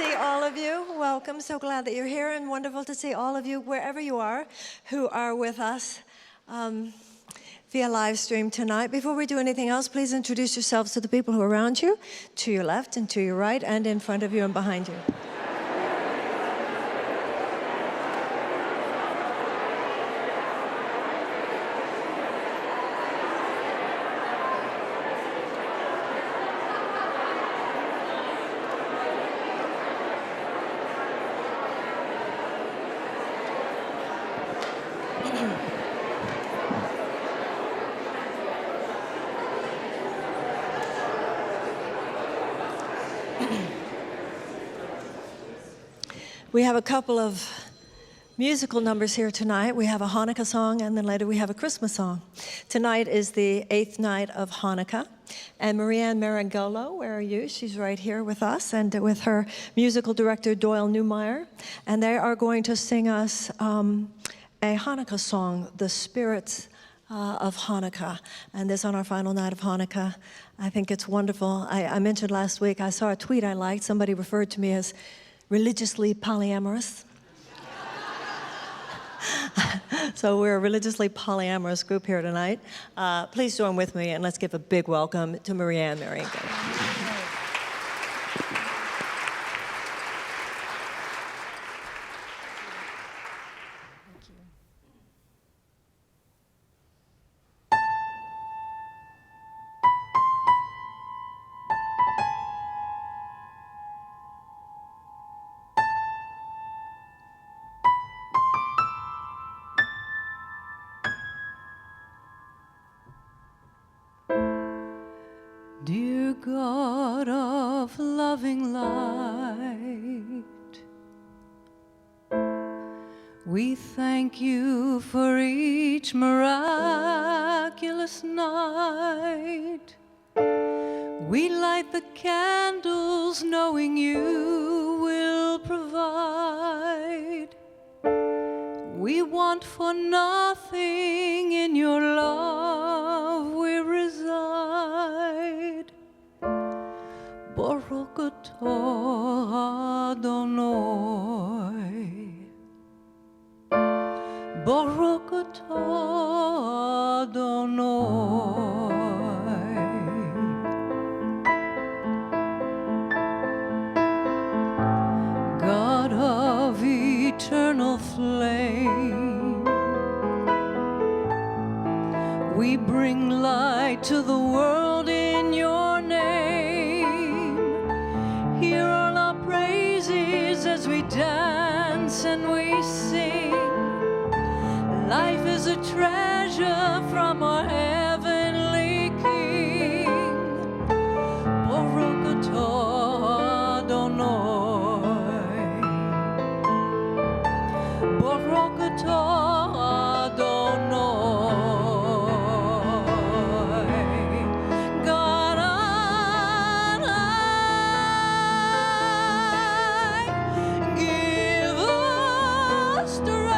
see all of you. Welcome. So glad that you're here, and wonderful to see all of you, wherever you are, who are with us via live stream tonight. Before we do anything else, please introduce yourselves to the people who are around you, to your left and to your right, and in front of you and behind you. We have a couple of musical numbers here tonight. We have a Hanukkah song, and then later we have a Christmas song. Tonight is the 8th night of Hanukkah. And Marianne Marangolo, where are you? She's right here with us, and with her musical director, Doyle Newmeyer. And they are going to sing us a Hanukkah song, The Spirits of Hanukkah. And this on our final night of Hanukkah. I think it's wonderful. I mentioned last week, I saw a tweet I liked. Somebody referred to me as religiously polyamorous. So we're a religiously polyamorous group here tonight. Please join with me, and let's give a big welcome to Marianne Marangolo. Dear God of loving light, we thank you for each miraculous night. We light the candles knowing you will provide. We want for nothing, in your love we reside. Baruch atah Adonai, Baruch atah Adonai. God of eternal flame, we bring light to the world in your name. Hear all our praises as we dance and we sing. Life is a treasure from our heavenly King. Baruch atah Adonai, Baruch atah Adonai. God Adonai, give us strength.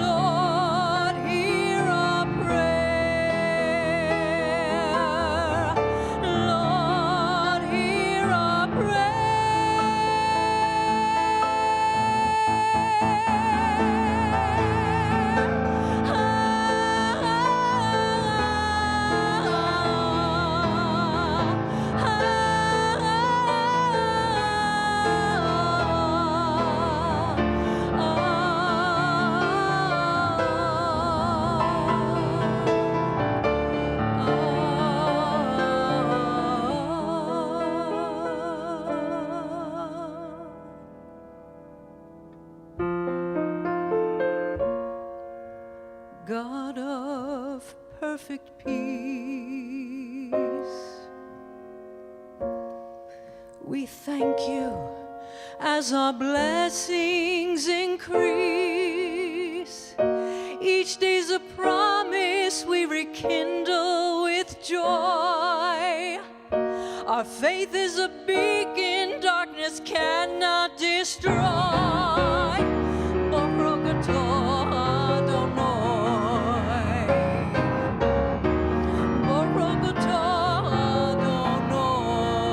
Lord, hear our prayer. Lord, hear our prayer. God of perfect peace, we thank you as our blessings increase. Each day's a promise we rekindle with joy. Our faith is a beacon darkness cannot destroy. Baruch atah Adonai, Baruch atah Adonai.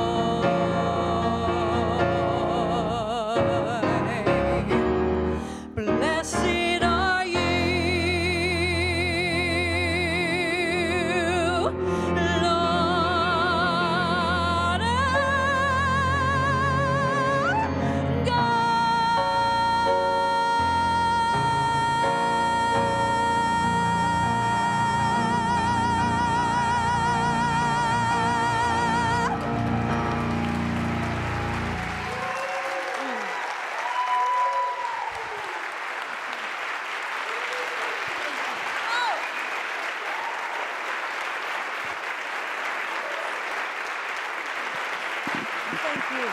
Thank you.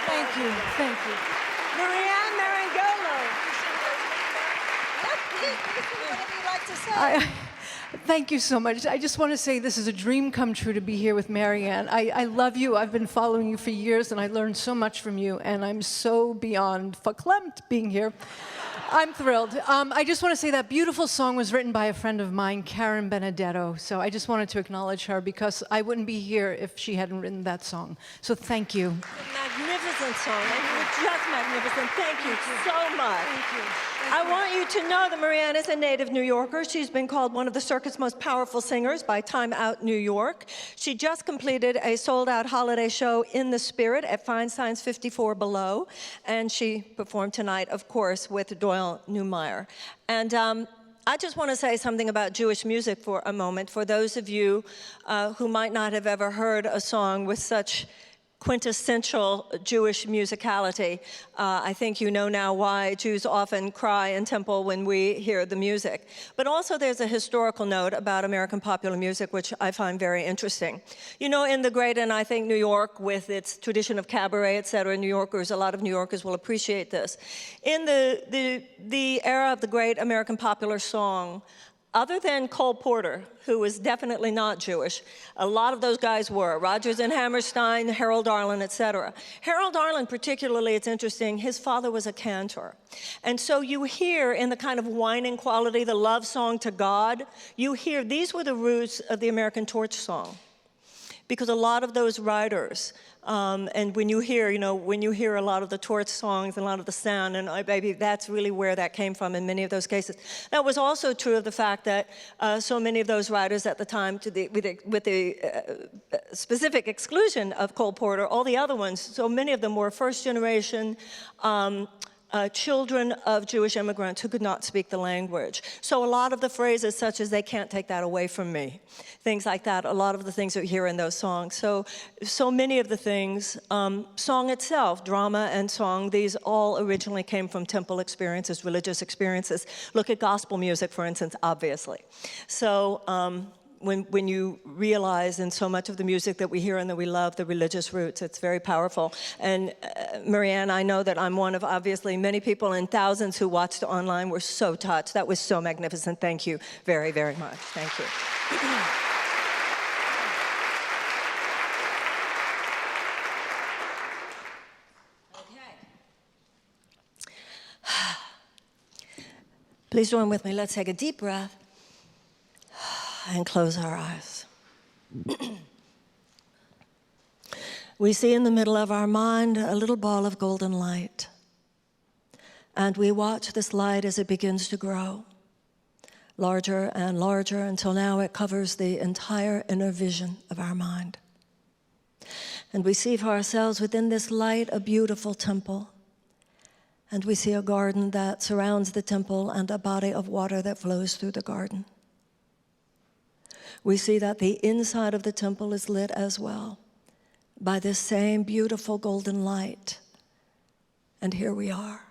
Thank you. Thank you. Marianne Marangolo. Whatever you'd like to say. Thank you so much. I just want to say this is a dream come true to be here with Marianne. I love you. I've been following you for years, and I learned so much from you, and I'm so beyond verklempt being here. I'm thrilled. I just want to say that beautiful song was written by a friend of mine, Karen Benedetto, so I just wanted to acknowledge her because I wouldn't be here if she hadn't written that song. So thank you. Magnificent song, and you were just magnificent. Thank you so much. Thank you. I want you to know that Marianne is a native New Yorker. She's been called one of the circuit's most powerful singers by Time Out New York. She just completed a sold-out holiday show in the Spirit at Feinstein's 54 Below, and she performed tonight, of course, with Doyle Neumeyer. And I just want to say something about Jewish music for a moment. For those of you who might not have ever heard a song with such quintessential Jewish musicality. I think you know now why Jews often cry in temple when we hear the music. But also there's a historical note about American popular music which I find very interesting. You know, in the great, and I think New York with its tradition of cabaret, et cetera, a lot of New Yorkers will appreciate this. In the era of the great American popular song, other than Cole Porter, who was definitely not Jewish, a lot of those guys were. Rodgers and Hammerstein, Harold Arlen, et cetera. Harold Arlen particularly, it's interesting, his father was a cantor. And so you hear in the kind of whining quality, the love song to God, you hear, these were the roots of the American torch song. Because a lot of those writers, and when you hear a lot of the torch songs and a lot of the sound, and maybe that's really where that came from in many of those cases. That was also true of the fact that so many of those writers at the time, with the specific exclusion of Cole Porter, all the other ones, so many of them were first generation children of Jewish immigrants who could not speak the language. So a lot of the phrases such as, they can't take that away from me, things like that, a lot of the things that you hear in those songs. So many of the things, song itself, drama and song, these all originally came from temple experiences, religious experiences. Look at gospel music, for instance, obviously. So when you realize in so much of the music that we hear and that we love, the religious roots, it's very powerful. And Marianne, I know that I'm one of obviously many people and thousands who watched online were so touched. That was so magnificent. Thank you very, very much. Thank you. Please join with me. Let's take a deep breath and close our eyes. We see in the middle of our mind a little ball of golden light. And we watch this light as it begins to grow, larger and larger, until now it covers the entire inner vision of our mind. And we see for ourselves within this light a beautiful temple. And we see a garden that surrounds the temple and a body of water that flows through the garden. We see that the inside of the temple is lit as well by this same beautiful golden light. And here we are.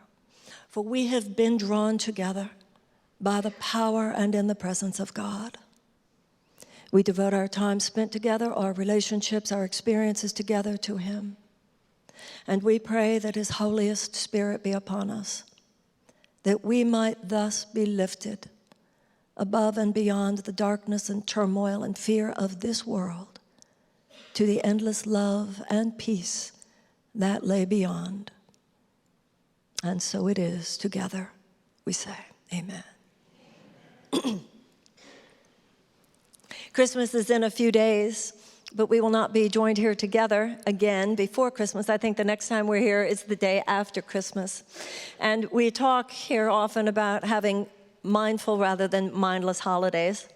For we have been drawn together by the power and in the presence of God. We devote our time spent together, our relationships, our experiences together to Him. And we pray that His holiest Spirit be upon us, that we might thus be lifted above and beyond the darkness and turmoil and fear of this world to the endless love and peace that lay beyond. And so it is, together we say, amen. Christmas is in a few days, but we will not be joined here together again before Christmas. I think the next time we're here is the day after Christmas. And we talk here often about having mindful rather than mindless holidays.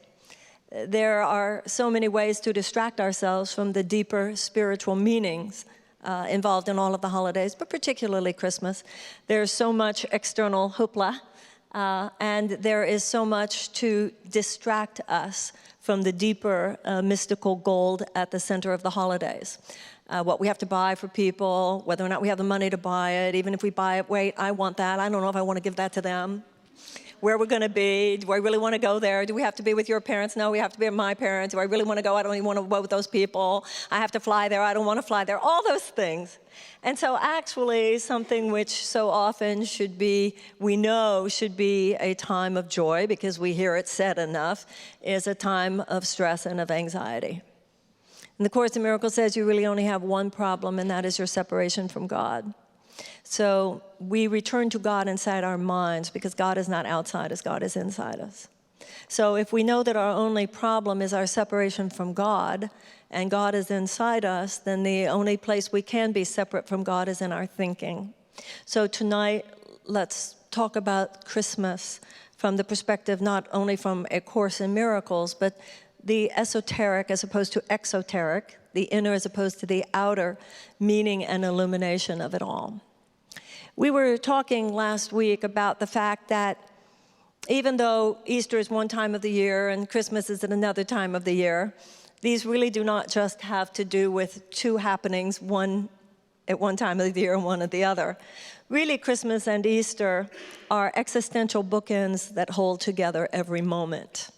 There are so many ways to distract ourselves from the deeper spiritual meanings involved in all of the holidays, but particularly Christmas. There's so much external hoopla, and there is so much to distract us from the deeper mystical gold at the center of the holidays. What we have to buy for people, whether or not we have the money to buy it, even if we buy it, wait, I want that, I don't know if I want to give that to them. where we're going to be. Do I really want to go there? Do we have to be with your parents? No, we have to be with my parents. Do I really want to go? I don't even want to go with those people. I have to fly there. I don't want to fly there. All those things. And so actually something which so often should be, we know should be a time of joy because we hear it said enough, is a time of stress and of anxiety. And the Course in Miracles says you really only have one problem, and that is your separation from God. So we return to God inside our minds because God is not outside us, God is inside us. So if we know that our only problem is our separation from God, and God is inside us, then the only place we can be separate from God is in our thinking. So tonight, let's talk about Christmas from the perspective not only from A Course in Miracles, but the esoteric as opposed to exoteric, the inner as opposed to the outer meaning and illumination of it all. We were talking last week about the fact that even though Easter is one time of the year and Christmas is at another time of the year, these really do not just have to do with two happenings, one at one time of the year and one at the other. Really, Christmas and Easter are existential bookends that hold together every moment.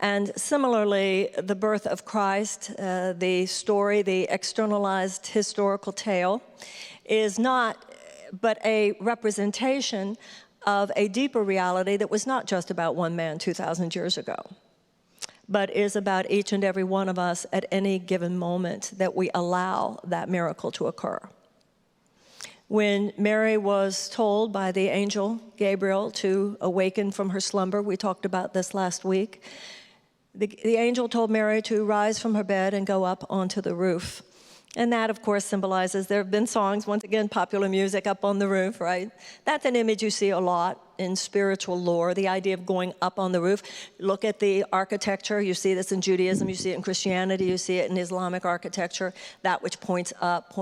And similarly, the birth of Christ, the story, the externalized historical tale, is not but a representation of a deeper reality that was not just about one man 2,000 years ago, but is about each and every one of us at any given moment that we allow that miracle to occur. When Mary was told by the angel Gabriel to awaken from her slumber, we talked about this last week, the angel told Mary to rise from her bed and go up onto the roof. And that, of course, symbolizes, there have been songs, once again, popular music up on the roof, right? That's an image you see a lot in spiritual lore, the idea of going up on the roof. Look at the architecture. You see this in Judaism, you see it in Christianity, you see it in Islamic architecture. That which points up,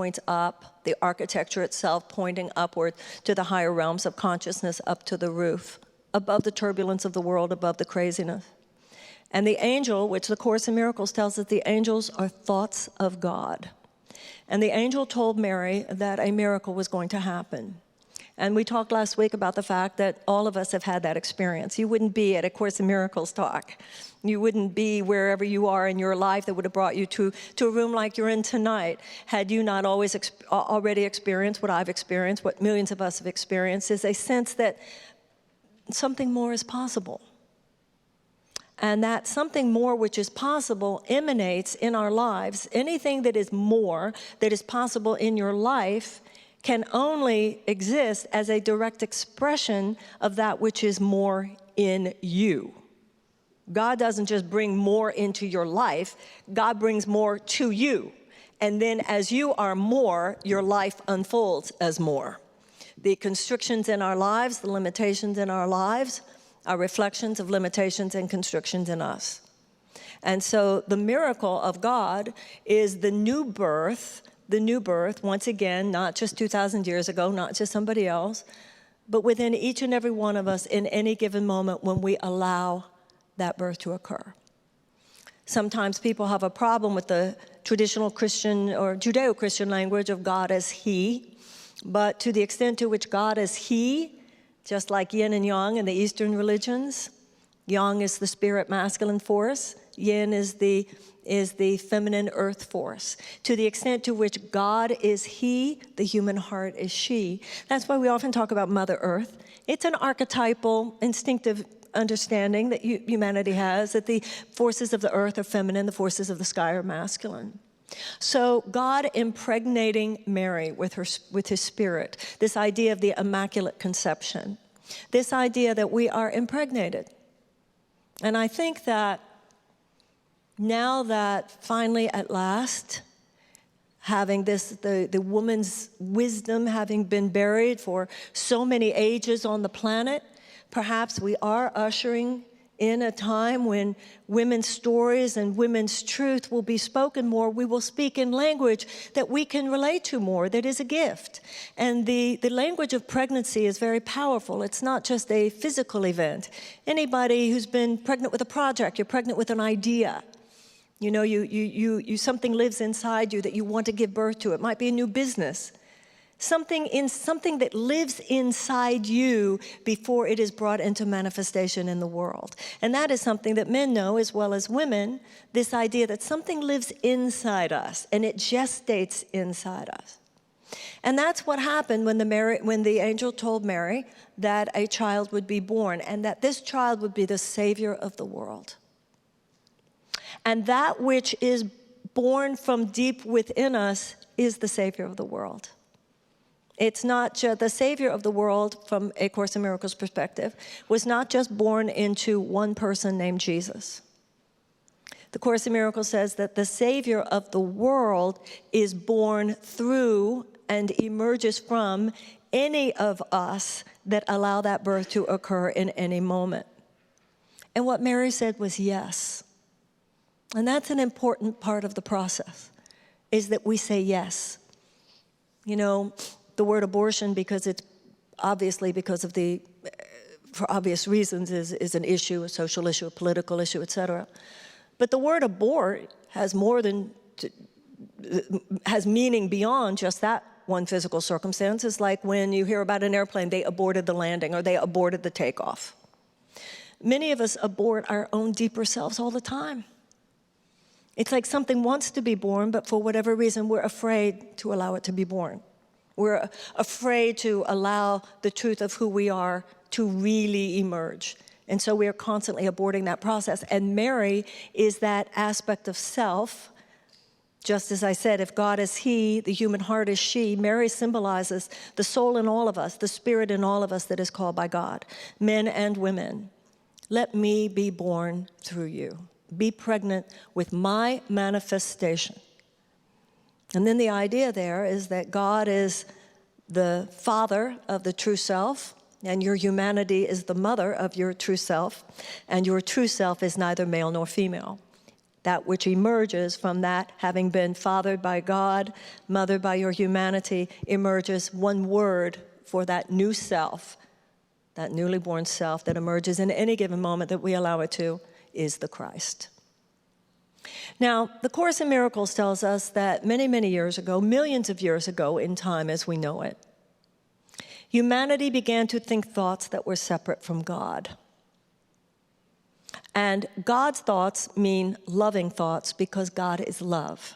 the architecture itself pointing upward to the higher realms of consciousness, up to the roof, above the turbulence of the world, above the craziness. And the angel, which the Course in Miracles tells us, the angels are thoughts of God. And the angel told Mary that a miracle was going to happen. And we talked last week about the fact that all of us have had that experience. You wouldn't be at a Course in Miracles talk. You wouldn't be wherever you are in your life that would have brought you to a room like you're in tonight had you not already experienced what I've experienced, what millions of us have experienced, is a sense that something more is possible. And that something more which is possible emanates in our lives. Anything that is more, that is possible in your life, can only exist as a direct expression of that which is more in you. God doesn't just bring more into your life, God brings more to you. And then as you are more, your life unfolds as more. The constrictions in our lives, the limitations in our lives, are reflections of limitations and constrictions in us. And so the miracle of God is the new birth, once again, not just 2,000 years ago, not just somebody else, but within each and every one of us in any given moment when we allow that birth to occur. Sometimes people have a problem with the traditional Christian or Judeo-Christian language of God as He, but to the extent to which God is He, just like yin and yang in the Eastern religions, yang is the spirit masculine force, yin is the feminine earth force. To the extent to which God is He, the human heart is she. That's why we often talk about Mother Earth. It's an archetypal, instinctive understanding that humanity has, that the forces of the earth are feminine, the forces of the sky are masculine. So God impregnating Mary with His Spirit, this idea of the Immaculate Conception, this idea that we are impregnated. And I think that now that finally at last, having the woman's wisdom having been buried for so many ages on the planet, perhaps we are ushering in a time when women's stories and women's truth will be spoken more. We will speak in language that we can relate to more, that is a gift. And the language of pregnancy is very powerful. It's not just a physical event. Anybody who's been pregnant with a project, you're pregnant with an idea. You know, something lives inside you that you want to give birth to. It might be a new business. something that lives inside you before it is brought into manifestation in the world. And that is something that men know as well as women, this idea that something lives inside us and it gestates inside us. And that's what happened when the angel told Mary that a child would be born and that this child would be the Savior of the world. And that which is born from deep within us is the Savior of the world. It's not just the Savior of the world, from A Course in Miracles perspective, was not just born into one person named Jesus. The Course in Miracles says that the Savior of the world is born through and emerges from any of us that allow that birth to occur in any moment. And what Mary said was yes. And that's an important part of the process, is that we say yes. You know, the word abortion, because it's obviously because of for obvious reasons, is an issue, a social issue, a political issue, etc. But the word abort has has meaning beyond just that one physical circumstance. It's like when you hear about an airplane, they aborted the landing or they aborted the takeoff. Many of us abort our own deeper selves all the time. It's like something wants to be born, but for whatever reason, we're afraid to allow it to be born. We're afraid to allow the truth of who we are to really emerge. And so we are constantly aborting that process. And Mary is that aspect of self. Just as I said, if God is He, the human heart is she, Mary symbolizes the soul in all of us, the spirit in all of us that is called by God, men and women. Let me be born through you. Be pregnant with my manifestation. And then the idea there is that God is the father of the true self, and your humanity is the mother of your true self, and your true self is neither male nor female. That which emerges from that, having been fathered by God, mothered by your humanity, emerges one word for that new self, that newly born self that emerges in any given moment that we allow it to, is the Christ. Now, the Course in Miracles tells us that many, many years ago, millions of years ago in time as we know it, humanity began to think thoughts that were separate from God. And God's thoughts mean loving thoughts because God is love.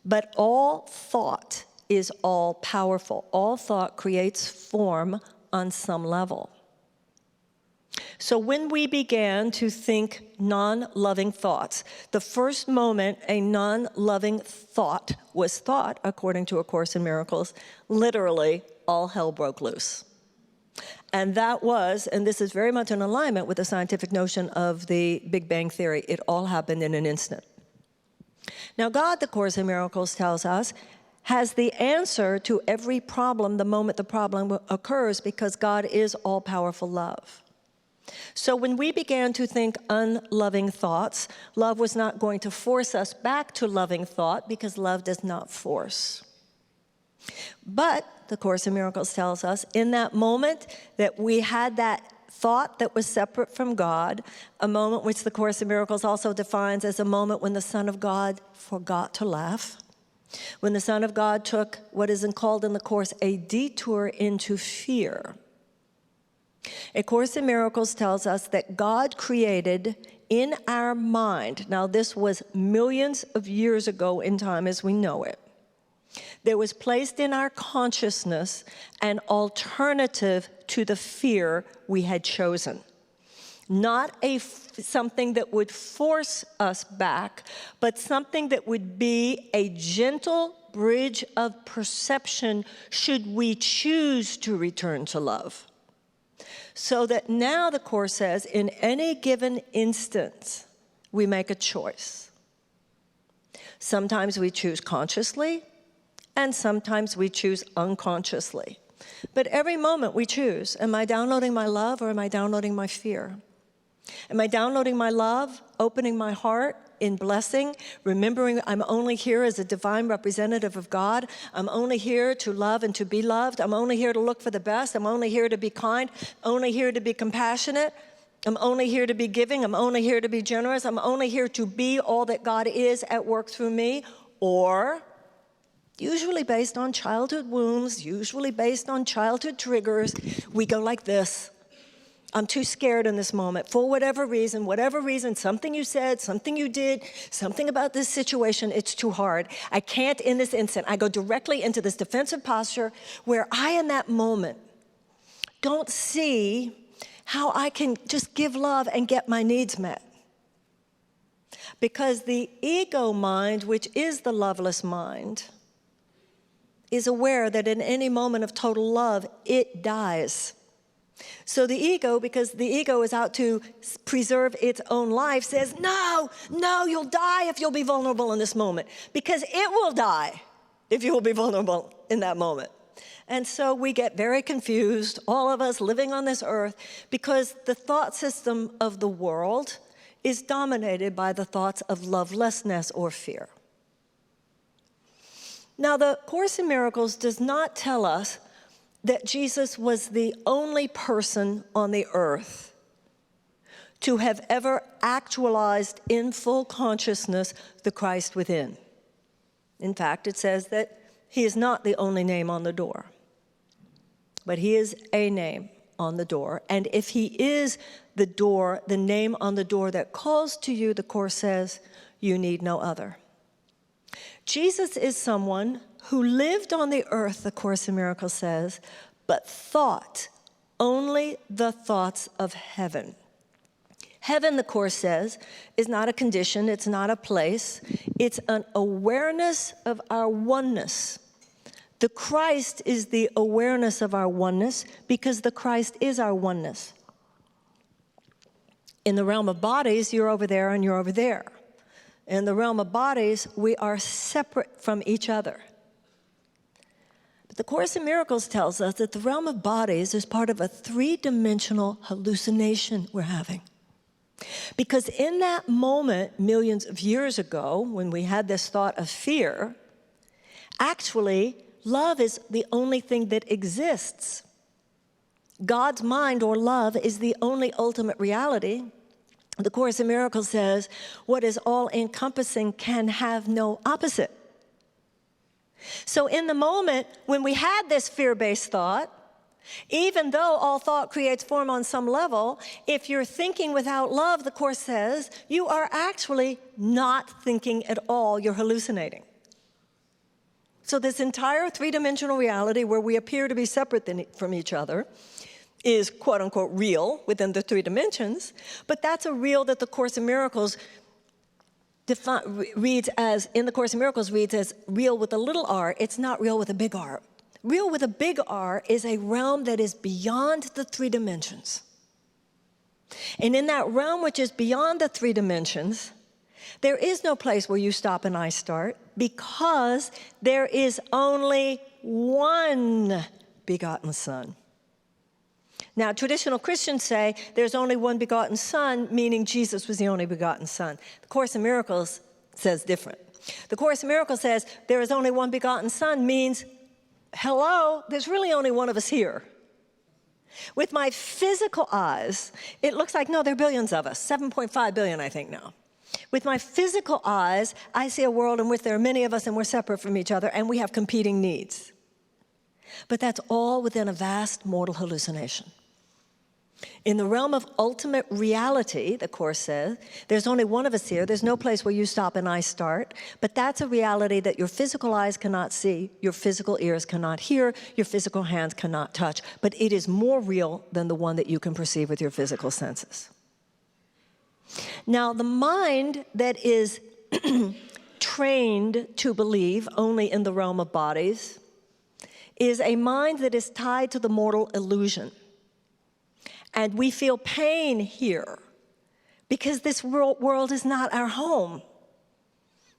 But all thought is all powerful. All thought creates form on some level. So when we began to think non-loving thoughts, the first moment a non-loving thought was thought, according to A Course in Miracles, literally all hell broke loose. And that was, and this is very much in alignment with the scientific notion of the Big Bang Theory, it all happened in an instant. Now God, the Course in Miracles tells us, has the answer to every problem the moment the problem occurs because God is all-powerful love. So when we began to think unloving thoughts, love was not going to force us back to loving thought because love does not force. But the Course in Miracles tells us in that moment that we had that thought that was separate from God, a moment which the Course in Miracles also defines as a moment when the Son of God forgot to laugh, when the Son of God took what is called in the Course a detour into fear. A Course in Miracles tells us that God created in our mind, now this was millions of years ago in time as we know it, there was placed in our consciousness an alternative to the fear we had chosen. Not something that would force us back, but something that would be a gentle bridge of perception should we choose to return to love. So that now the Course says, in any given instance, we make a choice. Sometimes we choose consciously, and sometimes we choose unconsciously. But every moment we choose, am I downloading my love or am I downloading my fear? Am I downloading my love, opening my heart in blessing, remembering I'm only here as a divine representative of God. I'm only here to love and to be loved. I'm only here to look for the best. I'm only here to be kind, only here to be compassionate. I'm only here to be giving. I'm only here to be generous. I'm only here to be all that God is at work through me. Or usually based on childhood wounds, usually based on childhood triggers. We go like this. I'm too scared in this moment. For whatever reason, something you said, something you did, something about this situation, it's too hard. I can't in this instant. I go directly into this defensive posture where I, in that moment, don't see how I can just give love and get my needs met. Because the ego mind, which is the loveless mind, is aware that in any moment of total love, it dies. So the ego, because the ego is out to preserve its own life, says, no, you'll die if you'll be vulnerable in this moment. Because it will die if you will be vulnerable in that moment. And so we get very confused, all of us living on this earth, because the thought system of the world is dominated by the thoughts of lovelessness or fear. Now, the Course in Miracles does not tell us that Jesus was the only person on the earth to have ever actualized in full consciousness the Christ within. In fact, it says that he is not the only name on the door, but he is a name on the door. And if he is the door, the name on the door that calls to you, the Course says, you need no other. Jesus is someone who lived on the earth, the Course in Miracles says, but thought only the thoughts of heaven. Heaven, the Course says, is not a condition, it's not a place, it's an awareness of our oneness. The Christ is the awareness of our oneness because the Christ is our oneness. In the realm of bodies, you're over there and you're over there. In the realm of bodies, we are separate from each other. But the Course in Miracles tells us that the realm of bodies is part of a three-dimensional hallucination we're having. Because in that moment, millions of years ago, when we had this thought of fear, actually, love is the only thing that exists. God's mind, or love, is the only ultimate reality. The Course in Miracles says, what is all-encompassing can have no opposite. So in the moment when we had this fear-based thought, even though all thought creates form on some level, if you're thinking without love, the Course says, you are actually not thinking at all, you're hallucinating. So this entire three-dimensional reality where we appear to be separate from each other is quote-unquote real within the three dimensions, but that's a real that the Course in Miracles reads as real with a little r. It's not real with a big R. Real with a big R is a realm that is beyond the three dimensions. And in that realm which is beyond the three dimensions, there is no place where you stop and I start, because there is only one begotten Son. Now, traditional Christians say there's only one begotten Son, meaning Jesus was the only begotten Son. The Course in Miracles says different. The Course in Miracles says there is only one begotten Son means, hello, there's really only one of us here. With my physical eyes, it looks like, no, there are billions of us, 7.5 billion, I think now. With my physical eyes, I see a world in which there are many of us and we're separate from each other and we have competing needs. But that's all within a vast mortal hallucination. In the realm of ultimate reality, the Course says, there's only one of us here. There's no place where you stop and I start. But that's a reality that your physical eyes cannot see, your physical ears cannot hear, your physical hands cannot touch. But it is more real than the one that you can perceive with your physical senses. Now, the mind that is trained to believe only in the realm of bodies is a mind that is tied to the mortal illusion. And we feel pain here because this world is not our home.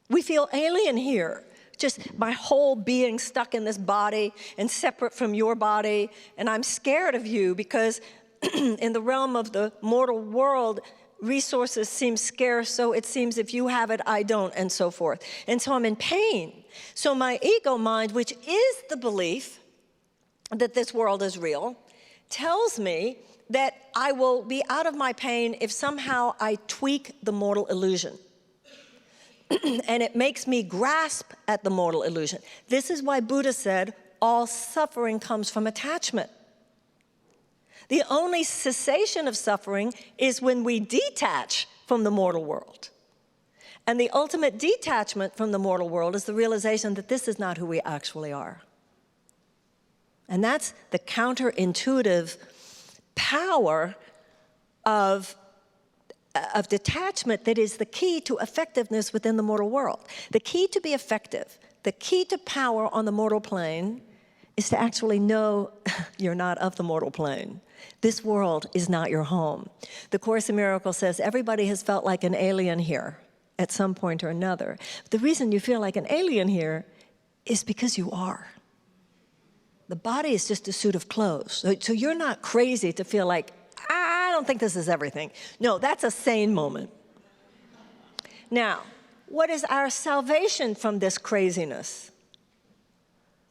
We feel alien here, just my whole being stuck in this body and separate from your body. And I'm scared of you because in the realm of the mortal world, resources seem scarce, so it seems if you have it, I don't, and so forth. And so I'm in pain. So my ego mind, which is the belief that this world is real, tells me that I will be out of my pain if somehow I tweak the mortal illusion. and it makes me grasp at the mortal illusion. This is why Buddha said all suffering comes from attachment. The only cessation of suffering is when we detach from the mortal world. And the ultimate detachment from the mortal world is the realization that this is not who we actually are. And that's the counterintuitive power of detachment that is the key to effectiveness within the mortal world. The key to be effective, the key to power on the mortal plane is to actually know you're not of the mortal plane. This world is not your home. The Course in Miracles says everybody has felt like an alien here at some point or another. The reason you feel like an alien here is because you are. The body is just a suit of clothes. So you're not crazy to feel like, I don't think this is everything. No, that's a sane moment. Now, what is our salvation from this craziness?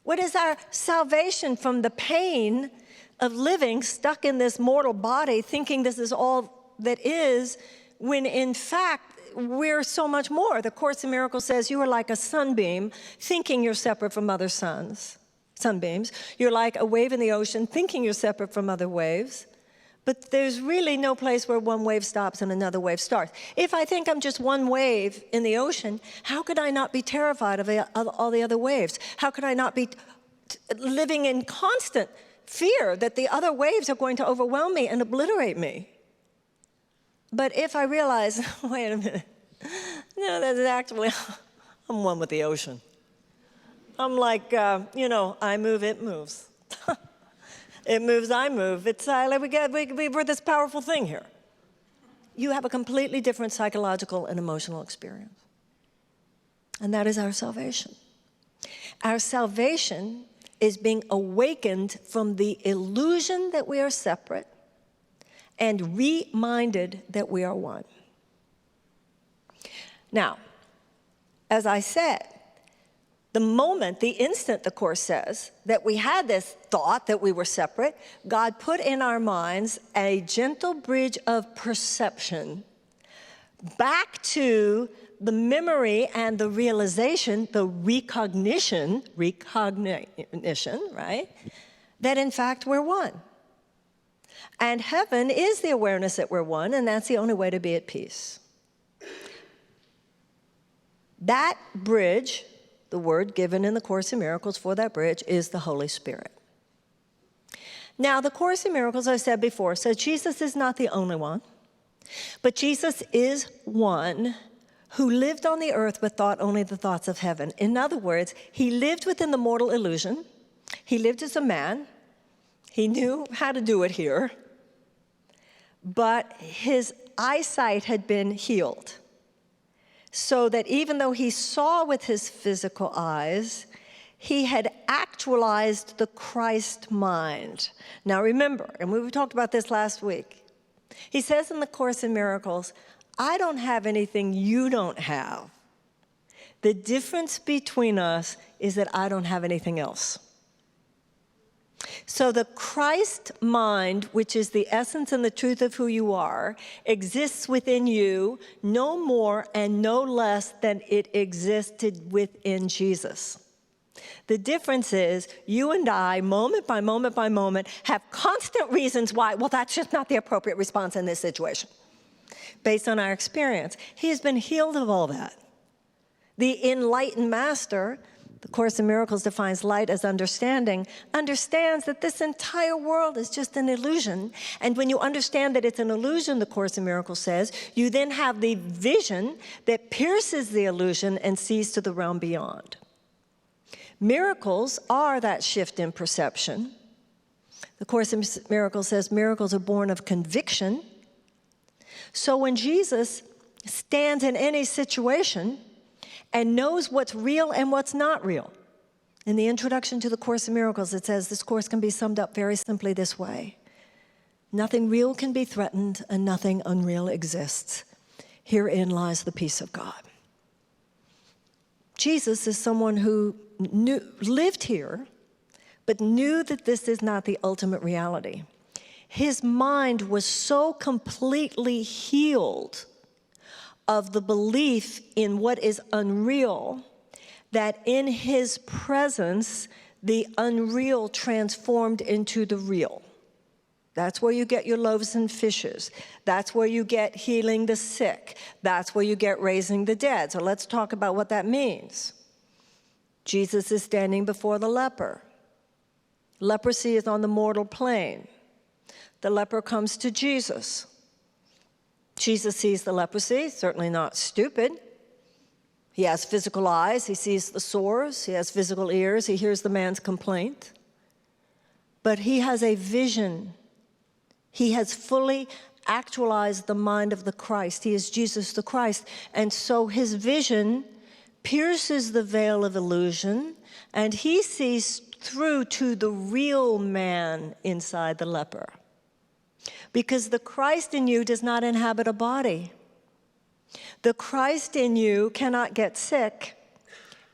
What is our salvation from the pain of living stuck in this mortal body, thinking this is all that is, when in fact, we're so much more. The Course in Miracles says you are like a sunbeam, thinking you're separate from other sunbeams. You're like a wave in the ocean, thinking you're separate from other waves. But there's really no place where one wave stops and another wave starts. If I think I'm just one wave in the ocean, how could I not be terrified of all the other waves? How could I not be living in constant fear that the other waves are going to overwhelm me and obliterate me? But if I realize, wait a minute, no, that's actually, I'm one with the ocean. I'm like, I move, it moves. It moves, I move. It's we're this powerful thing here. You have a completely different psychological and emotional experience. And that is our salvation. Our salvation is being awakened from the illusion that we are separate and reminded that we are one. Now, as I said, the instant, the Course says, that we had this thought that we were separate, God put in our minds a gentle bridge of perception back to the memory and the realization, the recognition, right? That in fact we're one. And heaven is the awareness that we're one, and that's the only way to be at peace. That bridge, the word given in the Course in Miracles for that bridge, is the Holy Spirit. Now, the Course in Miracles, I said before, says Jesus is not the only one, but Jesus is one who lived on the earth but thought only the thoughts of heaven. In other words, he lived within the mortal illusion. He lived as a man. He knew how to do it here. But his eyesight had been healed, so that even though he saw with his physical eyes, he had actualized the Christ mind. Now remember, and we talked about this last week, he says in the Course in Miracles, I don't have anything you don't have. The difference between us is that I don't have anything else. So the Christ mind, which is the essence and the truth of who you are, exists within you no more and no less than it existed within Jesus. The difference is you and I, moment by moment by moment, have constant reasons why, well, that's just not the appropriate response in this situation, based on our experience. He has been healed of all that. The enlightened master, the Course in Miracles defines light as understanding, understands that this entire world is just an illusion. And when you understand that it's an illusion, the Course in Miracles says, you then have the vision that pierces the illusion and sees to the realm beyond. Miracles are that shift in perception. The Course in Miracles says miracles are born of conviction. So when Jesus stands in any situation and knows what's real and what's not real. In the introduction to the Course in Miracles, it says this course can be summed up very simply this way. Nothing real can be threatened and nothing unreal exists. Herein lies the peace of God. Jesus is someone who lived here, but knew that this is not the ultimate reality. His mind was so completely healed of the belief in what is unreal, that in his presence, the unreal transformed into the real. That's where you get your loaves and fishes. That's where you get healing the sick. That's where you get raising the dead. So let's talk about what that means. Jesus is standing before the leper. Leprosy is on the mortal plane. The leper comes to Jesus. Jesus sees the leprosy, certainly not stupid. He has physical eyes. He sees the sores. He has physical ears. He hears the man's complaint. But he has a vision. He has fully actualized the mind of the Christ. He is Jesus the Christ. And so his vision pierces the veil of illusion, and he sees through to the real man inside the leper. Because the Christ in you does not inhabit a body. The Christ in you cannot get sick,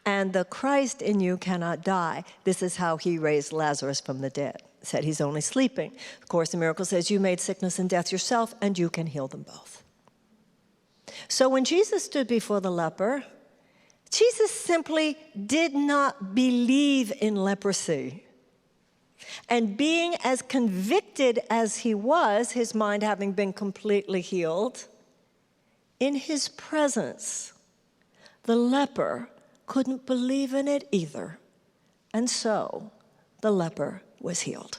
and the Christ in you cannot die. This is how he raised Lazarus from the dead. Said he's only sleeping. The Course in Miracles says you made sickness and death yourself, and you can heal them both. So when Jesus stood before the leper, Jesus simply did not believe in leprosy. And being as convicted as he was, his mind having been completely healed, in his presence, the leper couldn't believe in it either. And so the leper was healed.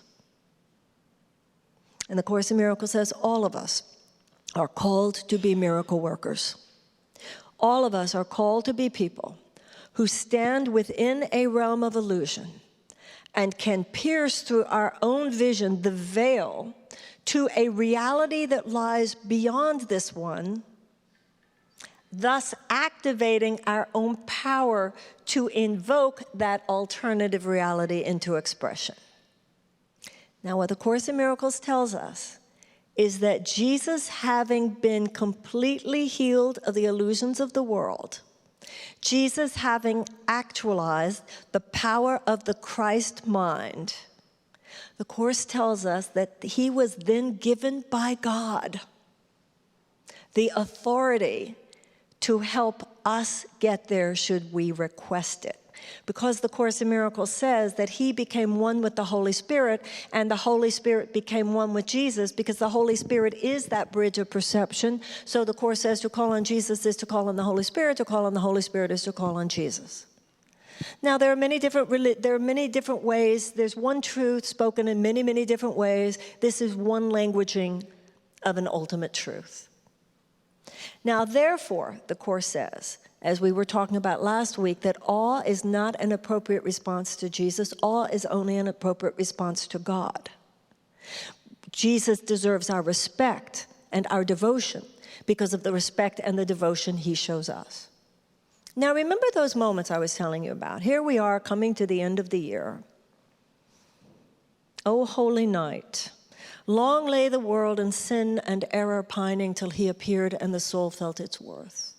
And the Course in Miracles says all of us are called to be miracle workers. All of us are called to be people who stand within a realm of illusion and can pierce through our own vision the veil to a reality that lies beyond this one, thus activating our own power to invoke that alternative reality into expression. Now, what the Course in Miracles tells us is that Jesus, having been completely healed of the illusions of the world, Jesus having actualized the power of the Christ mind, the Course tells us that he was then given by God the authority to help us get there should we request it. Because the Course in Miracles says that he became one with the Holy Spirit, and the Holy Spirit became one with Jesus, because the Holy Spirit is that bridge of perception. So the Course says to call on Jesus is to call on the Holy Spirit, to call on the Holy Spirit is to call on Jesus. Now, there are many different ways. There's one truth spoken in many, many different ways. This is one languaging of an ultimate truth. Now, therefore, the Course says, as we were talking about last week, that awe is not an appropriate response to Jesus. Awe is only an appropriate response to God. Jesus deserves our respect and our devotion because of the respect and the devotion he shows us. Now, remember those moments I was telling you about. Here we are coming to the end of the year. O holy night, long lay the world in sin and error pining till he appeared and the soul felt its worth.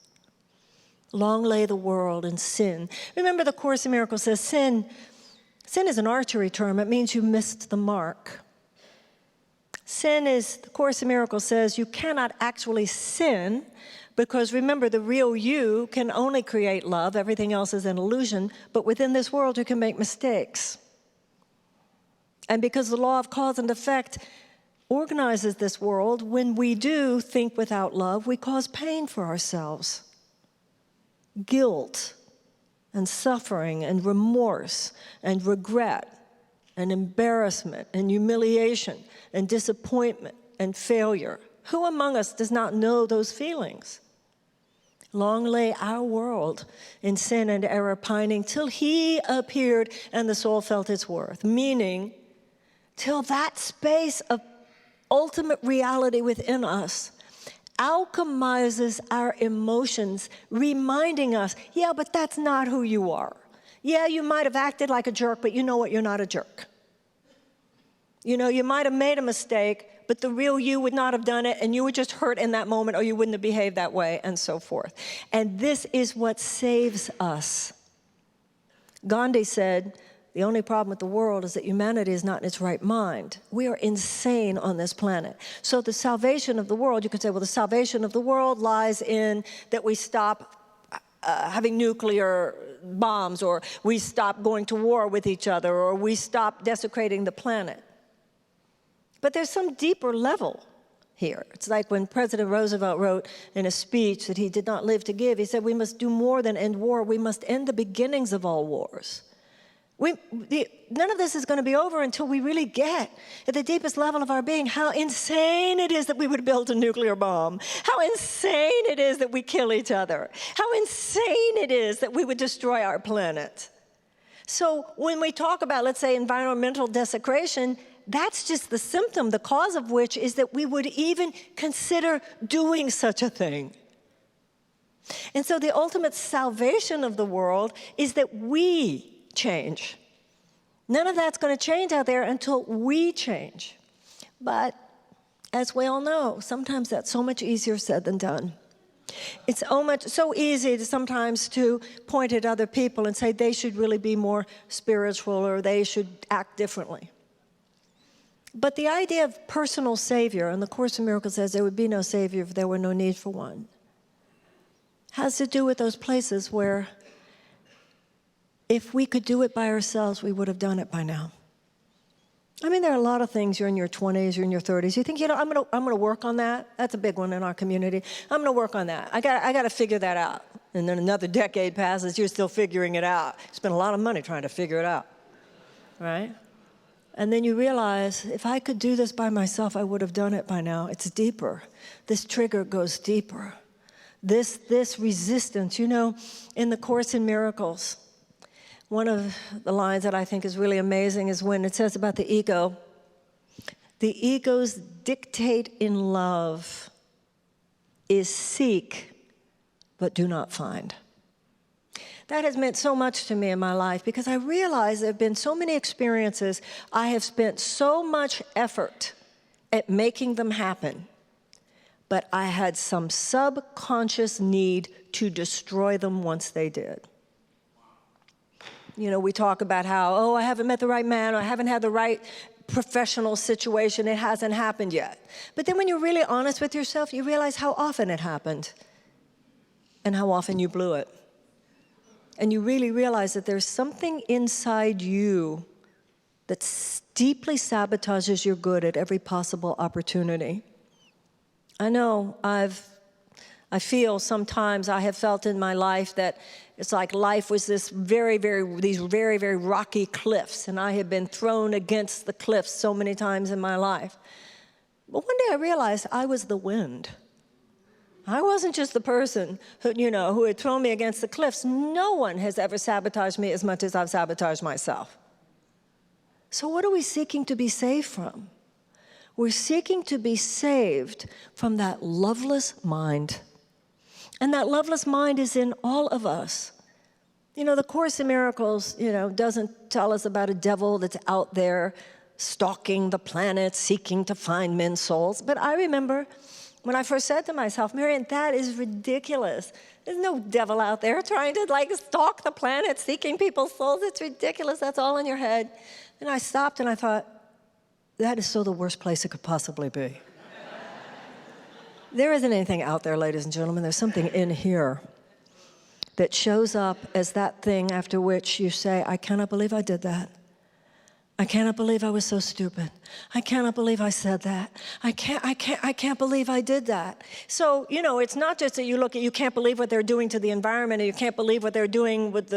Long lay the world in sin. Remember, the Course in Miracles says sin is an archery term. It means you missed the mark. Sin is, the Course in Miracles says, you cannot actually sin because, remember, the real you can only create love. Everything else is an illusion. But within this world, you can make mistakes. And because the law of cause and effect organizes this world, when we do think without love, we cause pain for ourselves. Guilt and suffering and remorse and regret and embarrassment and humiliation and disappointment and failure. Who among us does not know those feelings? Long lay our world in sin and error pining till he appeared and the soul felt its worth. Meaning, till that space of ultimate reality within us alchemizes our emotions, reminding us, yeah, but that's not who you are. Yeah, you might have acted like a jerk, but you know what? You're not a jerk. You know, you might have made a mistake, but the real you would not have done it, and you were just hurt in that moment, or you wouldn't have behaved that way, and so forth. And this is what saves us. Gandhi said, The only problem with the world is that humanity is not in its right mind. We are insane on this planet. So the salvation of the world, you could say, well, the salvation of the world lies in that we stop having nuclear bombs, or we stop going to war with each other, or we stop desecrating the planet. But there's some deeper level here. It's like when President Roosevelt wrote in a speech that he did not live to give, he said, we must do more than end war, we must end the beginnings of all wars. None of this is going to be over until we really get at the deepest level of our being how insane it is that we would build a nuclear bomb, how insane it is that we kill each other, how insane it is that we would destroy our planet. So when we talk about, let's say, environmental desecration, that's just the symptom, the cause of which is that we would even consider doing such a thing. And so the ultimate salvation of the world is that we change. None of that's going to change out there until we change. But as we all know, sometimes that's so much easier said than done. It's so easy to sometimes to point at other people and say they should really be more spiritual or they should act differently. But the idea of personal Savior, and the Course in Miracles says there would be no Savior if there were no need for one, has to do with those places where if we could do it by ourselves, we would have done it by now. I mean, there are a lot of things. You're in your 20s, you're in your 30s. You think, I'm gonna work on that. That's a big one in our community. I'm gonna work on that. I got to figure that out. And then another decade passes, you're still figuring it out. You spend a lot of money trying to figure it out, right? And then you realize, if I could do this by myself, I would have done it by now. It's deeper. This trigger goes deeper. This resistance, in the Course in Miracles, one of the lines that I think is really amazing is when it says about the ego, the ego's dictate in love is seek, but do not find. That has meant so much to me in my life because I realize there have been so many experiences I have spent so much effort at making them happen, but I had some subconscious need to destroy them once they did. We talk about how, I haven't met the right man, or I haven't had the right professional situation, it hasn't happened yet. But then when you're really honest with yourself, you realize how often it happened and how often you blew it. And you really realize that there's something inside you that deeply sabotages your good at every possible opportunity. I know I feel sometimes I have felt in my life that it's like life was these very, very rocky cliffs, and I have been thrown against the cliffs so many times in my life. But one day I realized I was the wind. I wasn't just the person who had thrown me against the cliffs. No one has ever sabotaged me as much as I've sabotaged myself. So what are we seeking to be saved from? We're seeking to be saved from that loveless mind. And that loveless mind is in all of us. The Course in Miracles, doesn't tell us about a devil that's out there stalking the planet, seeking to find men's souls. But I remember when I first said to myself, Marian, that is ridiculous. There's no devil out there trying to stalk the planet, seeking people's souls. It's ridiculous. That's all in your head. And I stopped and I thought, that is so the worst place it could possibly be. There isn't anything out there, ladies and gentlemen. There's something in here that shows up as that thing after which you say, I cannot believe I did that. I cannot believe I was so stupid. I cannot believe I said that. I can't believe I did that. So, it's not just that you can't believe what they're doing to the environment, or you can't believe what they're doing with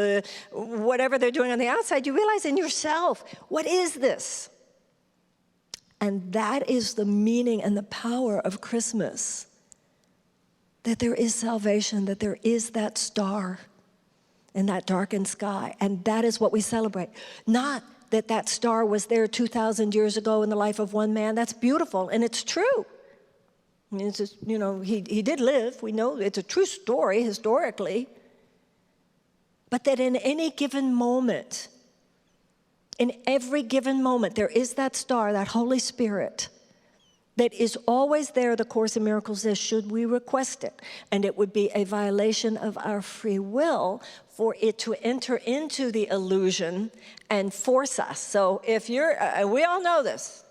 whatever they're doing on the outside. You realize in yourself, what is this? And that is the meaning and the power of Christmas. That there is salvation, that there is that star in that darkened sky. And that is what we celebrate. Not that star was there 2,000 years ago in the life of one man. That's beautiful, and it's true. I mean, it's just, he did live. We know it's a true story historically. But that in any given moment, in every given moment, there is that star, that Holy Spirit, that is always there, the Course in Miracles says, should we request it. And it would be a violation of our free will for it to enter into the illusion and force us. So if you're, we all know this.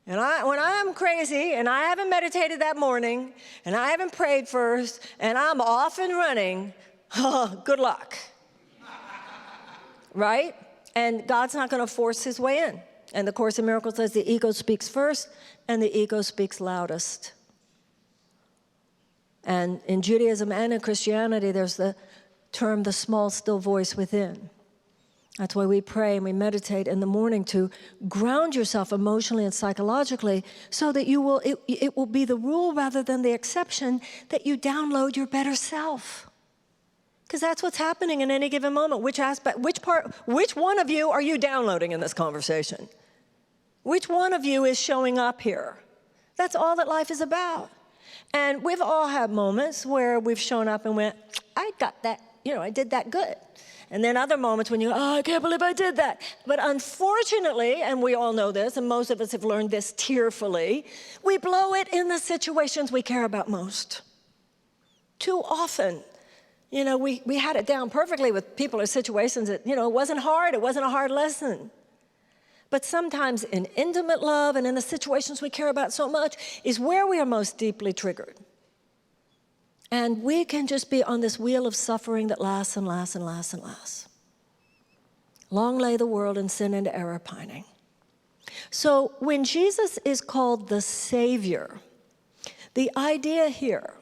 And when I'm crazy and I haven't meditated that morning and I haven't prayed first and I'm off and running, good luck. Right? And God's not going to force his way in. And the Course in Miracles says the ego speaks first and the ego speaks loudest. And in Judaism and in Christianity, there's the term, the small, still voice within. That's why we pray and we meditate in the morning to ground yourself emotionally and psychologically so that you will, it will be the rule rather than the exception that you download your better self. Because that's what's happening in any given moment. Which aspect, which one of you are you downloading in this conversation? Which one of you is showing up here? That's all that life is about. And we've all had moments where we've shown up and went, I got that, I did that good. And then other moments when you, I can't believe I did that. But unfortunately, and we all know this, and most of us have learned this tearfully, we blow it in the situations we care about most. Too often. We had it down perfectly with people or situations that, it wasn't hard, it wasn't a hard lesson. But sometimes in intimate love and in the situations we care about so much is where we are most deeply triggered. And we can just be on this wheel of suffering that lasts and lasts and lasts and lasts. Long lay the world in sin and error pining. So when Jesus is called the Savior, the idea here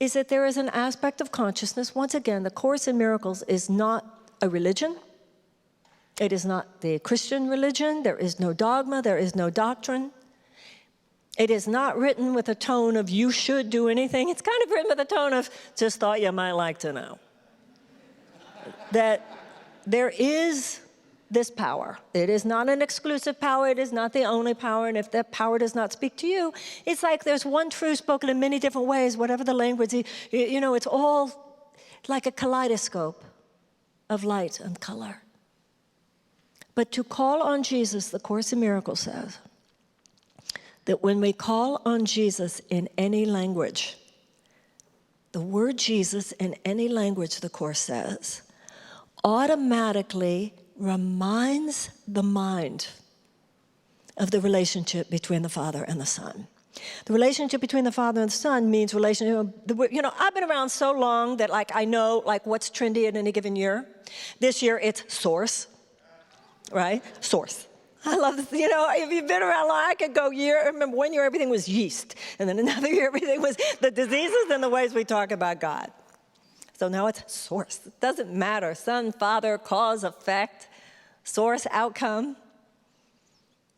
is that there is an aspect of consciousness. Once again, the Course in Miracles is not a religion. It is not the Christian religion. There is no dogma. There is no doctrine. It is not written with a tone of you should do anything. It's kind of written with a tone of just thought you might like to know. That there is this power. It is not an exclusive power. It is not the only power. And if that power does not speak to you, it's like there's one truth spoken in many different ways, whatever the language. It's all like a kaleidoscope of light and color. But to call on Jesus, the Course in Miracles says, that when we call on Jesus in any language, the word Jesus in any language, the Course says, automatically reminds the mind of the relationship between the Father and the Son. The relationship between the Father and the Son means relationship. I've been around so long that I know what's trendy in any given year. This year it's source, right? Source. I love this. If you've been around long, I could go year. I remember one year everything was yeast, and then another year everything was the diseases and the ways we talk about God. So now it's source. It doesn't matter. Son, Father, cause, effect, source, outcome.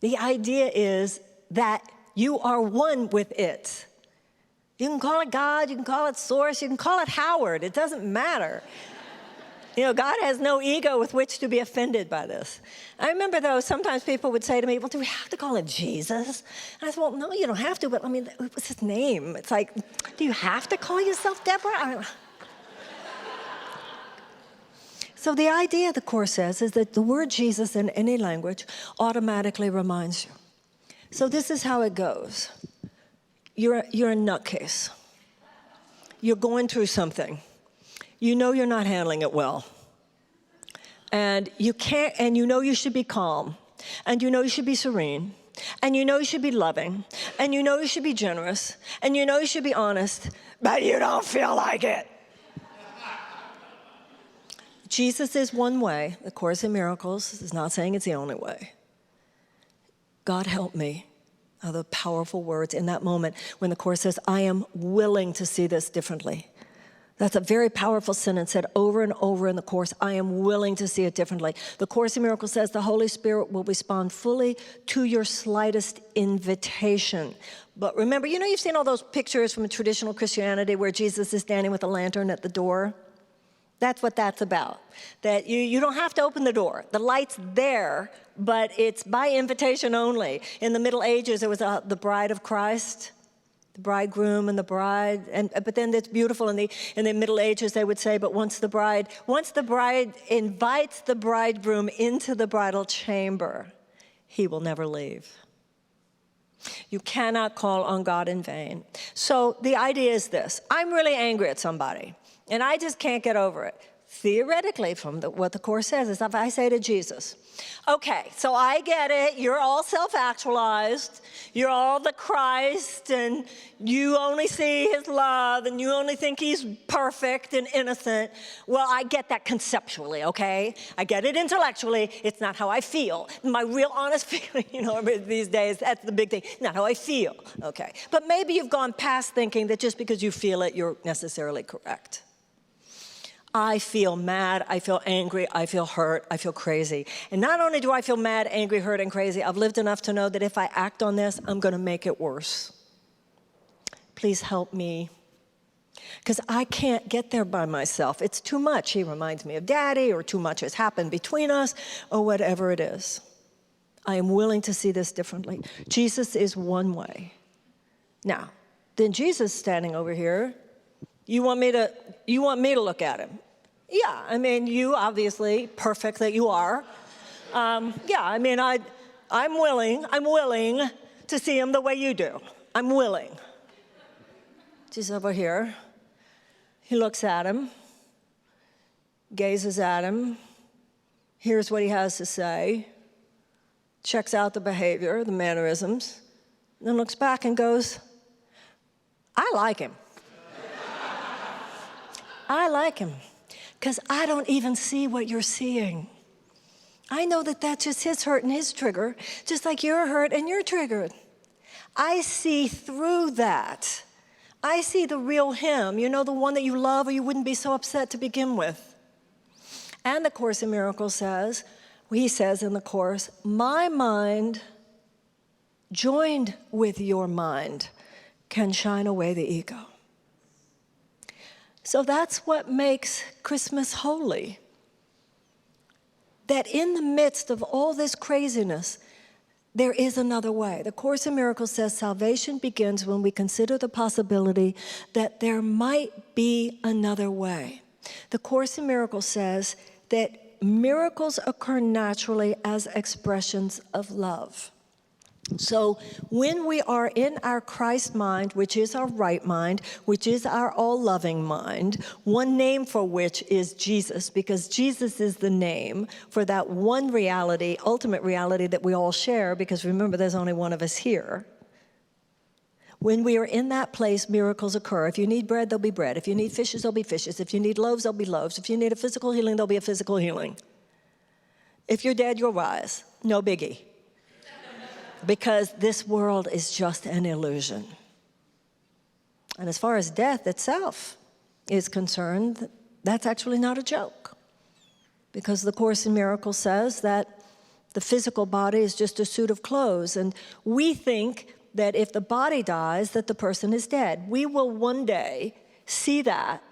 The idea is that you are one with it. You can call it God, you can call it source, you can call it Howard. It doesn't matter. God has no ego with which to be offended by this. I remember, though, sometimes people would say to me, well, do we have to call him Jesus? And I said, well, no, you don't have to, but what's his name? It's like, do you have to call yourself Deborah? So the idea, the Course says, is that the word Jesus in any language automatically reminds you. So this is how it goes. You're a nutcase. You're going through something. You know you're not handling it well. And you can't, and you should be calm. And you should be serene. And you should be loving. And you should be generous. And you should be honest. But you don't feel like it. Jesus is one way. The Course in Miracles is not saying it's the only way. God help me. Are the powerful words in that moment when the Course says, I am willing to see this differently. That's a very powerful sentence said over and over in the Course. I am willing to see it differently. The Course in Miracles says the Holy Spirit will respond fully to your slightest invitation. But remember, you've seen all those pictures from traditional Christianity where Jesus is standing with a lantern at the door. That's what that's about. That you don't have to open the door. The light's there, but it's by invitation only. In the Middle Ages, there was the bride of Christ. The bridegroom and the bride, but then it's beautiful in the Middle Ages they would say, but once the bride invites the bridegroom into the bridal chamber, he will never leave. You cannot call on God in vain. So the idea is this. I'm really angry at somebody, and I just can't get over it. Theoretically, from what the Course says, is if I say to Jesus, okay, so I get it, you're all self-actualized, you're all the Christ, and you only see his love, and you only think he's perfect and innocent. Well, I get that conceptually, okay? I get it intellectually, it's not how I feel. My real honest feeling, these days, that's the big thing, not how I feel, okay? But maybe you've gone past thinking that just because you feel it, you're necessarily correct. I feel mad, I feel angry, I feel hurt, I feel crazy. And not only do I feel mad, angry, hurt, and crazy, I've lived enough to know that if I act on this, I'm going to make it worse. Please help me. Because I can't get there by myself. It's too much. He reminds me of Daddy, or too much has happened between us, or whatever it is. I am willing to see this differently. Jesus is one way. Now, then Jesus standing over here, you want me to look at him? Yeah, I mean, you obviously, perfect that you are. I'm willing to see him the way you do. I'm willing. Jesus over here, he looks at him, gazes at him, hears what he has to say, checks out the behavior, the mannerisms, then looks back and goes, I like him. I like him, because I don't even see what you're seeing. I know that that's just his hurt and his trigger, just like you're hurt and you're triggered. I see through that. I see the real him, the one that you love, or you wouldn't be so upset to begin with. And the Course in Miracles says, he says in the Course, my mind joined with your mind can shine away the ego. So that's what makes Christmas holy. That in the midst of all this craziness, there is another way. The Course in Miracles says salvation begins when we consider the possibility that there might be another way. The Course in Miracles says that miracles occur naturally as expressions of love. So when we are in our Christ mind, which is our right mind, which is our all-loving mind, one name for which is Jesus, because Jesus is the name for that one reality, ultimate reality that we all share, because remember, there's only one of us here. When we are in that place, miracles occur. If you need bread, there'll be bread. If you need fishes, there'll be fishes. If you need loaves, there'll be loaves. If you need a physical healing, there'll be a physical healing. If you're dead, you'll rise. No biggie. Because this world is just an illusion. And as far as death itself is concerned, that's actually not a joke. Because the Course in Miracles says that the physical body is just a suit of clothes, and we think that if the body dies, that the person is dead. We will one day see that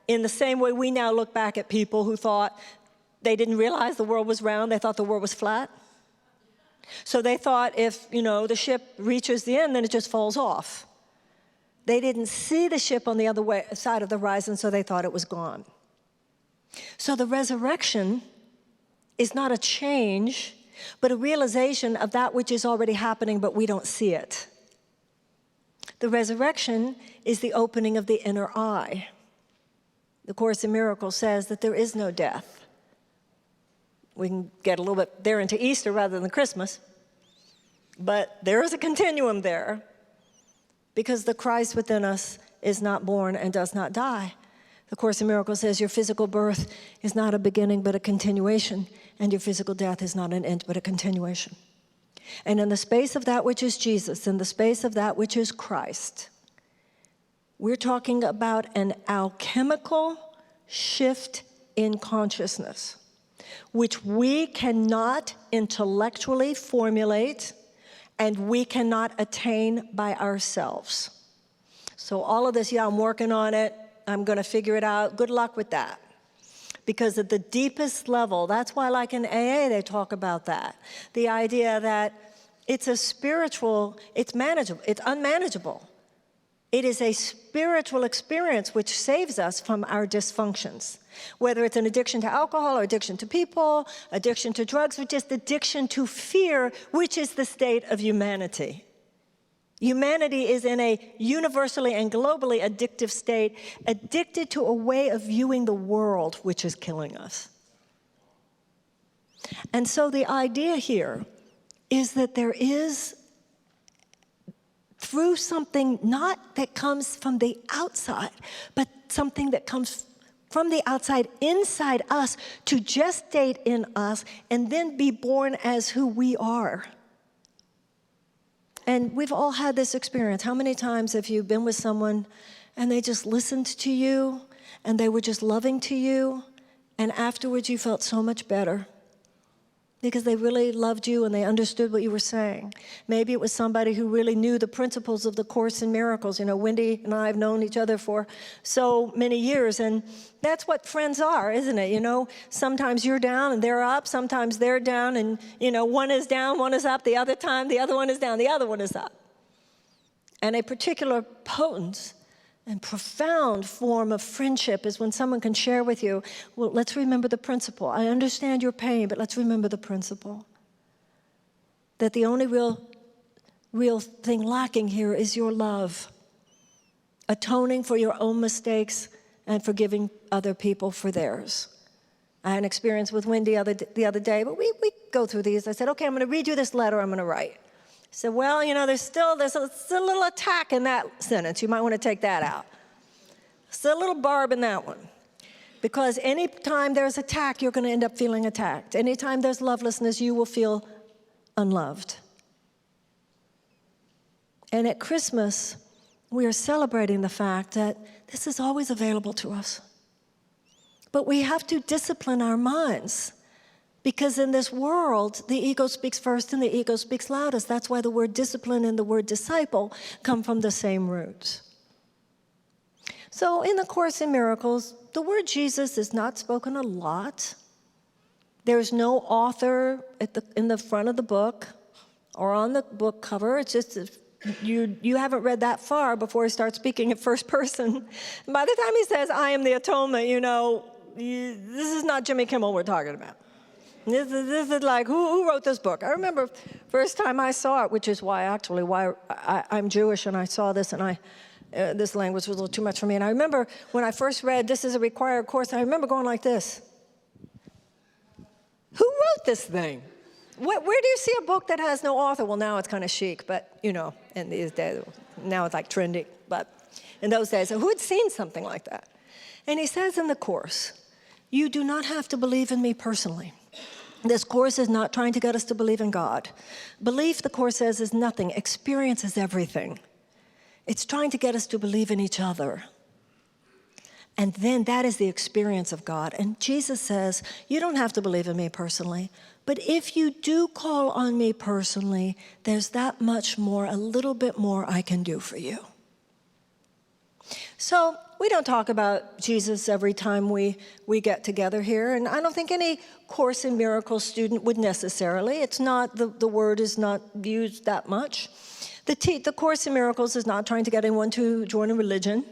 in the same way we now look back at people who thought they didn't realize the world was round, they thought the world was flat. So they thought if, the ship reaches the end, then it just falls off. They didn't see the ship on the other side of the horizon, so they thought it was gone. So the resurrection is not a change, but a realization of that which is already happening, but we don't see it. The resurrection is the opening of the inner eye. The Course in Miracles says that there is no death. We can get a little bit there into Easter rather than Christmas. But there is a continuum there, because the Christ within us is not born and does not die. The Course in Miracles says your physical birth is not a beginning but a continuation, and your physical death is not an end but a continuation. And in the space of that which is Jesus, in the space of that which is Christ, we're talking about an alchemical shift in consciousness, which we cannot intellectually formulate and we cannot attain by ourselves. So all of this, I'm working on it, I'm going to figure it out, good luck with that. Because at the deepest level, that's why like in AA they talk about that. The idea that it's a spiritual, it's manageable, it's unmanageable. It is a spiritual experience which saves us from our dysfunctions. Whether it's an addiction to alcohol or addiction to people, addiction to drugs, or just addiction to fear, which is the state of humanity. Humanity is in a universally and globally addictive state, addicted to a way of viewing the world which is killing us. And so the idea here is that there is, through something not that comes from the outside, but something that comes from the outside inside us to gestate in us and then be born as who we are. And we've all had this experience. How many times have you been with someone and they just listened to you and they were just loving to you, and afterwards you felt so much better because they really loved you and they understood what you were saying? Maybe it was somebody who really knew the principles of the Course in Miracles. You know, Wendy and I have known each other for so many years, and that's what friends are, isn't it? You know, sometimes you're down and they're up, sometimes they're down and, you know, one is down, one is up, the other time the other one is down, the other one is up. And a particular potent and profound form of friendship is when someone can share with you, well, let's remember the principle. I understand your pain, but let's remember the principle. That the only real thing lacking here is your love. Atoning for your own mistakes and forgiving other people for theirs. I had an experience with Wendy the other day, but we go through these. I said, okay, I'm going to read you this letter I'm going to write. I said, well, you know, there's a little attack in that sentence. You might want to take that out. There's a little barb in that one. Because anytime there's attack, you're going to end up feeling attacked. Anytime there's lovelessness, you will feel unloved. And at Christmas, we are celebrating the fact that this is always available to us. But we have to discipline our minds. Because in this world, the ego speaks first and the ego speaks loudest. That's why the word discipline and the word disciple come from the same roots. So in the Course in Miracles, the word Jesus is not spoken a lot. There's no author in the front of the book or on the book cover. It's just you haven't read that far before he starts speaking in first person. And by the time he says, I am the atonement, you know, this is not Jimmy Kimmel we're talking about. This is like, who wrote this book? I remember first time I saw it, which is why I'm Jewish, and I saw this, and this language was a little too much for me. And I remember when I first read, this is a required course, I remember going like this. Who wrote this thing? Where do you see a book that has no author? Well, now it's kind of chic, but, you know, in these days, now it's like trendy. But in those days, who had seen something like that? And he says in the Course, you do not have to believe in me personally. This Course is not trying to get us to believe in God. Belief, the Course says, is nothing. Experience is everything. It's trying to get us to believe in each other. And then that is the experience of God. And Jesus says, you don't have to believe in me personally, but if you do call on me personally, there's that much more, a little bit more I can do for you. So we don't talk about Jesus every time we get together here, and I don't think any Course in Miracles student would necessarily. It's not, the word is not used that much. The Course in Miracles is not trying to get anyone to join a religion.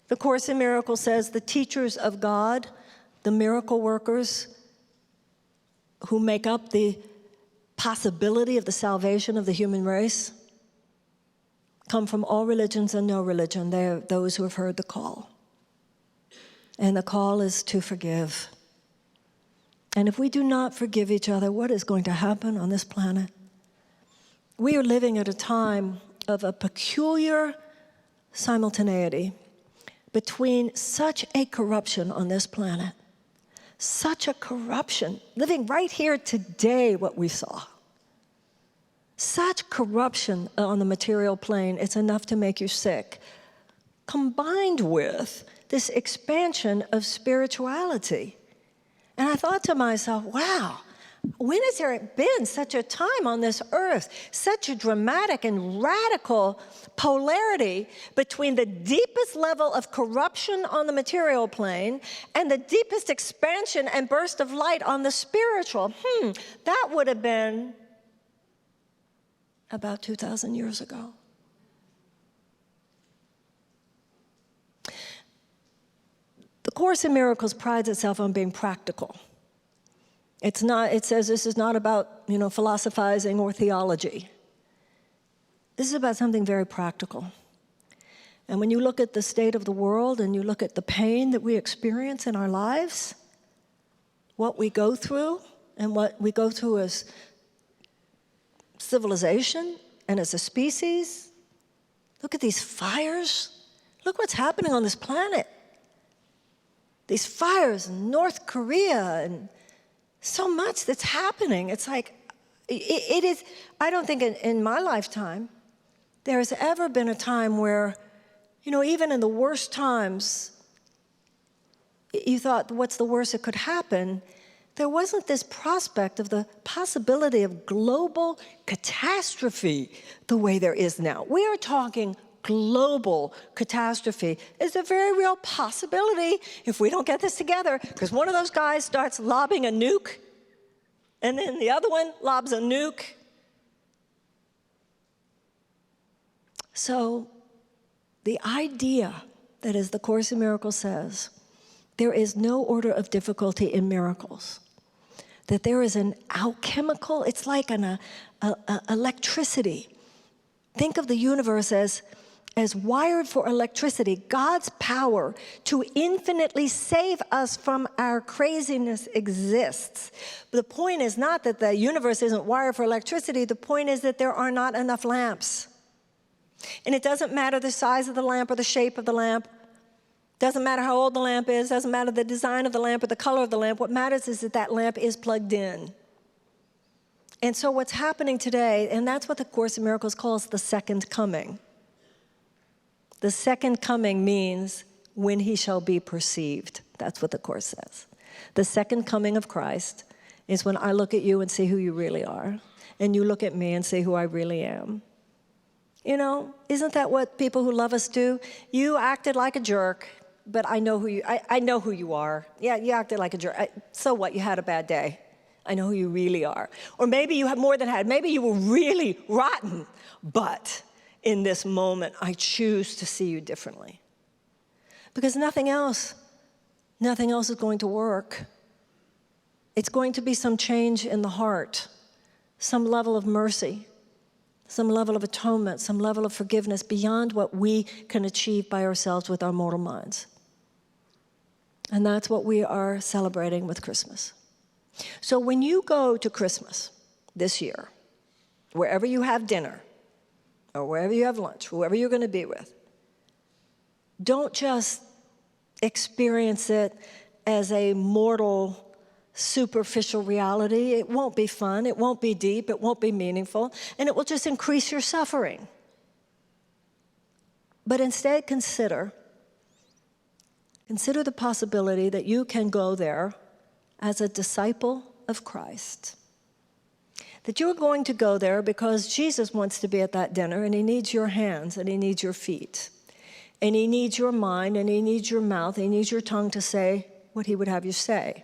The Course in Miracles says the teachers of God, the miracle workers who make up the possibility of the salvation of the human race, come from all religions and no religion. They are those who have heard the call. And the call is to forgive. And if we do not forgive each other, what is going to happen on this planet? We are living at a time of a peculiar simultaneity between such a corruption on this planet, such a corruption, living right here today what we saw. Such corruption on the material plane, it's enough to make you sick, combined with this expansion of spirituality. And I thought to myself, wow, when has there been such a time on this earth, such a dramatic and radical polarity between the deepest level of corruption on the material plane and the deepest expansion and burst of light on the spiritual? That would have been about 2,000 years ago. The Course in Miracles prides itself on being practical. It says this is not about, philosophizing or theology. This is about something very practical. And when you look at the state of the world and you look at the pain that we experience in our lives, what we go through and what we go through as civilization and as a species, look at these fires. Look what's happening on this planet. These fires in North Korea and so much that's happening. It's like, it is, I don't think in my lifetime there has ever been a time where, even in the worst times, you thought, what's the worst that could happen? There wasn't this prospect of the possibility of global catastrophe the way there is now. We are talking global catastrophe. It's a very real possibility if we don't get this together, because one of those guys starts lobbing a nuke, and then the other one lobs a nuke. So the idea that, as the Course in Miracles says, there is no order of difficulty in miracles, that there is an alchemical, it's like an electricity. Think of the universe as wired for electricity. God's power to infinitely save us from our craziness exists. But the point is not that the universe isn't wired for electricity. The point is that there are not enough lamps. And it doesn't matter the size of the lamp or the shape of the lamp. Doesn't matter how old the lamp is. Doesn't matter the design of the lamp or the color of the lamp. What matters is that that lamp is plugged in. And so what's happening today, and that's what the Course in Miracles calls the second coming. The second coming means when he shall be perceived. That's what the Course says. The second coming of Christ is when I look at you and see who you really are, and you look at me and see who I really am. Isn't that what people who love us do? You acted like a jerk, but I know who you are. Yeah, you acted like a jerk. So what? You had a bad day. I know who you really are. Or maybe you have more than had. Maybe you were really rotten, but in this moment, I choose to see you differently. Because nothing else is going to work. It's going to be some change in the heart, some level of mercy, some level of atonement, some level of forgiveness beyond what we can achieve by ourselves with our mortal minds. And that's what we are celebrating with Christmas. So when you go to Christmas this year, wherever you have dinner, or wherever you have lunch, whoever you're going to be with, don't just experience it as a mortal, superficial reality. It won't be fun, it won't be deep, it won't be meaningful, and it will just increase your suffering. But instead consider the possibility that you can go there as a disciple of Christ. That you're going to go there because Jesus wants to be at that dinner, and he needs your hands, and he needs your feet, and he needs your mind, and he needs your mouth, and he needs your tongue to say what he would have you say.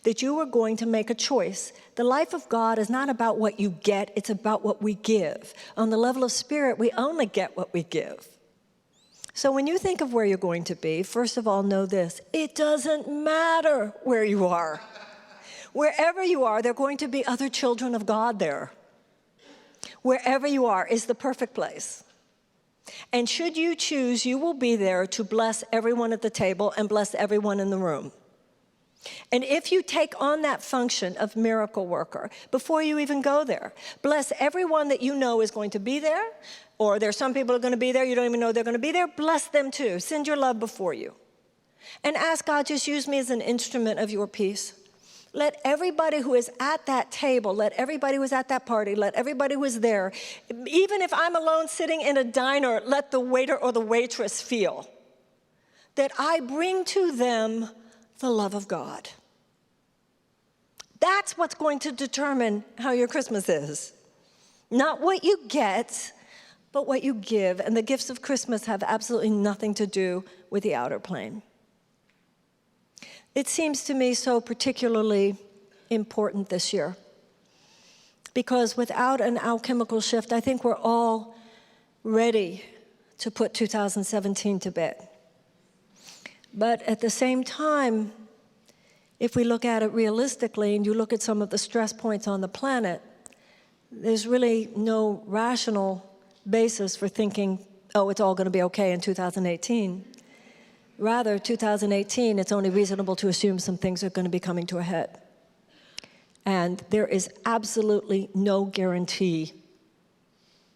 That you are going to make a choice. The life of God is not about what you get, it's about what we give. On the level of spirit, we only get what we give. So when you think of where you're going to be, first of all, know this: it doesn't matter where you are. Wherever you are, there are going to be other children of God there. Wherever you are is the perfect place. And should you choose, you will be there to bless everyone at the table and bless everyone in the room. And if you take on that function of miracle worker, before you even go there, bless everyone that you know is going to be there, or there's some people who are going to be there, you don't even know they're going to be there, bless them too. Send your love before you. And ask God, just use me as an instrument of your peace. Let everybody who is at that table, let everybody who is at that party, let everybody who is there, even if I'm alone sitting in a diner, let the waiter or the waitress feel that I bring to them the love of God. That's what's going to determine how your Christmas is. Not what you get, but what you give. And the gifts of Christmas have absolutely nothing to do with the outer plane. It seems to me so particularly important this year, because without an alchemical shift, I think we're all ready to put 2017 to bed. But at the same time, if we look at it realistically and you look at some of the stress points on the planet, there's really no rational basis for thinking, oh, it's all going to be okay in 2018. Rather, 2018, it's only reasonable to assume some things are going to be coming to a head. And there is absolutely no guarantee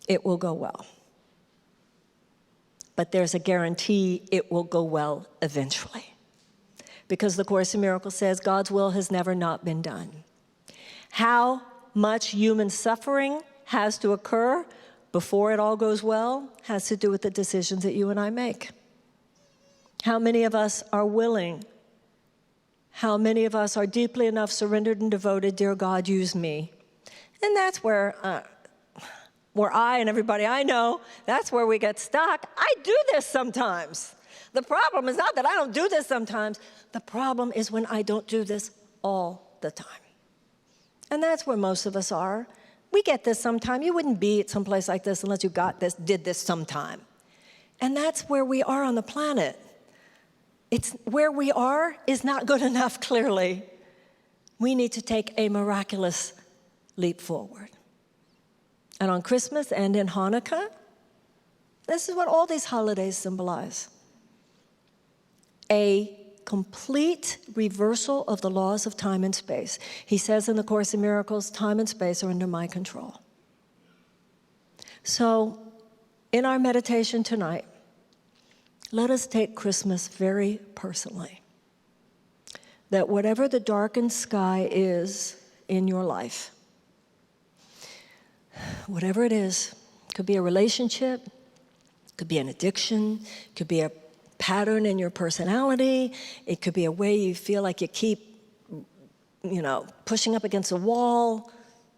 it will go well. But there's a guarantee it will go well eventually. Because the Course in Miracles says God's will has never not been done. How much human suffering has to occur before it all goes well has to do with the decisions that you and I make. How many of us are willing? How many of us are deeply enough surrendered and devoted, dear God, use me? And that's where I and everybody I know, that's where we get stuck. I do this sometimes. The problem is not that I don't do this sometimes. The problem is when I don't do this all the time. And that's where most of us are. We get this sometime. You wouldn't be at some place like this unless you did this sometime. And that's where we are on the planet. It's where we are is not good enough, clearly. We need to take a miraculous leap forward. And on Christmas and in Hanukkah, this is what all these holidays symbolize. A complete reversal of the laws of time and space. He says in the Course in Miracles, time and space are under my control. So, in our meditation tonight, let us take Christmas very personally. That whatever the darkened sky is in your life, whatever it is, could be a relationship, could be an addiction, could be a pattern in your personality, it could be a way you feel like you keep, pushing up against a wall,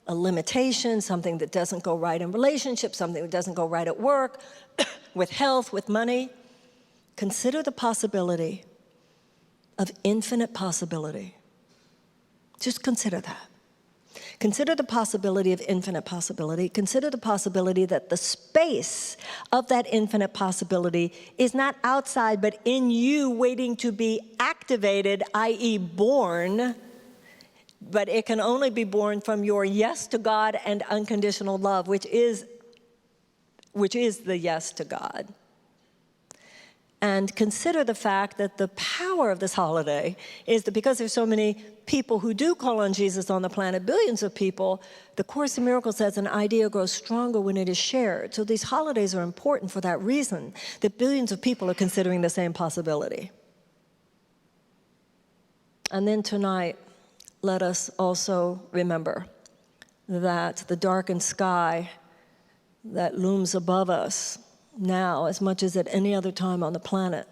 a limitation, something that doesn't go right in relationships, something that doesn't go right at work, with health, with money. Consider the possibility of infinite possibility. Just consider that. Consider the possibility of infinite possibility. Consider the possibility that the space of that infinite possibility is not outside, but in you waiting to be activated, i.e. born, but it can only be born from your yes to God and unconditional love, which is the yes to God. And consider the fact that the power of this holiday is that because there's so many people who do call on Jesus on the planet, billions of people, the Course in Miracles says an idea grows stronger when it is shared. So these holidays are important for that reason, that billions of people are considering the same possibility. And then tonight, let us also remember that the darkened sky that looms above us now, as much as at any other time on the planet,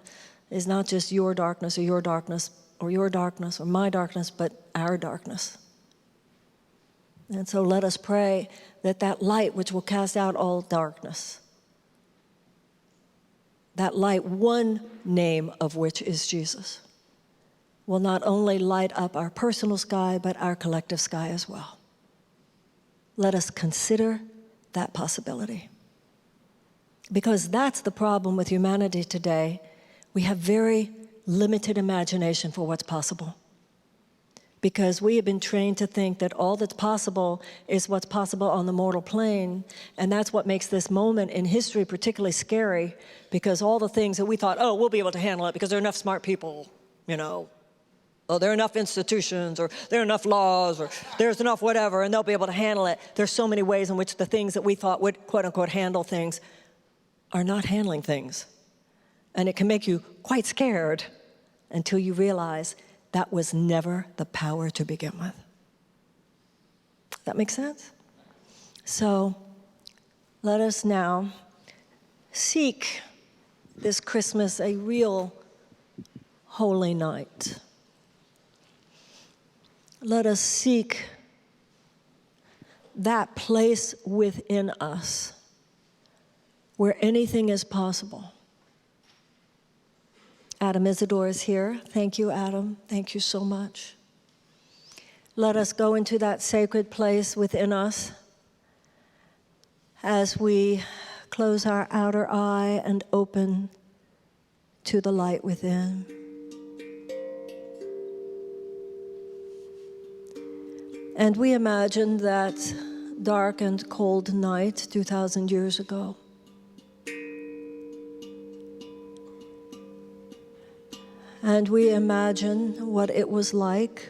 is not just your darkness or your darkness or your darkness or my darkness, but our darkness. And so let us pray that that light which will cast out all darkness, that light, one name of which is Jesus, will not only light up our personal sky, but our collective sky as well. Let us consider that possibility. Because that's the problem with humanity today. We have very limited imagination for what's possible. Because we have been trained to think that all that's possible is what's possible on the mortal plane. And that's what makes this moment in history particularly scary, because all the things that we thought, oh, we'll be able to handle it because there are enough smart people, Oh, there are enough institutions, or there are enough laws, or there's enough whatever, and they'll be able to handle it. There's so many ways in which the things that we thought would, quote unquote, handle things are not handling things. And it can make you quite scared until you realize that was never the power to begin with. That makes sense? So let us now seek this Christmas a real holy night. Let us seek that place within us where anything is possible. Adam Isidore is here. Thank you, Adam. Thank you so much. Let us go into that sacred place within us as we close our outer eye and open to the light within. And we imagine that dark and cold night 2,000 years ago. And we imagine what it was like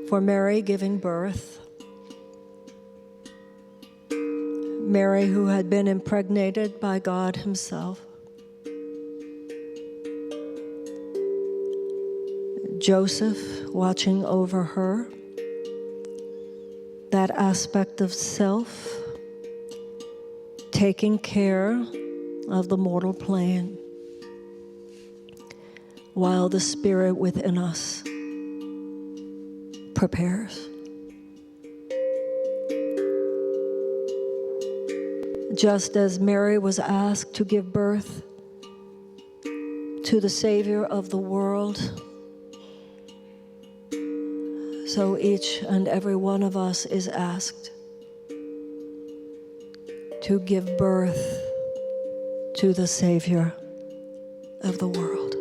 for Mary giving birth. Mary, who had been impregnated by God Himself. Joseph watching over her. That aspect of self, taking care of the mortal plane, while the Spirit within us prepares. Just as Mary was asked to give birth to the Savior of the world, so each and every one of us is asked to give birth to the Savior of the world.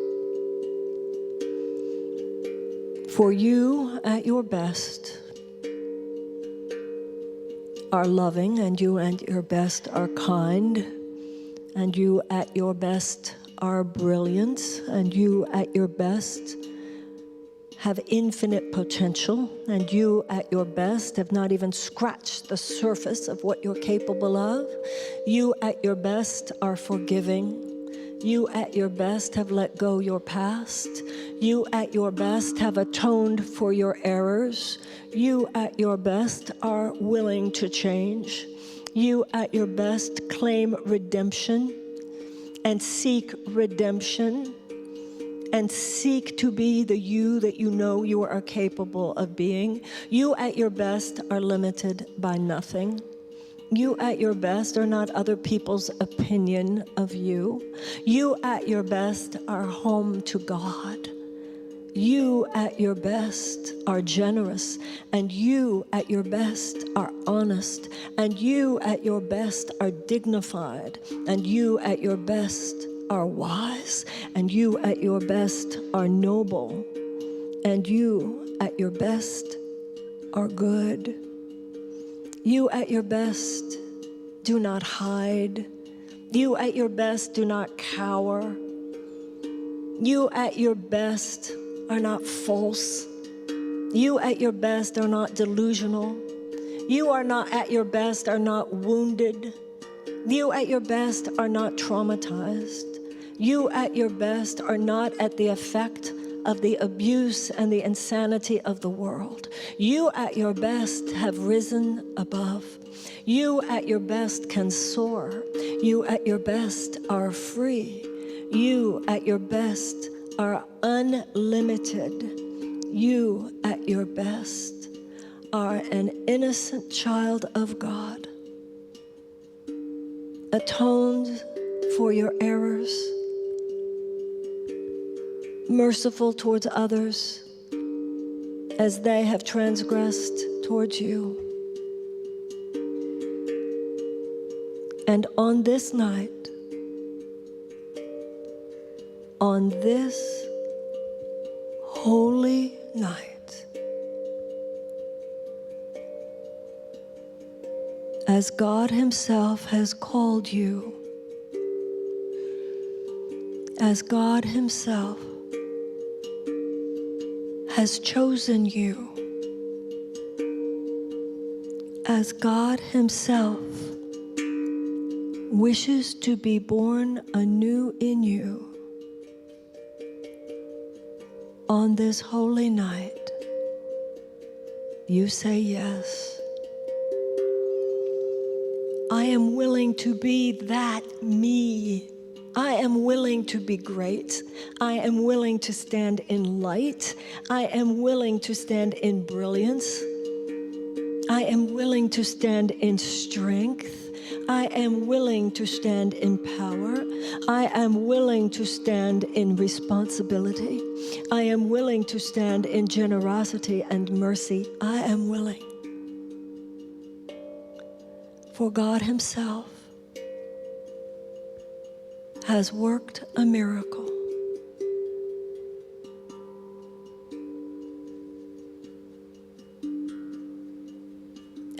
For you, at your best, are loving, and you at your best are kind, and you at your best are brilliant, and you at your best have infinite potential, and you at your best have not even scratched the surface of what you're capable of. You at your best are forgiving. You at your best have let go your past. You at your best have atoned for your errors. You at your best are willing to change. You at your best claim redemption and seek redemption and seek to be the you that you know you are capable of being. You at your best are limited by nothing. You at your best are not other people's opinion of you. You at your best are home to God. You at your best are generous, and you at your best are honest, and you at your best are dignified, and you at your best are wise, and you at your best are noble, and you at your best are good. You at your best do not hide. You at your best do not cower. You at your best are not false. You at your best are not delusional. You are not at your best are not wounded. You at your best are not traumatized. You at your best are not at the effect of the abuse and the insanity of the world. You at your best have risen above. You at your best can soar. You at your best are free. You at your best are unlimited. You at your best are an innocent child of God, atoned for your errors, merciful towards others as they have transgressed towards you. And on this night, on this holy night, as God Himself has called you, as God Himself has chosen you, as God Himself wishes to be born anew in you, on this holy night, you say yes. I am willing to be that me. I am willing to be great. I am willing to stand in light. I am willing to stand in brilliance. I am willing to stand in strength. I am willing to stand in power. I am willing to stand in responsibility. I am willing to stand in generosity and mercy. I am willing. For God Himself has worked a miracle.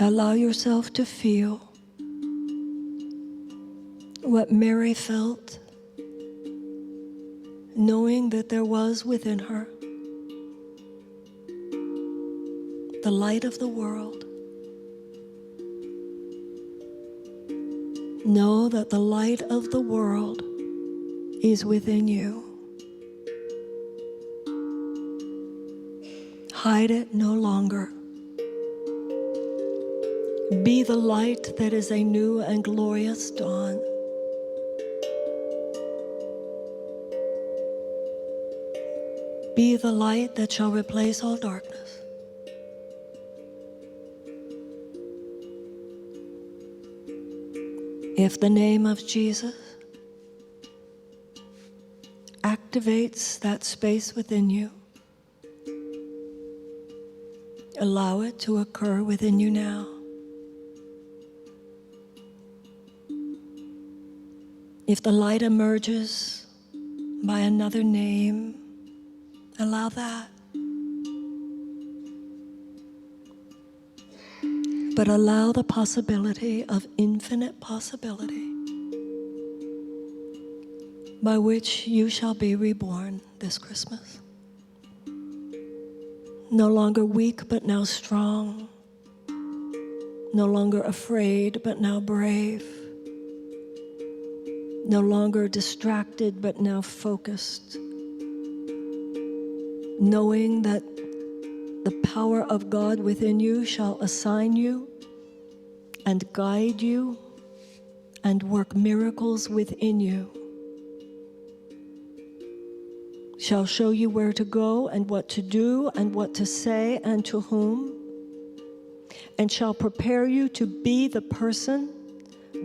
Allow yourself to feel what Mary felt, knowing that there was within her the light of the world. Know that the light of the world is within you. Hide it no longer. Be the light that is a new and glorious dawn. Be the light that shall replace all darkness. If the name of Jesus activates that space within you, allow it to occur within you now. If the light emerges by another name, allow that. But allow the possibility of infinite possibility by which you shall be reborn this Christmas. No longer weak, but now strong. No longer afraid, but now brave. No longer distracted, but now focused. Knowing that the power of God within you shall assign you and guide you and work miracles within you. Shall show you where to go and what to do and what to say and to whom, and shall prepare you to be the person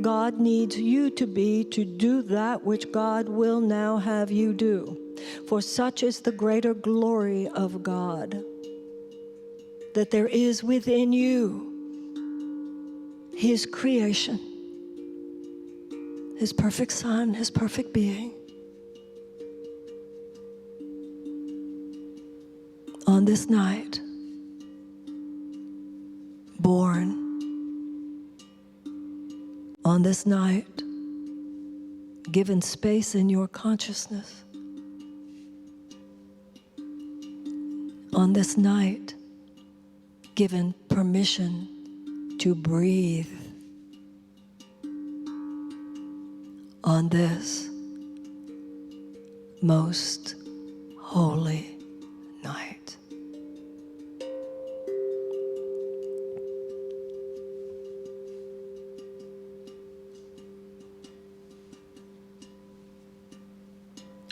God needs you to be to do that which God will now have you do. For such is the greater glory of God, that there is within you His creation, His perfect Son, His perfect being. On this night, born. On this night, given space in your consciousness. On this night, given permission to breathe. On this most holy night.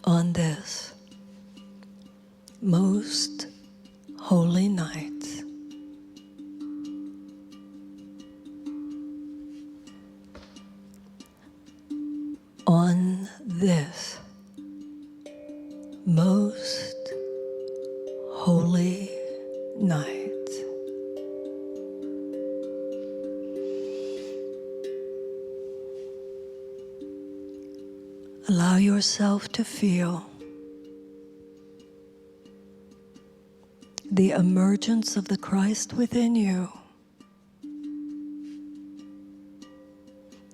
On this most holy night, on this most holy night, allow yourself to feel the emergence of the Christ within you.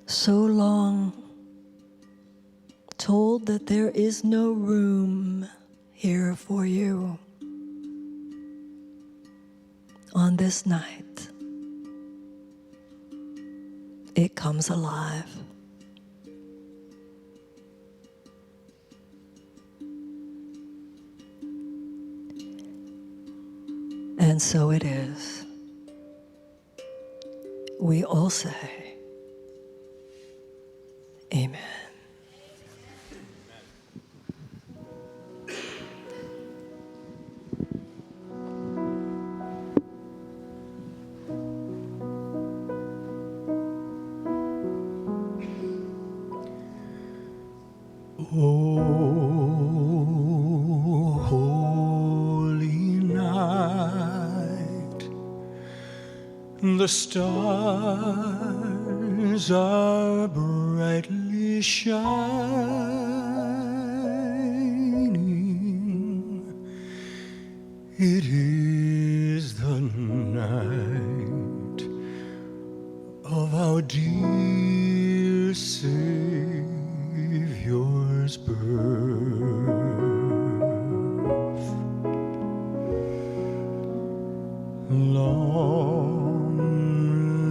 So long told that there is no room here for you. On this night, it comes alive. And so it is. We all say, Amen. Oh, holy night, the stars are brightly shining. It is the night our dear Savior's birth. Long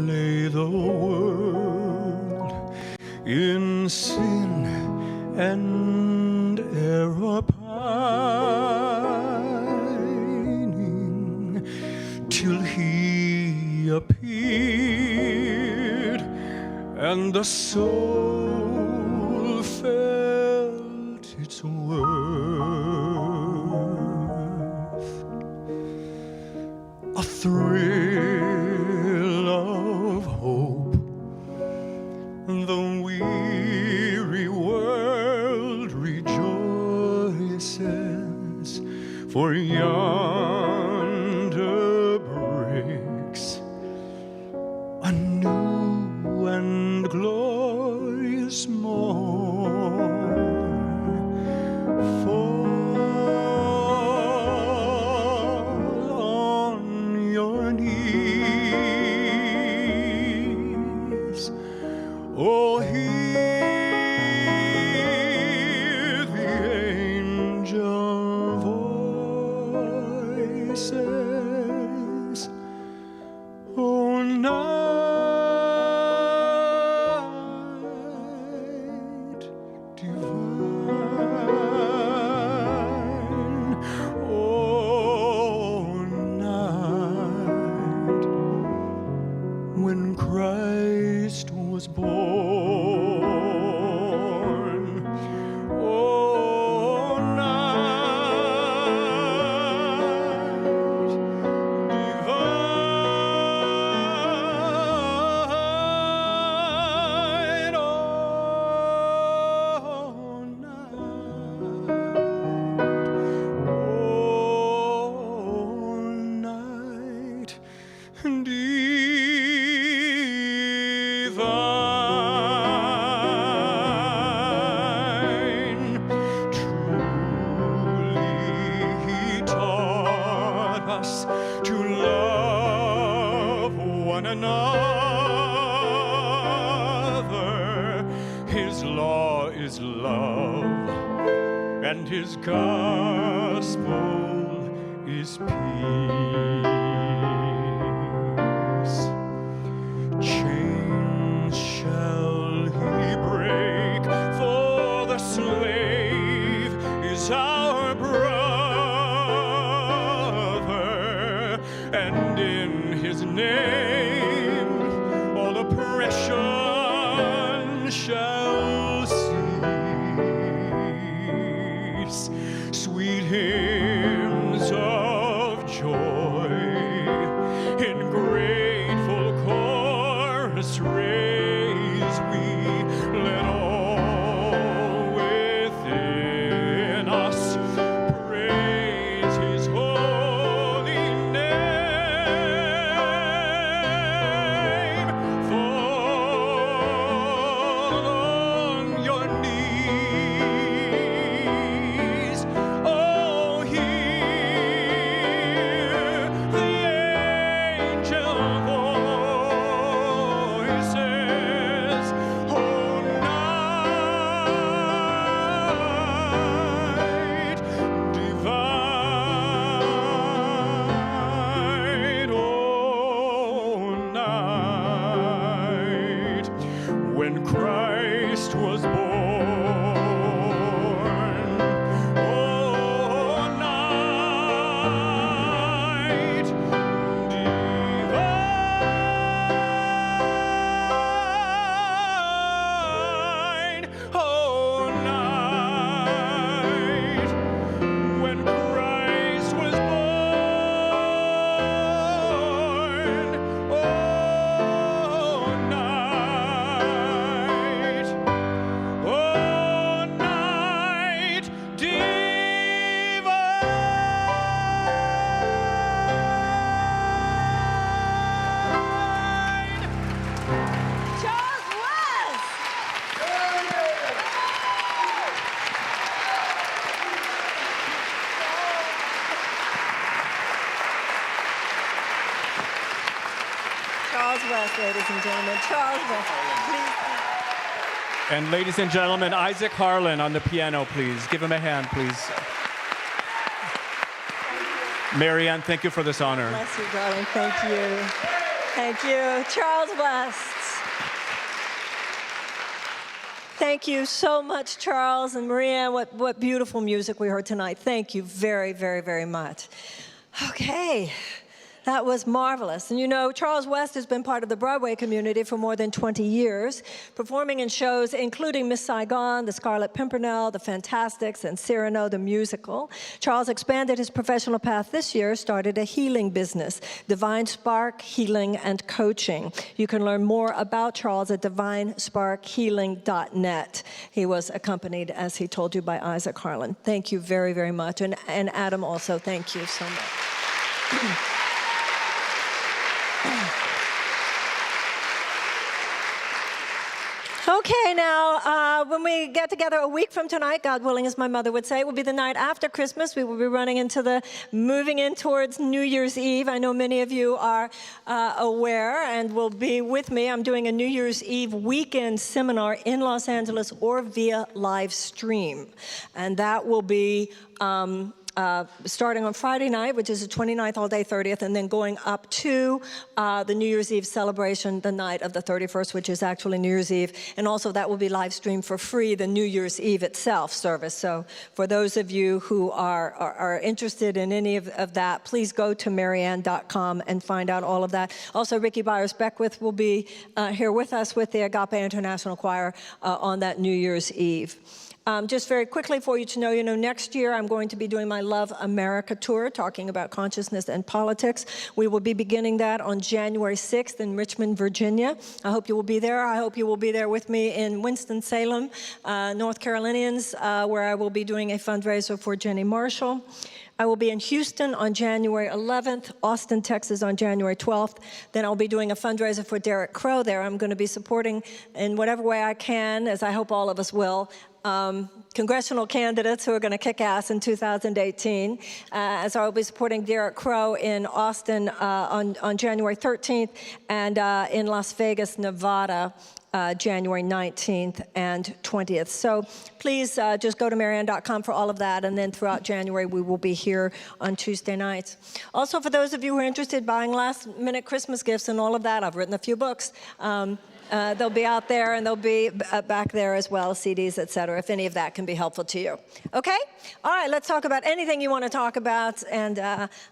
lay the world in sin and error pining, till he appeared and the soul felt its worth. A thrill of hope, the weary world rejoices, for yonder breaks a new and glorious morn. Fall on your knees, oh, hear the angel voices. Oh, night divine, oh, night when Christ was born, oh, night divine, oh, night divine. Truly he taught us to love one another. His law is love, and his gospel is peace. Chains shall he break, for the slave is our brother, and in his name all oppression shall cease. Sweet hymns of joy in grateful chorus raise we, let all within us praise his holy name. Charles West, ladies and gentlemen. Charles West, please. And ladies and gentlemen, Isaac Harlan on the piano, please. Give him a hand, please. Marianne, thank you for this honor. Bless you, darling. Thank you. Thank you. Charles West. Thank you so much, Charles and Marianne. What beautiful music we heard tonight. Thank you very, very, very much. Okay. That was marvelous. And you know, Charles West has been part of the Broadway community for more than 20 years, performing in shows including Miss Saigon, The Scarlet Pimpernel, The Fantastics, and Cyrano the Musical. Charles expanded his professional path this year, started a healing business, Divine Spark Healing and Coaching. You can learn more about Charles at divinesparkhealing.net. He was accompanied, as he told you, by Isaac Harlan. Thank you very, very much. And Adam also, thank you so much. Okay, now, when we get together a week from tonight, God willing, as my mother would say, it will be the night after Christmas. We will be moving in towards New Year's Eve. I know many of you are aware and will be with me. I'm doing a New Year's Eve weekend seminar in Los Angeles or via live stream. And that will be starting on Friday night, which is the 29th all day 30th, and then going up to the New Year's Eve celebration the night of the 31st, which is actually New Year's Eve. And also that will be live streamed for free, the New Year's Eve itself service. So for those of you who are interested in any of that, please go to marianne.com and find out all of that. Also, Ricky Byers-Beckwith will be here with us with the Agape International Choir on that New Year's Eve. Just very quickly for you to know, next year I'm going to be doing my Love America tour, talking about consciousness and politics. We will be beginning that on January 6th in Richmond, Virginia. I hope you will be there. I hope you will be there with me in Winston-Salem, North Carolinians, where I will be doing a fundraiser for Jenny Marshall. I will be in Houston on January 11th, Austin, Texas on January 12th. Then I'll be doing a fundraiser for Derek Crow there. I'm going to be supporting in whatever way I can, as I hope all of us will, congressional candidates who are going to kick ass in 2018. As I will be supporting Derek Crow in Austin on January 13th and in Las Vegas, Nevada, January 19th and 20th. So please just go to marianne.com for all of that, and then throughout January we will be here on Tuesday nights. Also, for those of you who are interested in buying last-minute Christmas gifts and all of that, I've written a few books. They'll be out there, and they'll be back there as well, CDs, et cetera, if any of that can be helpful to you. Okay? All right, let's talk about anything you want to talk about, and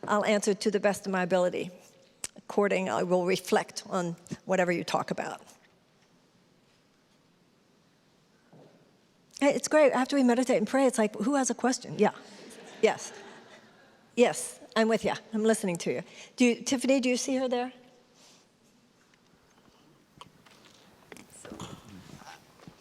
I'll answer to the best of my ability. I will reflect on whatever you talk about. Hey, it's great. After we meditate and pray, it's like, who has a question? Yeah. Yes. Yes, I'm with you. I'm listening to you. Tiffany, do you see her there?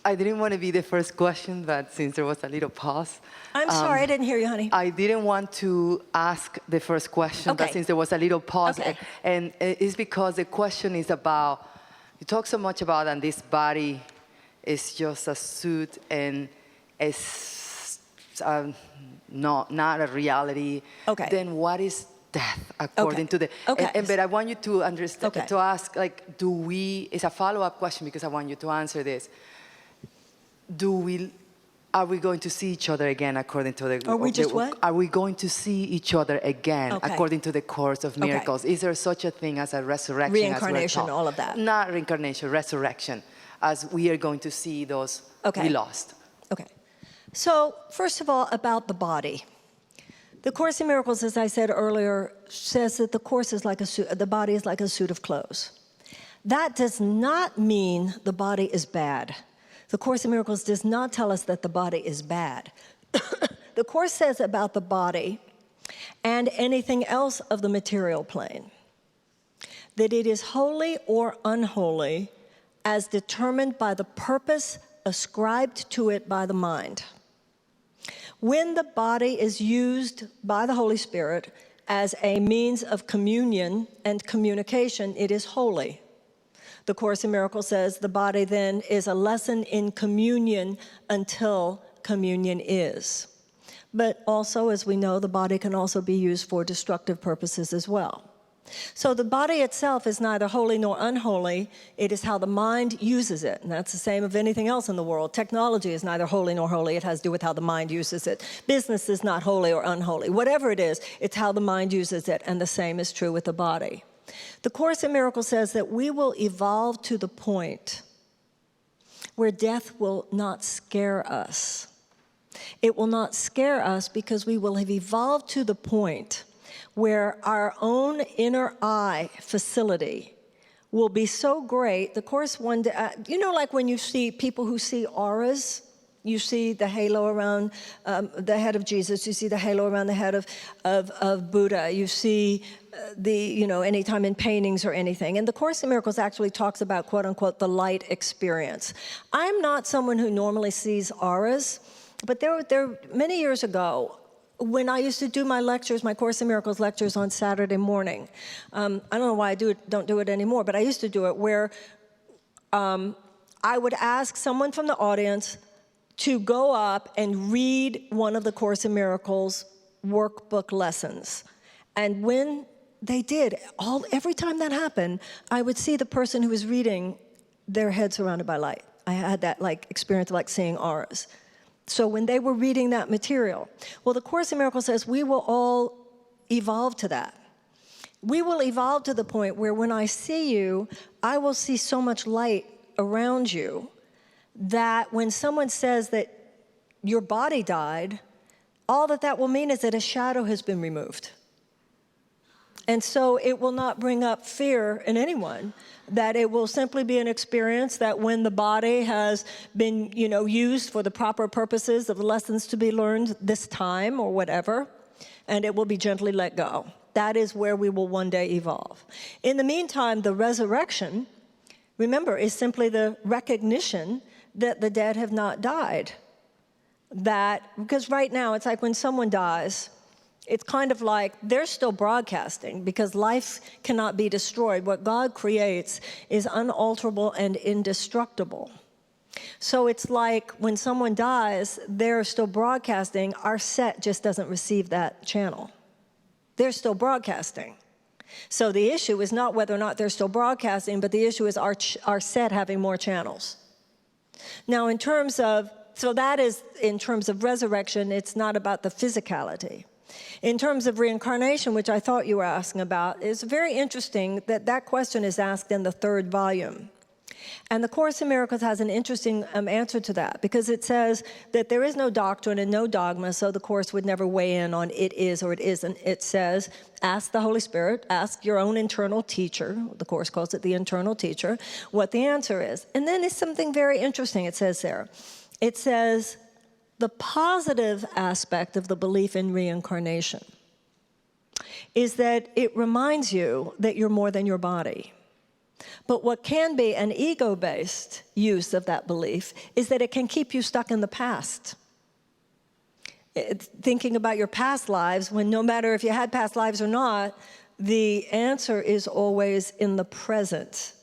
I didn't want to be the first question, but since there was a little pause. I'm sorry, I didn't hear you, honey. I didn't want to ask the first question, Okay. but since there was a little pause, Okay. and it's because the question is about, you talk so much about, and this body is just a suit, and it's not a reality. Okay. Then what is death according to the... Okay. But I want you to understand, Okay. to ask, like, it's a follow-up question because I want you to answer this. Are we going to see each other again according to the... Are we just what? Are we going to see each other again according to the course of miracles? Is there such a thing as a resurrection? Reincarnation, as we're taught? all of that. Not reincarnation, resurrection, as we are going to see those we lost. Okay. So, first of all, about the body. The Course in Miracles, as I said earlier, says that the Course is like a suit, the body is like a suit of clothes. That does not mean the body is bad. The Course in Miracles does not tell us that the body is bad. The Course says about the body and anything else of the material plane that it is holy or unholy as determined by the purpose ascribed to it by the mind. When the body is used by the Holy Spirit as a means of communion and communication, it is holy. The Course in Miracles says the body then is a lesson in communion until communion is. But also, as we know, the body can also be used for destructive purposes as well. So the body itself is neither holy nor unholy. It is how the mind uses it. And that's the same of anything else in the world. Technology is neither holy nor holy. It has to do with how the mind uses it. Business is not holy or unholy. Whatever it is, it's how the mind uses it. And the same is true with the body. The Course in Miracles says that we will evolve to the point where death will not scare us. It will not scare us because we will have evolved to the point where our own inner eye facility will be so great. The Course one day, like when you see people who see auras, you see the halo around the head of Jesus, you see the halo around the head of Buddha, you see anytime in paintings or anything. And the Course in Miracles actually talks about, quote unquote, the light experience. I'm not someone who normally sees auras, but there many years ago, when I used to do my lectures, my Course in Miracles lectures on Saturday morning, I don't know why I don't do it anymore, but I used to do it where I would ask someone from the audience to go up and read one of the Course in Miracles workbook lessons. And when they did, every time that happened, I would see the person who was reading their head surrounded by light. I had that experience of seeing auras. So when they were reading that material, well, the Course in Miracles says we will all evolve to that. We will evolve to the point where when I see you, I will see so much light around you that when someone says that your body died, all that will mean is that a shadow has been removed. And so it will not bring up fear in anyone, that it will simply be an experience that when the body has been, used for the proper purposes of the lessons to be learned this time or whatever, and it will be gently let go. That is where we will one day evolve. In the meantime, the resurrection, remember, is simply the recognition that the dead have not died. Because right now, it's like when someone dies, it's kind of like they're still broadcasting because life cannot be destroyed. What God creates is unalterable and indestructible. So it's like when someone dies, they're still broadcasting. Our set just doesn't receive that channel. They're still broadcasting. So the issue is not whether or not they're still broadcasting, but the issue is our set having more channels. Now, that is in terms of resurrection, it's not about the physicality. In terms of reincarnation, which I thought you were asking about, it's very interesting that question is asked in the 3rd volume. And the Course in Miracles has an interesting answer to that, because it says that there is no doctrine and no dogma, so the Course would never weigh in on it is or it isn't. It says, ask the Holy Spirit, ask your own internal teacher, the Course calls it the internal teacher, what the answer is. And then it's something very interesting it says there. It says, the positive aspect of the belief in reincarnation is that it reminds you that you're more than your body. But what can be an ego-based use of that belief is that it can keep you stuck in the past. Thinking about your past lives, when no matter if you had past lives or not, the answer is always in the present.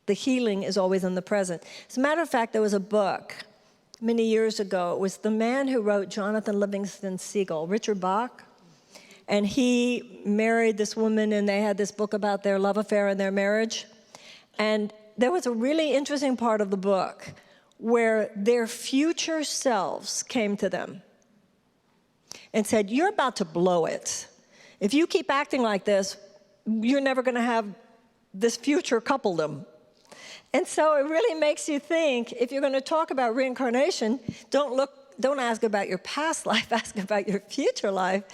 The healing is always in the present. As a matter of fact, there was a book many years ago. It was the man who wrote Jonathan Livingston Seagull, Richard Bach. And he married this woman, and they had this book about their love affair and their marriage. And there was a really interesting part of the book where their future selves came to them and said, you're about to blow it. If you keep acting like this, you're never going to have this future coupledom. And so it really makes you think, if you're going to talk about reincarnation, don't ask about your past life, ask about your future life.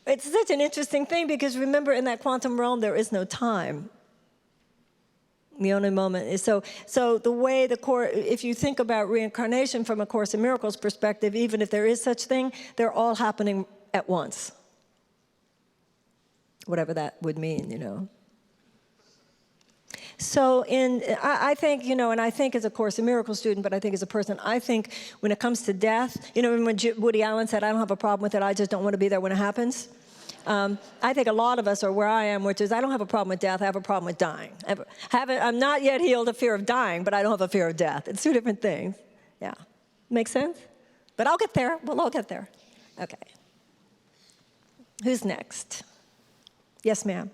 It's such an interesting thing because remember, in that quantum realm, there is no time. The only moment is so the way if you think about reincarnation from a Course in Miracles perspective, even if there is such thing, they're all happening at once. Whatever that would mean, So I think, and I think as a Course in Miracles student, but I think as a person, I think when it comes to death, when Woody Allen said, I don't have a problem with it, I just don't want to be there when it happens. I think a lot of us are where I am, which is I don't have a problem with death, I have a problem with dying. I'm not yet healed of fear of dying, but I don't have a fear of death. It's two different things. Yeah. Make sense? But I'll get there. We'll all get there. Okay. Who's next? Yes, ma'am.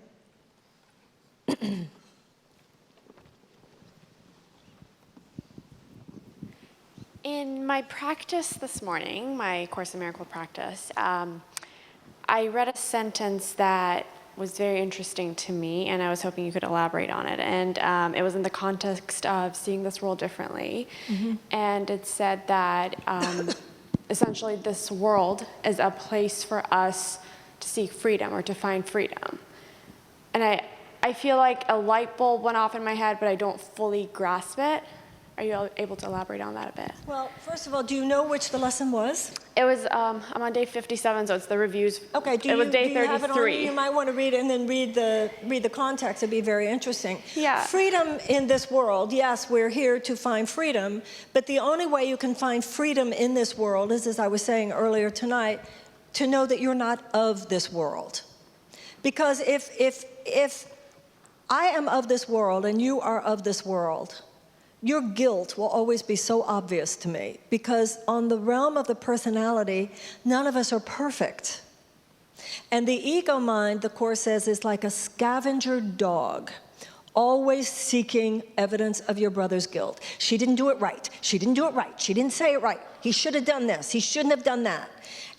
In my practice this morning, my Course in Miracle practice, I read a sentence that was very interesting to me, and I was hoping you could elaborate on it. And it was in the context of seeing this world differently. And it said that essentially this world is a place for us to seek freedom or to find freedom. And I feel like a light bulb went off in my head, but I don't fully grasp it. Are you able to elaborate on that a bit? Well, first of all, do you know which the lesson was? It was, I'm on day 57, so it's the reviews. Okay, it was day do you have it on you? 33. You might want to read it and then read the context. It'd be very interesting. Yeah. Freedom in this world, yes, we're here to find freedom, but the only way you can find freedom in this world is, as I was saying earlier tonight, to know that you're not of this world. Because if I am of this world and you are of this world, your guilt will always be so obvious to me, because on the realm of the personality, none of us are perfect. And the ego mind, the Course says, is like a scavenger dog, always seeking evidence of your brother's guilt. She didn't do it right. She didn't do it right. She didn't say it right. He should have done this. He shouldn't have done that.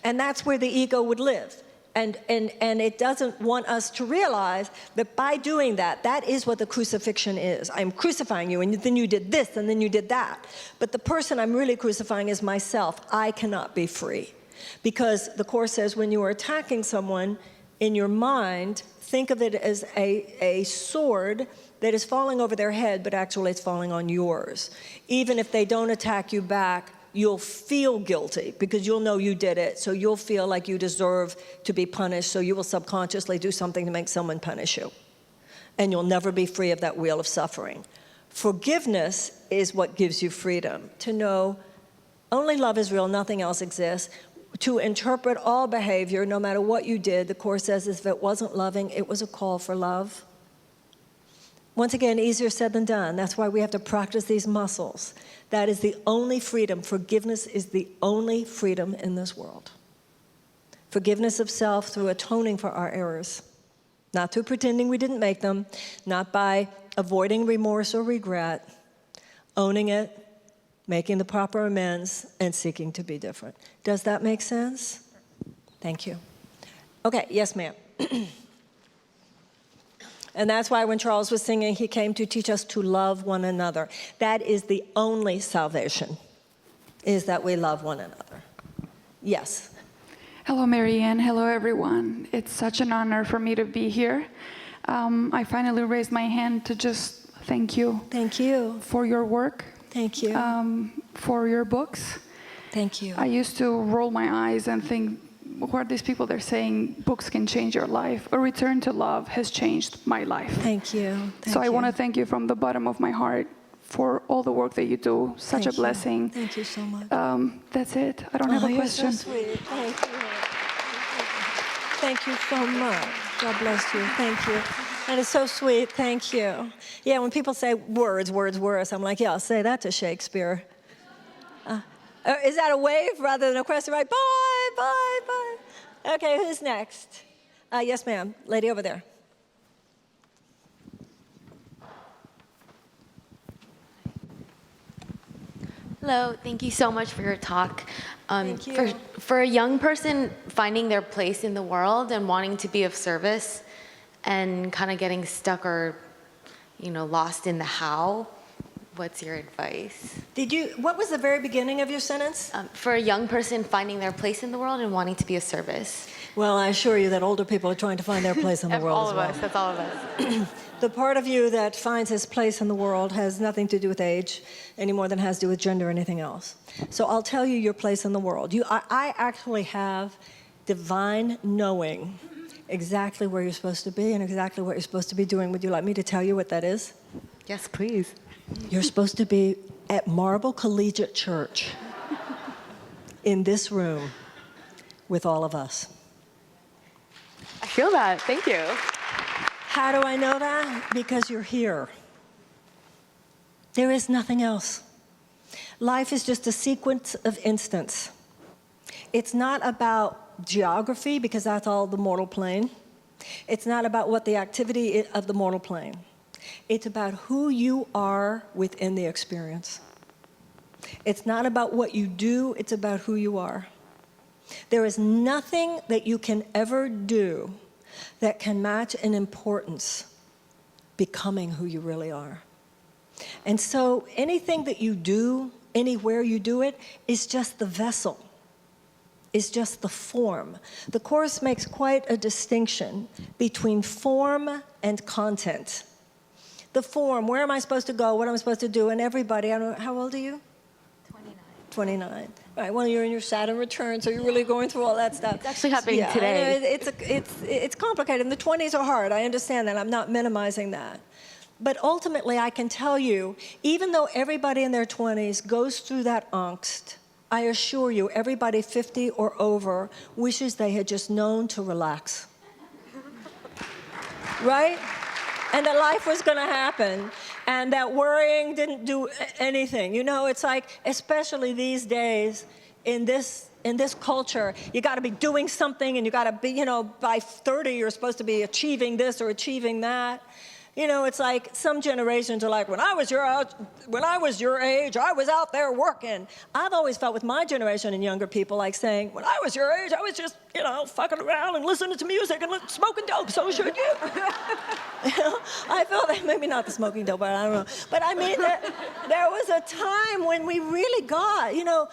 And that's where the ego would live. And it doesn't want us to realize that by doing that, that is what the crucifixion is. I'm crucifying you, and then you did this, and then you did that. But the person I'm really crucifying is myself. I cannot be free. Because the Course says when you are attacking someone in your mind, think of it as a sword that is falling over their head, but actually it's falling on yours. Even if they don't attack you back, you'll feel guilty because you'll know you did it. So you'll feel like you deserve to be punished. So you will subconsciously do something to make someone punish you. And you'll never be free of that wheel of suffering. Forgiveness is what gives you freedom. To know only love is real, nothing else exists. To interpret all behavior, no matter what you did, the Course says if it wasn't loving, it was a call for love. Once again, easier said than done. That's why we have to practice these muscles. That is the only freedom. Forgiveness is the only freedom in this world. Forgiveness of self through atoning for our errors. Not through pretending we didn't make them, not by avoiding remorse or regret, owning it, making the proper amends, and seeking to be different. Does that make sense? Thank you. Okay, yes, ma'am. And that's why when Charles was singing, he came to teach us to love one another. That is the only salvation, is that we love one another. Yes. Hello, Marianne. Hello, everyone. It's such an honor for me to be here. I finally raised my hand to just thank you. Thank you. For your work. Thank you. For your books. Thank you. I used to roll my eyes and think, who are these people? They're saying books can change your life. A Return to Love has changed my life. Thank you. Thank so I you. want to thank you from the bottom of my heart for all the work that you do. Such Thank a blessing. You. Thank you so much. That's it. I don't have a question. You're so sweet. Thank you. Thank you so much. God bless you. Thank you. That is so sweet. Thank you. Yeah, when people say words, I'm like, yeah, I'll say that to Shakespeare. Is that a wave rather than a question? Right? Bye, bye, bye. Okay, who's next? Yes, ma'am. Lady over there. Hello, thank you so much for your talk. Thank you. For a young person finding their place in the world and wanting to be of service and kind of getting stuck or, lost in the how, what's your advice? What was the very beginning of your sentence? For a young person finding their place in the world and wanting to be of service. Well, I assure you that older people are trying to find their place in the world all as of well. us, that's all of us. The part of you that finds his place in the world has nothing to do with age any more than it has to do with gender or anything else. So I'll tell you your place in the world. I actually have divine knowing exactly where you're supposed to be and exactly what you're supposed to be doing. Would you like me to tell you what that is? Yes, please. You're supposed to be at Marble Collegiate Church in this room with all of us. I feel that. Thank you. How do I know that? Because you're here. There is nothing else. Life is just a sequence of instants. It's not about geography, because that's all the mortal plane. It's not about what the activity of the mortal plane. It's about who you are within the experience. It's not about what you do, it's about who you are. There is nothing that you can ever do that can match in importance becoming who you really are. And so anything that you do, anywhere you do it, is just the vessel, is just the form. The Course makes quite a distinction between form and content. The form, where am I supposed to go, what am I supposed to do, and everybody, I don't know, how old are you? 29. Right, well, you're in your Saturn return, so you're really going through all that stuff. It's actually happening Yeah, today. I know, it's complicated, and the 20s are hard. I understand that. I'm not minimizing that. But ultimately, I can tell you, even though everybody in their 20s goes through that angst, I assure you, everybody 50 or over wishes they had just known to relax. Right? And that life was going to happen, and that worrying didn't do anything. You know, it's like, especially these days, in this culture, you got to be doing something, and you got to be, you know, by 30, you're supposed to be achieving this or achieving that. You know, it's like some generations are like, when I was your age, I was out there working. I've always felt with my generation and younger people like saying, when I was your age, I was just, you know, fucking around and listening to music and smoking dope, so should you. You know, I feel that, maybe not the smoking dope, but I don't know. But I mean, there was a time when we really got, you know,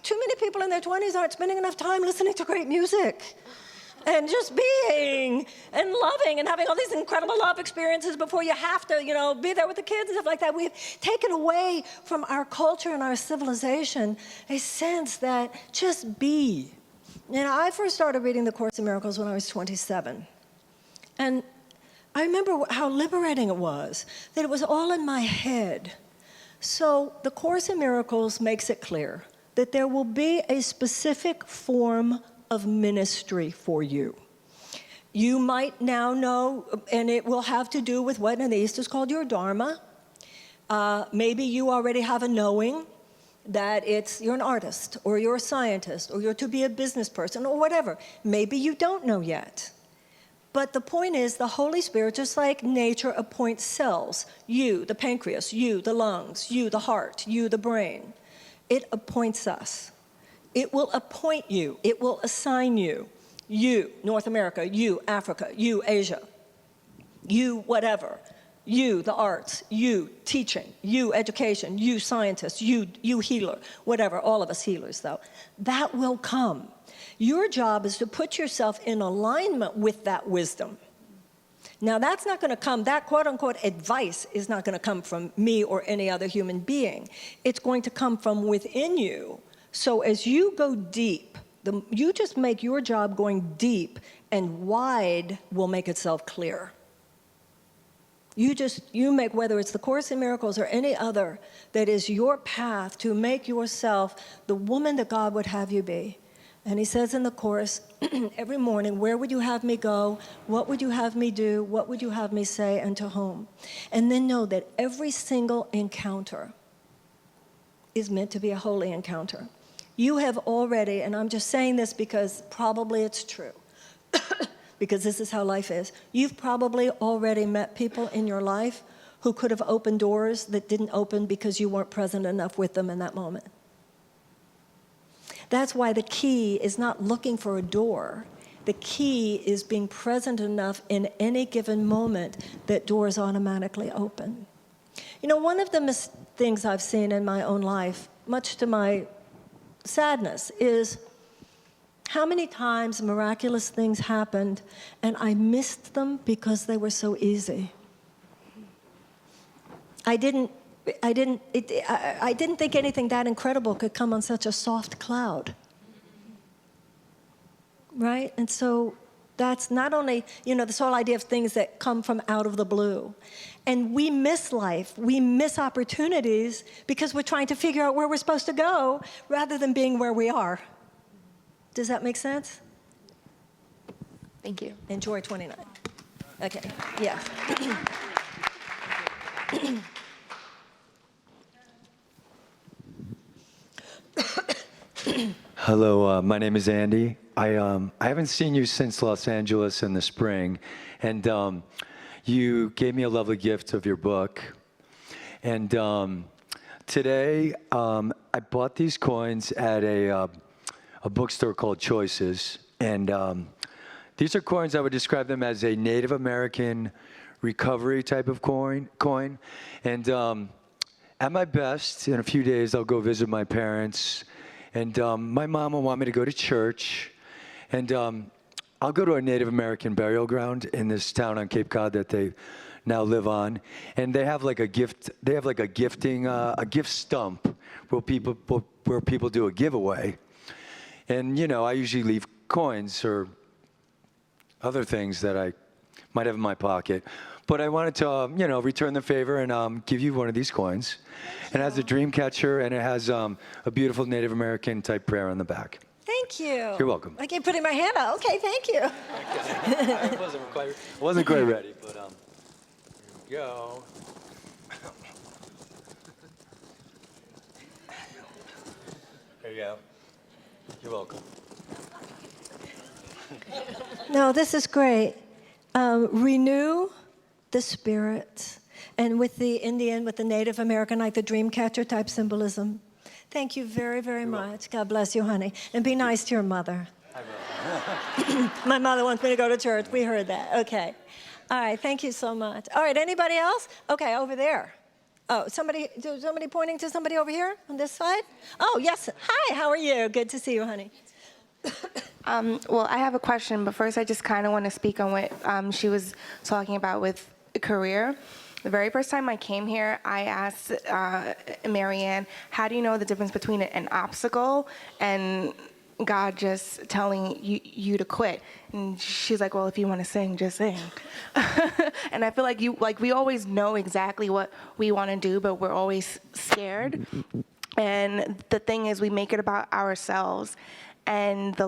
too many people in their 20s aren't spending enough time listening to great music. And just being and loving and having all these incredible love experiences before you have to, you know, be there with the kids and stuff like that. We've taken away from our culture and our civilization a sense that just be. You know, I first started reading The Course in Miracles when I was 27. And I remember how liberating it was, that it was all in my head. So The Course in Miracles makes it clear that there will be a specific form of ministry for you. You might now know, and it will have to do with what in the East is called your Dharma. Maybe you already have a knowing that you're an artist, or you're a scientist, or you're to be a business person, or whatever. Maybe you don't know yet. But the point is, the Holy Spirit, just like nature appoints cells, you, the pancreas, you, the lungs, you, the heart, you, the brain, it appoints us. It will appoint you. It will assign you. You, North America. You, Africa. You, Asia. You, whatever. You, the arts. You, teaching. You, education. You, scientist. You, healer. Whatever. All of us healers, though. That will come. Your job is to put yourself in alignment with that wisdom. Now, that's not going to come, that quote-unquote advice is not going to come from me or any other human being. It's going to come from within you. So as you go deep, you just make your job going deep, and wide will make itself clear. You make, whether it's the Course in Miracles or any other, that is your path to make yourself the woman that God would have you be. And he says in the Course, every morning, where would you have me go? What would you have me do? What would you have me say, and to whom? And then know that every single encounter is meant to be a holy encounter. You have already, and I'm just saying this because probably it's true, because this is how life is, you've probably already met people in your life who could have opened doors that didn't open because you weren't present enough with them in that moment. That's why the key is not looking for a door. The key is being present enough in any given moment that doors automatically open. You know, one of the things I've seen in my own life, much to my sadness, is how many times miraculous things happened and I missed them because they were so easy. I didn't think anything that incredible could come on such a soft cloud. Right? And so that's not only, you know, this whole idea of things that come from out of the blue. And we miss life, we miss opportunities because we're trying to figure out where we're supposed to go rather than being where we are. Does that make sense? Thank you. Enjoy 29. Okay, yeah. Hello, my name is Andy. I haven't seen you since Los Angeles in the spring, and you gave me a lovely gift of your book. And today, I bought these coins at a bookstore called Choices. And these are coins, I would describe them as a Native American recovery type of coin. And at my best, in a few days, I'll go visit my parents. And my mom will want me to go to church. And I'll go to a Native American burial ground in this town on Cape Cod that they now live on. And they have like a gift, a gift stump where people do a giveaway. And, you know, I usually leave coins or other things that I might have in my pocket. But I wanted to, return the favor and give you one of these coins. It has a dream catcher, and it has a beautiful Native American type prayer on the back. Thank you. You're welcome. I keep putting my hand out. Okay, thank you. I wasn't quite ready, but here we go. There you go. You're welcome. No, this is great. Renew the spirit. And with the Indian, with the Native American, like the dream catcher type symbolism. Thank you very, very much. God bless you, honey. And be nice to your mother. I will. My mother wants me to go to church. We heard that. Okay. All right, thank you so much. All right, anybody else? Okay, over there. Oh, somebody pointing to somebody over here on this side? Oh, yes. Hi, how are you? Good to see you, honey. Well, I have a question, but first I just kind of want to speak on what she was talking about with career. The very first time I came here, I asked Marianne, how do you know the difference between an obstacle and God just telling you to quit? And she's like, well, if you want to sing, just sing. And I feel like we always know exactly what we want to do, but we're always scared. And the thing is, we make it about ourselves. And the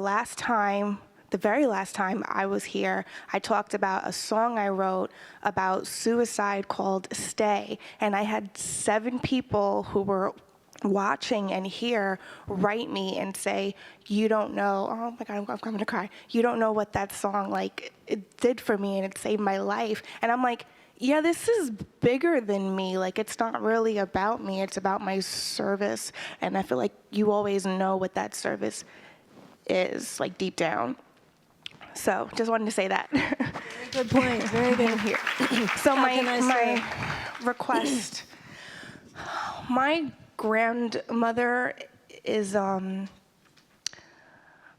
very last time I was here, I talked about a song I wrote about suicide called Stay. And I had 7 people who were watching and here write me and say, you don't know, oh my God, I'm going to cry. You don't know what that song, it did for me, and it saved my life. And I'm like, yeah, this is bigger than me. It's not really about me. It's about my service. And I feel like you always know what that service is, deep down. So just wanted to say that. Very good point. Very good. Here. So my request, my grandmother is a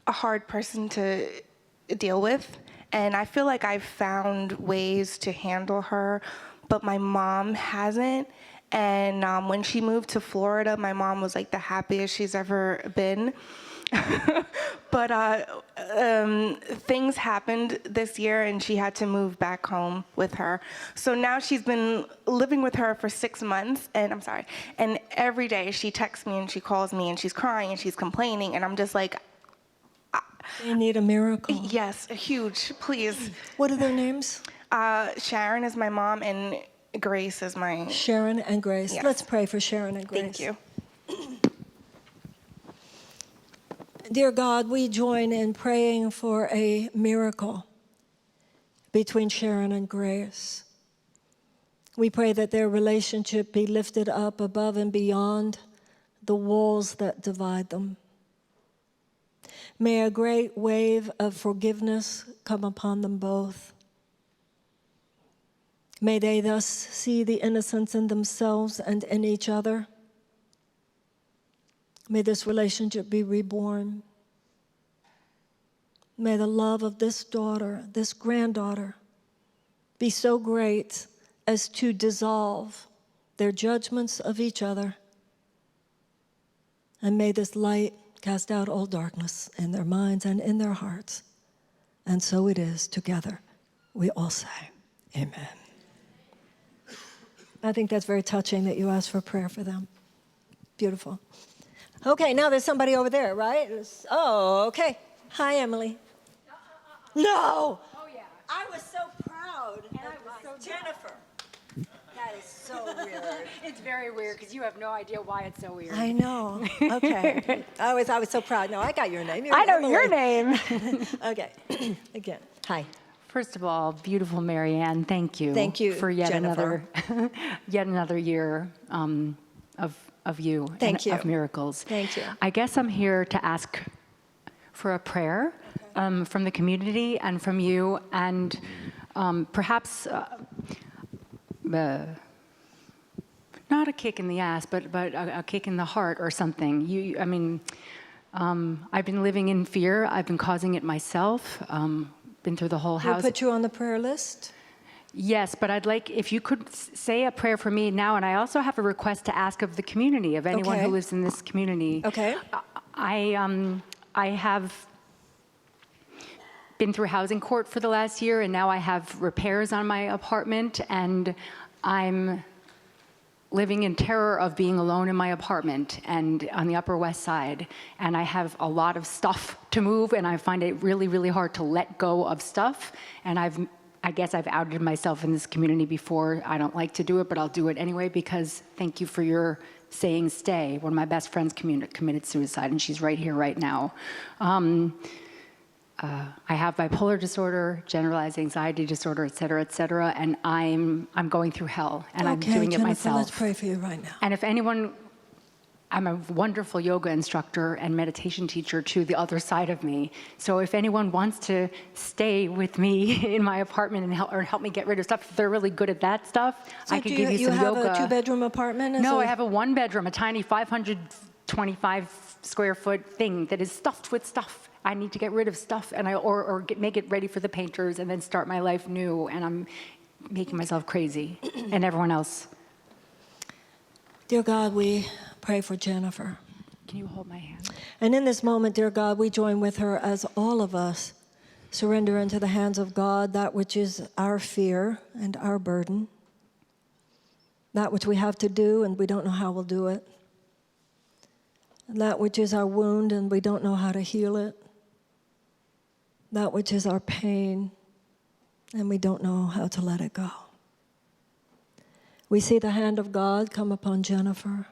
hard person to deal with. And I feel like I've found ways to handle her, but my mom hasn't. And when she moved to Florida, my mom was the happiest she's ever been. But things happened this year, and she had to move back home with her. So now she's been living with her for 6 months, and and every day she texts me and she calls me and she's crying and she's complaining, and I'm just like, they need a miracle. yes, huge, please. What are their names? Sharon is my mom, and Grace is my... Sharon and Grace. Yes. Let's pray for Sharon and Grace. Thank you. Dear God, we join in praying for a miracle between Sharon and Grace. We pray that their relationship be lifted up above and beyond the walls that divide them. May a great wave of forgiveness come upon them both. May they thus see the innocence in themselves and in each other. May this relationship be reborn. May the love of this daughter, this granddaughter, be so great as to dissolve their judgments of each other. And may this light cast out all darkness in their minds and in their hearts. And so it is together. We all say, amen. I think that's very touching that you asked for prayer for them. Beautiful. Okay, now there's somebody over there, right? Oh, okay. Hi, Emily. No! Oh, yeah. I was so proud. And I was so Jennifer. That is so weird. It's very weird because you have no idea why it's so weird. I know. Okay. I was so proud. No, I got your name. I know your name. Okay. Again. Hi. First of all, beautiful Marianne, thank you. Thank you, for yet Jennifer. another year of you. Thank you. Of miracles. Thank you. I guess I'm here to ask for a prayer from the community and from you, and perhaps not a kick in the ass, but a kick in the heart or something. I've been living in fear. I've been causing it myself. Been through the whole We'll house. put you on the prayer list. Yes, but I'd like if you could say a prayer for me now, and I also have a request to ask of the community, of anyone Okay. who lives in this community. Okay. I have been through housing court for the last year, and now I have repairs on my apartment, and I'm living in terror of being alone in my apartment and on the Upper West Side. And I have a lot of stuff to move, and I find it really, really hard to let go of stuff. And I guess I've outed myself in this community before. I don't like to do it, but I'll do it anyway, because thank you for your saying stay. One of my best friends committed suicide, and she's right here right now. I have bipolar disorder, generalized anxiety disorder, et cetera, and I'm going through hell, and I'm doing it Jennifer, myself. let's pray for you right now. And if anyone, I'm a wonderful yoga instructor and meditation teacher to the other side of me. So if anyone wants to stay with me in my apartment and help me get rid of stuff, if they're really good at that stuff, I could give you some yoga. You have a two-bedroom apartment? No, I have a one-bedroom, a tiny 525 square foot thing that is stuffed with stuff. I need to get rid of stuff, and make it ready for the painters, and then start my life new. And I'm making myself crazy, and everyone else. Dear God, we pray for Jennifer. Can you hold my hand? And in this moment, dear God, we join with her as all of us surrender into the hands of God that which is our fear and our burden, that which we have to do and we don't know how we'll do it, and that which is our wound and we don't know how to heal it, that which is our pain and we don't know how to let it go. We see the hand of God come upon Jennifer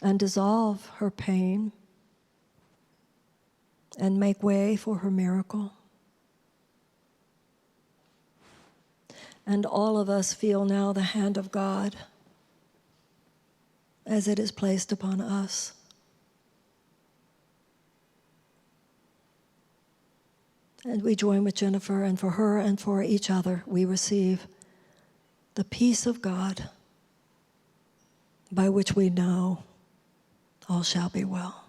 and dissolve her pain and make way for her miracle. And all of us feel now the hand of God as it is placed upon us. And we join with Jennifer, and for her and for each other, we receive the peace of God by which we know all shall be well.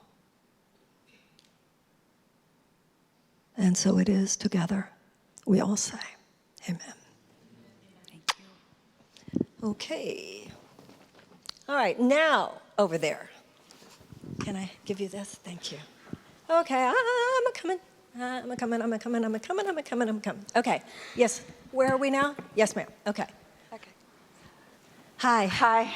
And so it is together. We all say, amen. Thank you. Okay. All right, now over there. Can I give you this? Thank you. Okay, I'm coming. I'm coming. Okay, yes. Where are we now? Yes, ma'am. Okay. Okay. Hi. Hi.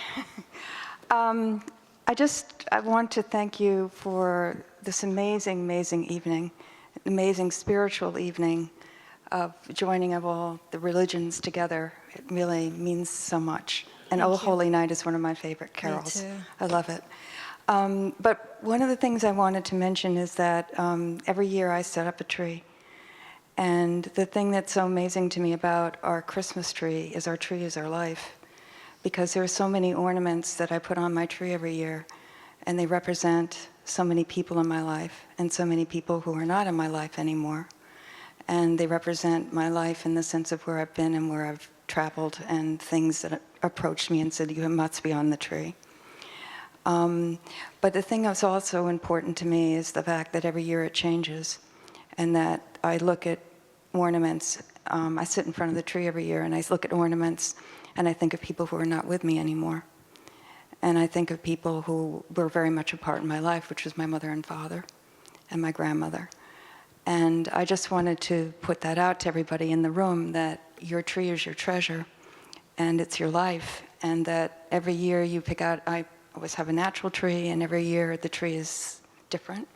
I want to thank you for this amazing evening, amazing spiritual evening of joining of all the religions together. It really means so much. And O Holy Night is one of my favorite carols. Me too. I love it. But one of the things I wanted to mention is that every year I set up a tree. And the thing that's so amazing to me about our Christmas tree is our life. Because there are so many ornaments that I put on my tree every year, and they represent so many people in my life, and so many people who are not in my life anymore. And they represent my life in the sense of where I've been and where I've traveled, and things that approached me and said, you must be on the tree. But the thing that's also important to me is the fact that every year it changes, and that I look at ornaments. I sit in front of the tree every year, and I look at ornaments, and I think of people who are not with me anymore. And I think of people who were very much a part in my life, which was my mother and father and my grandmother. And I just wanted to put that out to everybody in the room, that your tree is your treasure, and it's your life, and that every year you pick out, I always have a natural tree, and every year the tree is different.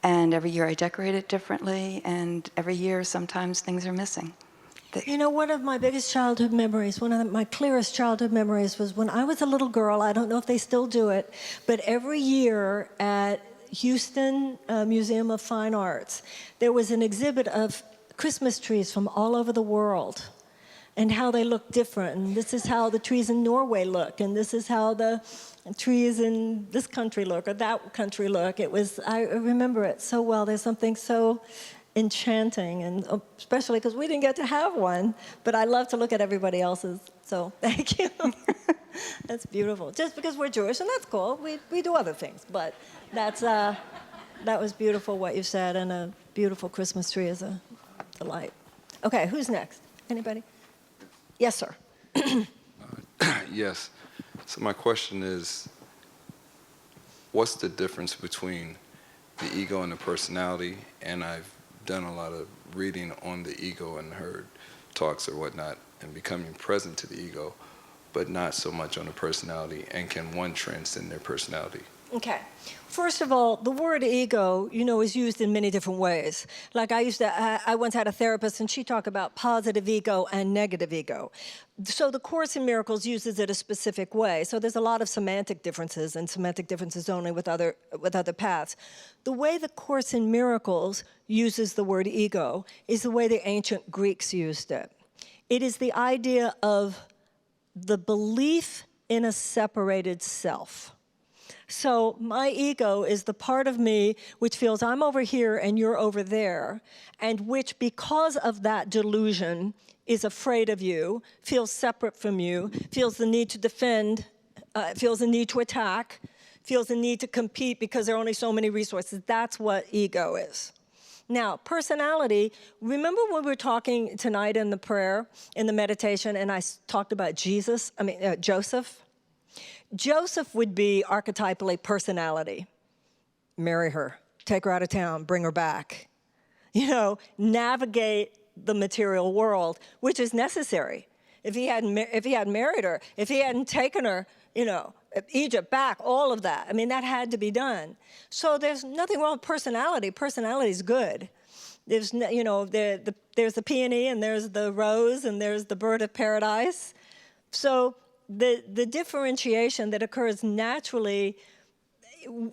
And every year I decorate it differently, and every year sometimes things are missing. You know, one of my biggest childhood memories, one of my clearest childhood memories was when I was a little girl. I don't know if they still do it, but every year at Houston Museum of Fine Arts, there was an exhibit of Christmas trees from all over the world and how they look different. And this is how the trees in Norway look, and this is how the trees in this country look or that country look. I remember it so well. There's something so enchanting, and especially because we didn't get to have one, but I love to look at everybody else's, so thank you. That's beautiful. Just because we're Jewish, and that's cool. We do other things, but that was beautiful what you said, and a beautiful Christmas tree is a delight. Okay, who's next? Anybody? Yes, sir. Yes. So my question is, what's the difference between the ego and the personality? And I've done a lot of reading on the ego and heard talks or whatnot, and becoming present to the ego, but not so much on the personality. And can one transcend their personality? Okay. First of all, the word ego, is used in many different ways. Like I once had a therapist, and she talked about positive ego and negative ego. So the Course in Miracles uses it a specific way. So there's a lot of semantic differences, and semantic differences only with other paths. The way the Course in Miracles uses the word ego is the way the ancient Greeks used it. It is the idea of the belief in a separated self. So my ego is the part of me which feels I'm over here and you're over there, and which, because of that delusion, is afraid of you, feels separate from you, feels the need to defend, feels the need to attack, feels the need to compete because there are only so many resources. That's what ego is. Now, personality, remember when we were talking tonight in the prayer, in the meditation, and I talked about Joseph? Joseph would be archetypally personality. Marry her, take her out of town, bring her back. Navigate the material world, which is necessary. If he hadn't married her, if he hadn't taken her, Egypt back, all of that. That had to be done. So there's nothing wrong with personality. Personality is good. There's, there's the peony, and there's the rose, and there's the bird of paradise. So the differentiation that occurs naturally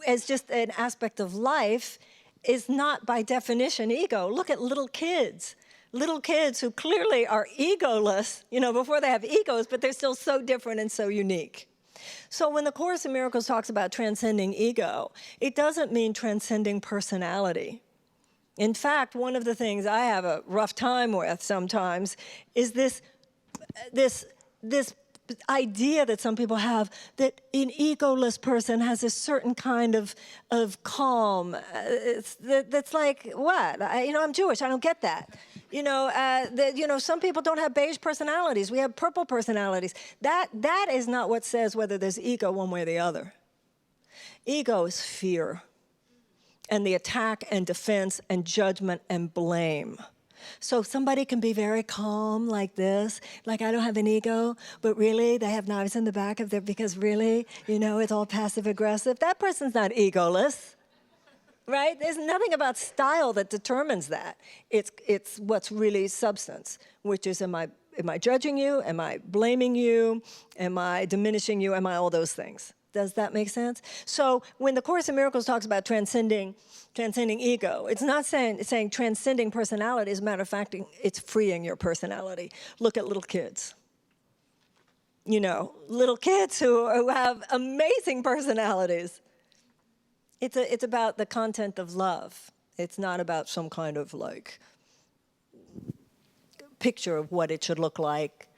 as just an aspect of life is not by definition ego. Look at little kids who clearly are egoless, before they have egos, but they're still so different and so unique. So when the Course in Miracles talks about transcending ego, it doesn't mean transcending personality. In fact, one of the things I have a rough time with sometimes is this idea that some people have that an egoless person has a certain kind of calm. That's like, what? I'm Jewish. I don't get that. Some people don't have beige personalities. We have purple personalities. That is not what says whether there's ego one way or the other. Ego is fear, and the attack and defense and judgment and blame. So somebody can be very calm like this, like I don't have an ego, but really they have knives in the back of their, because really, it's all passive aggressive. That person's not egoless, right? There's nothing about style that determines that. It's what's really substance, which is am I judging you? Am I blaming you? Am I diminishing you? Am I all those things? Does that make sense? So when the Course in Miracles talks about transcending ego, it's not saying transcending personality. As a matter of fact, it's freeing your personality. Look at little kids. Little kids who have amazing personalities. It's about the content of love. It's not about some kind of picture of what it should look like.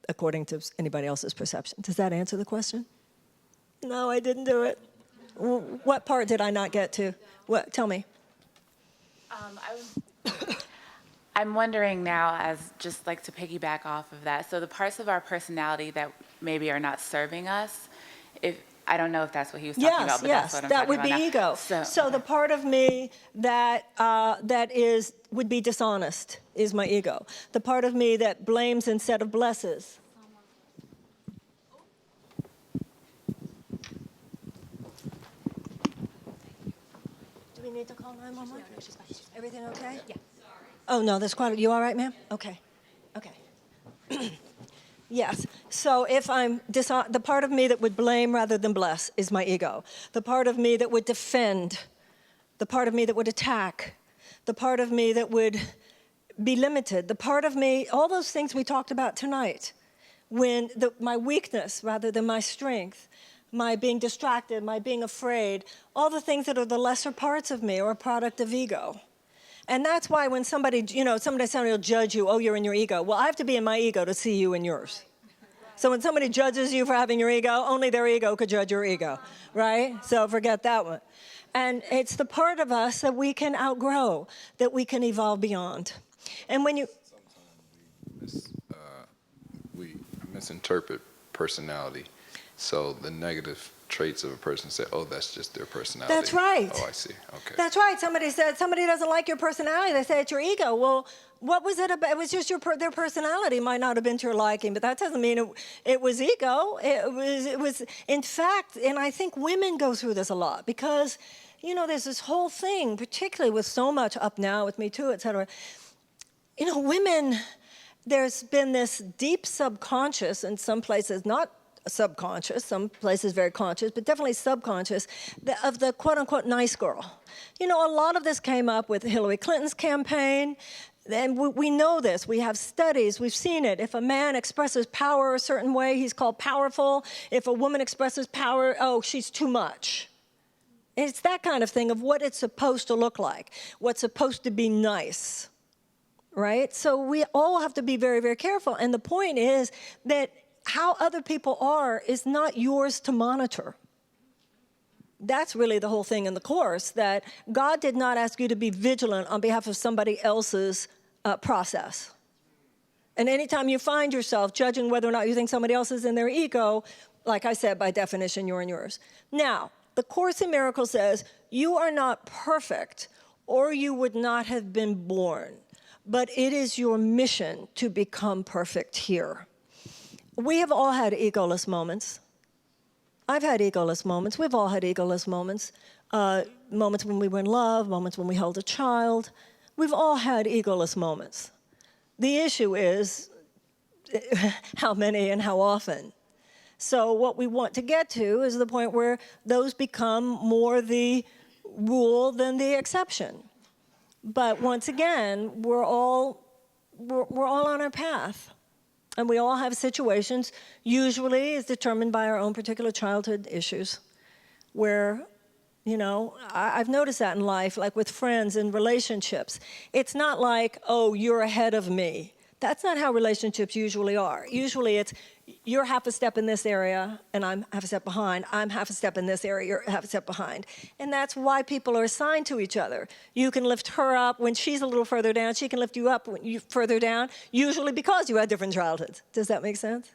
According to anybody else's perception. Does that answer the question? No, I didn't do it. What part did I not get to? What? Tell me. I'm wondering now, as just like to piggyback off of that, so the parts of our personality that maybe are not serving us, I don't know if that's what he was talking about, but that's what I'm talking about now. Yes, that would be ego. So the part of me that would be dishonest is my ego. The part of me that blames instead of blesses. Do we need to call 911? No, she's fine. Everything okay? Yeah. Oh, no, that's quite. You all right, ma'am? Okay. Yes. So if I'm the part of me that would blame rather than bless is my ego. The part of me that would defend, the part of me that would attack, the part of me that would be limited, the part of me, all those things we talked about tonight, when my weakness rather than my strength, my being distracted, my being afraid, all the things that are the lesser parts of me are a product of ego. And that's why when somebody will judge you, oh, you're in your ego. Well, I have to be in my ego to see you in yours. So when somebody judges you for having your ego, only their ego could judge your ego, right? So forget that one. And it's the part of us that we can outgrow, that we can evolve beyond. And when you... Sometimes we misinterpret personality. So the negative traits of a person say, oh, that's just their personality. That's right. Oh, I see. Okay. That's right. Somebody said, somebody doesn't like your personality. They say it's your ego. Well, what was it about? It was just their personality might not have been to your liking, but that doesn't mean it was ego. It was, in fact, and I think women go through this a lot because, there's this whole thing, particularly with so much up now with Me Too, et cetera. Women, there's been this deep subconscious in some places, not subconscious, some places very conscious, but definitely subconscious, of the quote-unquote nice girl. A lot of this came up with Hillary Clinton's campaign, and we know this. We have studies. We've seen it. If a man expresses power a certain way, he's called powerful. If a woman expresses power, oh, she's too much. It's that kind of thing of what it's supposed to look like, what's supposed to be nice, right? So we all have to be very, very careful. And the point is that how other people are is not yours to monitor. That's really the whole thing in the Course, that God did not ask you to be vigilant on behalf of somebody else's process. And anytime you find yourself judging whether or not you think somebody else is in their ego, like I said, by definition, you're in yours. Now, the Course in Miracles says, you are not perfect, or you would not have been born, but it is your mission to become perfect here. We have all had egoless moments. I've had egoless moments. We've all had egoless moments. Moments when we were in love, moments when we held a child. We've all had egoless moments. The issue is how many and how often. So what we want to get to is the point where those become more the rule than the exception. But once again, we're all on our path. And we all have situations, usually is determined by our own particular childhood issues, where, I've noticed that in life, like with friends and relationships. It's not like, oh, you're ahead of me. That's not how relationships usually are. Usually it's, you're half a step in this area, and I'm half a step behind. I'm half a step in this area, you're half a step behind. And that's why people are assigned to each other. You can lift her up when she's a little further down. She can lift you up when you're further down, usually because you had different childhoods. Does that make sense?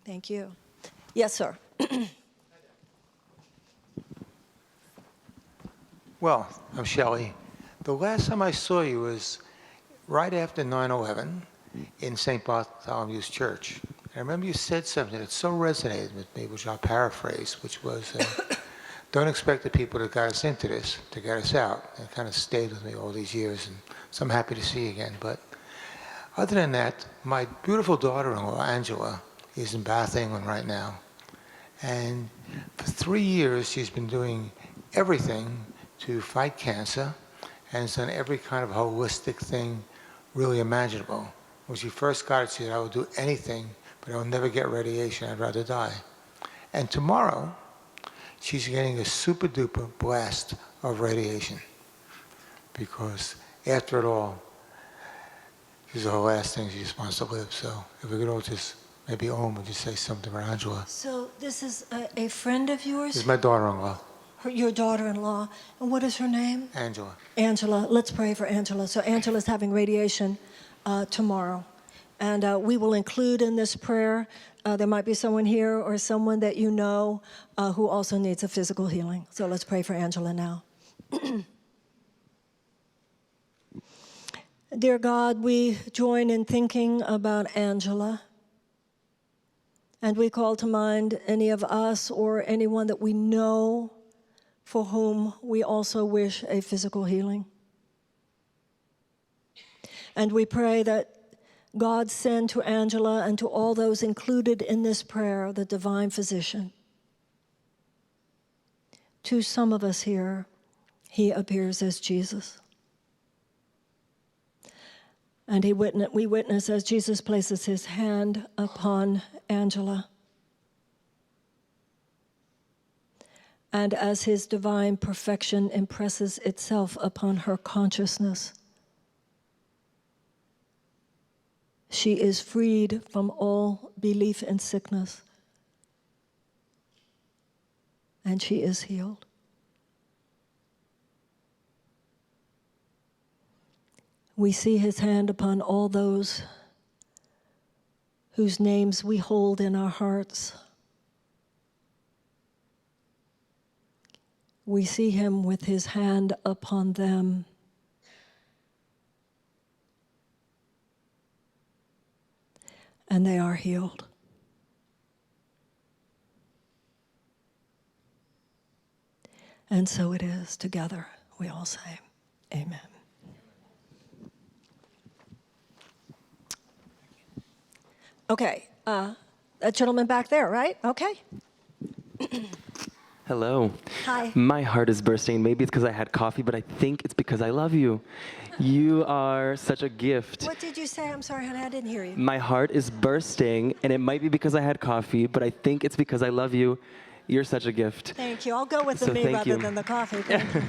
Thank you. Yes, sir. Well, I'm Shelley. The last time I saw you was right after 9/11 in St. Bartholomew's Church. I remember you said something that so resonated with me, which I'll paraphrase, which was, don't expect the people that got us into this to get us out. And it kind of stayed with me all these years, and so I'm happy to see you again. But other than that, my beautiful daughter-in-law, Angela, is in Bath, England right now. And for 3 years, she's been doing everything to fight cancer, and has done every kind of holistic thing really imaginable. When she first got it, she said, I will do anything, but I will never get radiation. I'd rather die. And tomorrow, she's getting a super duper blast of radiation. Because after it all, this is her last thing. She just wants to live. So if we could all just, maybe Om would just say something for Angela. So this is a friend of yours? This is my daughter-in-law. Your daughter-in-law. And what is her name? Angela. Angela. Let's pray for Angela. So Angela's having radiation tomorrow. And we will include in this prayer, there might be someone here or someone that you know who also needs a physical healing. So let's pray for Angela now. Dear God, we join in thinking about Angela. And we call to mind any of us or anyone that we know for whom we also wish a physical healing. And we pray that God send to Angela and to all those included in this prayer the divine physician. To some of us here, he appears as Jesus. And we witness as Jesus places his hand upon Angela. And as his divine perfection impresses itself upon her consciousness, she is freed from all belief in sickness, and she is healed. We see his hand upon all those whose names we hold in our hearts. We see him with his hand upon them. And they are healed. And so it is. Together, we all say, amen. Okay, that gentleman back there, right? Okay. Hello. Hi. My heart is bursting. Maybe it's because I had coffee, but I think it's because I love you. You are such a gift. What did you say? I'm sorry, honey, I didn't hear you. My heart is bursting, and it might be because I had coffee, but I think it's because I love you. You're such a gift. Thank you. I'll go with the So me thank rather you. than the coffee. Thank you.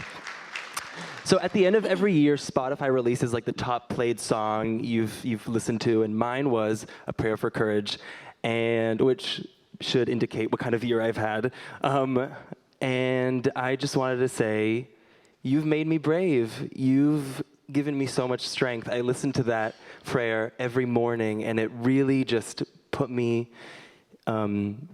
So at the end of every year, Spotify releases like the top played song you've listened to, and mine was A Prayer for Courage, and which should indicate what kind of year I've had. And I just wanted to say, you've made me brave. You've given me so much strength. I listen to that prayer every morning, and it really just put me in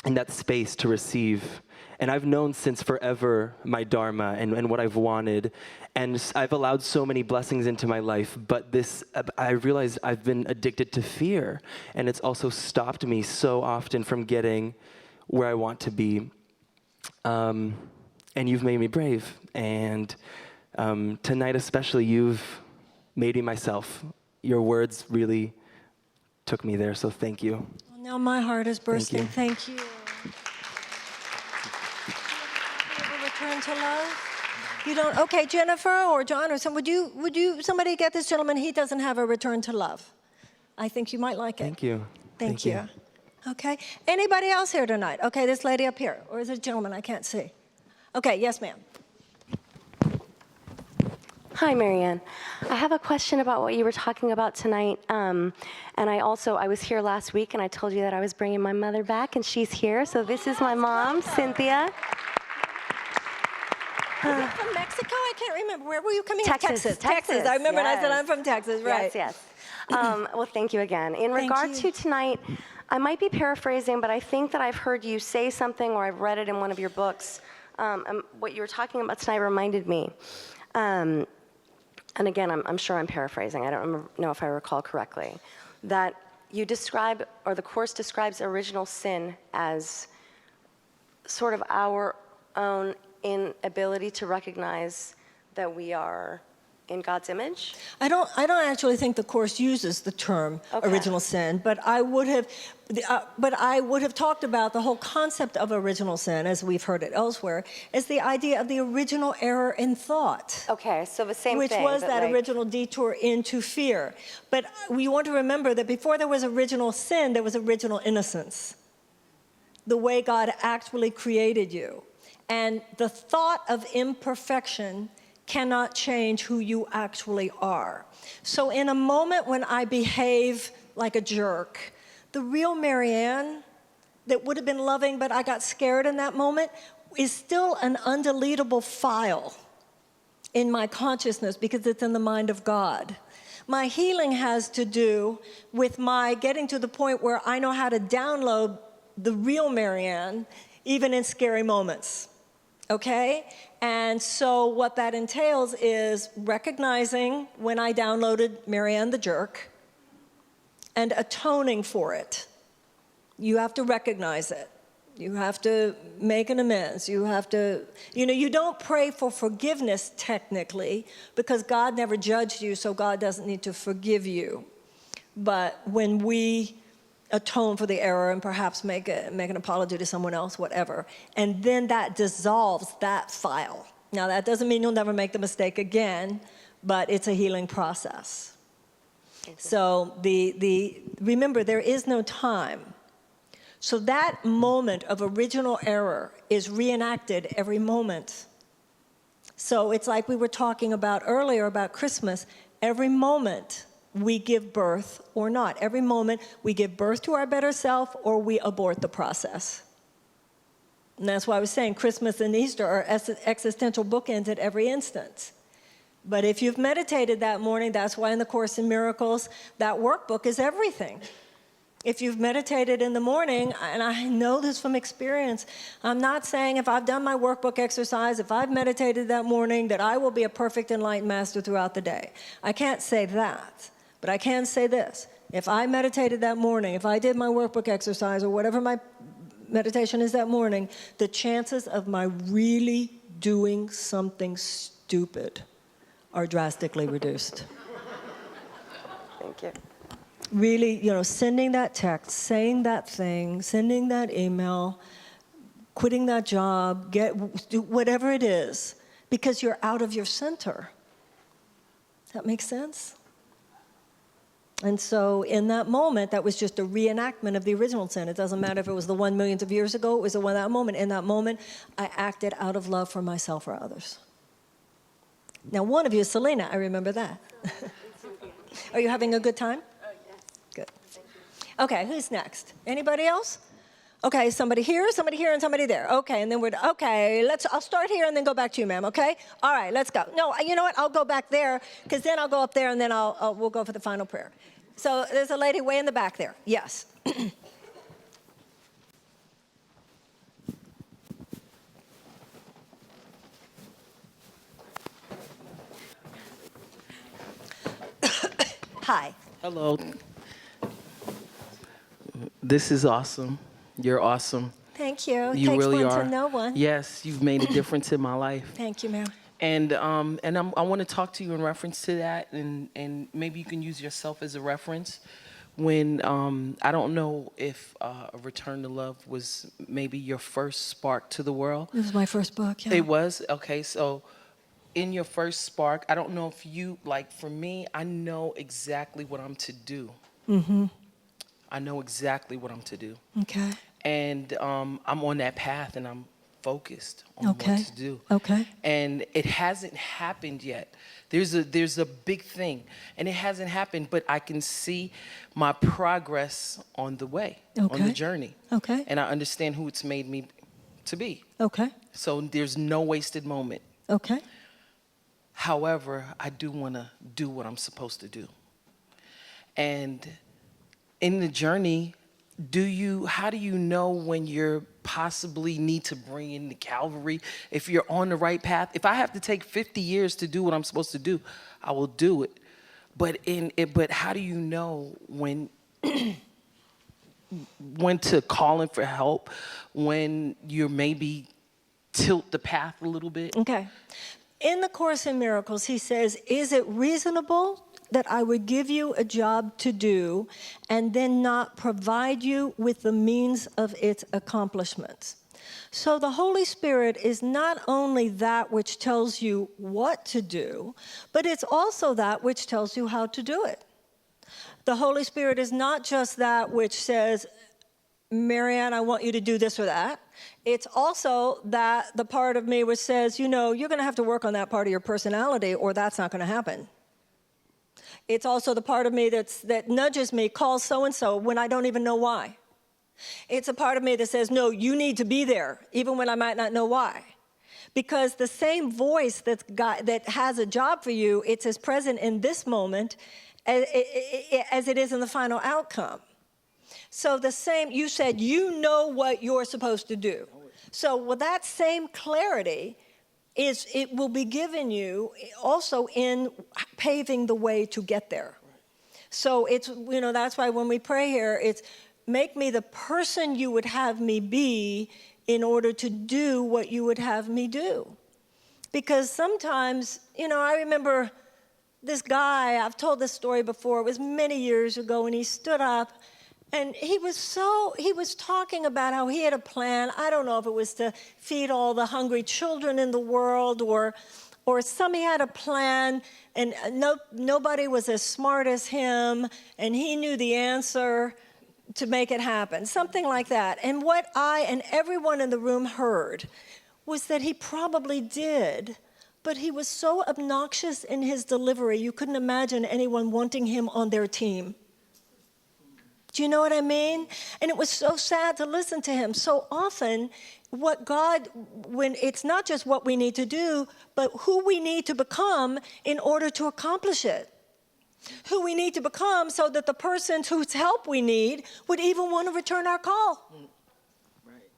that space to receive. And I've known since forever my Dharma and what I've wanted. And I've allowed so many blessings into my life. But I realized I've been addicted to fear. And it's also stopped me so often from getting where I want to be. And you've made me brave. And tonight especially, you've made me myself. Your words really took me there. So thank you. Well, now my heart is bursting. Thank you. Return to love? You don't? Okay, Jennifer or John or some, would you somebody get this gentleman? He doesn't have a return to love. I think you might like it. Thank you. Thank you. Okay. Anybody else here tonight? Okay, this lady up here. Or is it a gentleman? I can't see. Okay, yes, ma'am. Hi, Marianne. I have a question about what you were talking about tonight. And I was here last week, and I told you that I was bringing my mother back, and she's here. So this is my mom, Cynthia. Is it from Mexico? I can't remember. Where were you coming? Texas. Texas. I remember, and I said I'm from Texas, right? Yes. Well, thank you again. In regard to tonight, I might be paraphrasing, but I think that I've heard you say something, or I've read it in one of your books. What you were talking about tonight reminded me. And again, I'm sure I'm paraphrasing. I don't know if I recall correctly. That you describe, or the Course describes original sin as sort of our own inability to recognize that we are in God's image? I don't actually think the Course uses the term original sin, but I would have talked about the whole concept of original sin, as we've heard it elsewhere, as the idea of the original error in thought. Okay, so the same thing. Which was that original detour into fear. But we want to remember that before there was original sin, there was original innocence. The way God actually created you. And the thought of imperfection cannot change who you actually are. So in a moment when I behave like a jerk, the real Marianne that would have been loving, but I got scared in that moment, is still an undeletable file in my consciousness because it's in the mind of God. My healing has to do with my getting to the point where I know how to download the real Marianne, even in scary moments. Okay? And so what that entails is recognizing when I downloaded Marianne the Jerk and atoning for it. You have to recognize it. You have to make an amends. You have to, you don't pray for forgiveness technically because God never judged you, so God doesn't need to forgive you. But when we atone for the error and perhaps make an apology to someone else, whatever, and then that dissolves that file. Now, that doesn't mean you'll never make the mistake again, but it's a healing process. So remember, there is no time. So that moment of original error is reenacted every moment. So it's like we were talking about earlier about Christmas. Every moment we give birth or not. Every moment we give birth to our better self or we abort the process. And that's why I was saying Christmas and Easter are existential bookends at every instance. But if you've meditated that morning, that's why in the Course in Miracles, that workbook is everything. If you've meditated in the morning, and I know this from experience, I'm not saying if I've done my workbook exercise, if I've meditated that morning, that I will be a perfect enlightened master throughout the day. I can't say that, but I can say this. If I meditated that morning, if I did my workbook exercise or whatever my meditation is that morning, the chances of my really doing something stupid are drastically reduced. Thank you. Really, sending that text, saying that thing, sending that email, quitting that job, do whatever it is, because you're out of your center. That makes sense? And so in that moment, that was just a reenactment of the original sin. It doesn't matter if it was the one millions of years ago, it was the one that moment. In that moment, I acted out of love for myself or others. Now, one of you is Selena, I remember that. Are you having a good time? Good. Okay, who's next? Anybody else? Okay, somebody here, and somebody there. Okay, and then I'll start here and then go back to you, ma'am, okay? All right, let's go. No, you know what? I'll go back there, because then I'll go up there, and then we'll go for the final prayer. So there's a lady way in the back there. Yes. Hi. Hello. This is awesome. You're awesome. Thank you. You Takes really one are. to know one. Yes, you've made a difference in my life. Thank you, ma'am. And I want to talk to you in reference to that, and maybe you can use yourself as a reference. When I don't know if A Return to Love was maybe your first spark to the world. This was my first book, yeah. It was? Okay, so in your first spark, I don't know if you, like for me, I know exactly what I'm to do. Mm-hmm. I know exactly what I'm to do. Okay. And I'm on that path and I'm focused on what to do. Okay. And it hasn't happened yet. There's a big thing and it hasn't happened, but I can see my progress on the way, on the journey. Okay. And I understand who it's made me to be. Okay. So there's no wasted moment. Okay. However, I do want to do what I'm supposed to do. And in the journey, how do you know when you're possibly need to bring in the Calvary? If you're on the right path, if I have to take 50 years to do what I'm supposed to do, I will do it. But how do you know when to call in for help, when you're maybe tilt the path a little bit? Okay. In the Course in Miracles, he says, is it reasonable that I would give you a job to do and then not provide you with the means of its accomplishments? So the Holy Spirit is not only that which tells you what to do, but it's also that which tells you how to do it. The Holy Spirit is not just that which says, Marianne, I want you to do this or that. It's also that the part of me which says, you're going to have to work on that part of your personality or that's not going to happen. It's also the part of me that nudges me, calls so-and-so when I don't even know why. It's a part of me that says, no, you need to be there, even when I might not know why. Because the same voice that has a job for you, it's as present in this moment as it is in the final outcome. So you said you know what you're supposed to do. So with that same clarity, it will be given you also in paving the way to get there. So it's, that's why when we pray here, it's make me the person you would have me be in order to do what you would have me do. Because sometimes, I remember this guy, I've told this story before, it was many years ago, and he stood up and he was talking about how he had a plan. I don't know if it was to feed all the hungry children in the world or he had a plan, and nobody was as smart as him, and he knew the answer to make it happen, something like that. And what I and everyone in the room heard was that he probably did, but he was so obnoxious in his delivery, you couldn't imagine anyone wanting him on their team. Do you know what I mean? And it was so sad to listen to him. So often, when it's not just what we need to do, but who we need to become in order to accomplish it. Who we need to become so that the person whose help we need would even want to return our call.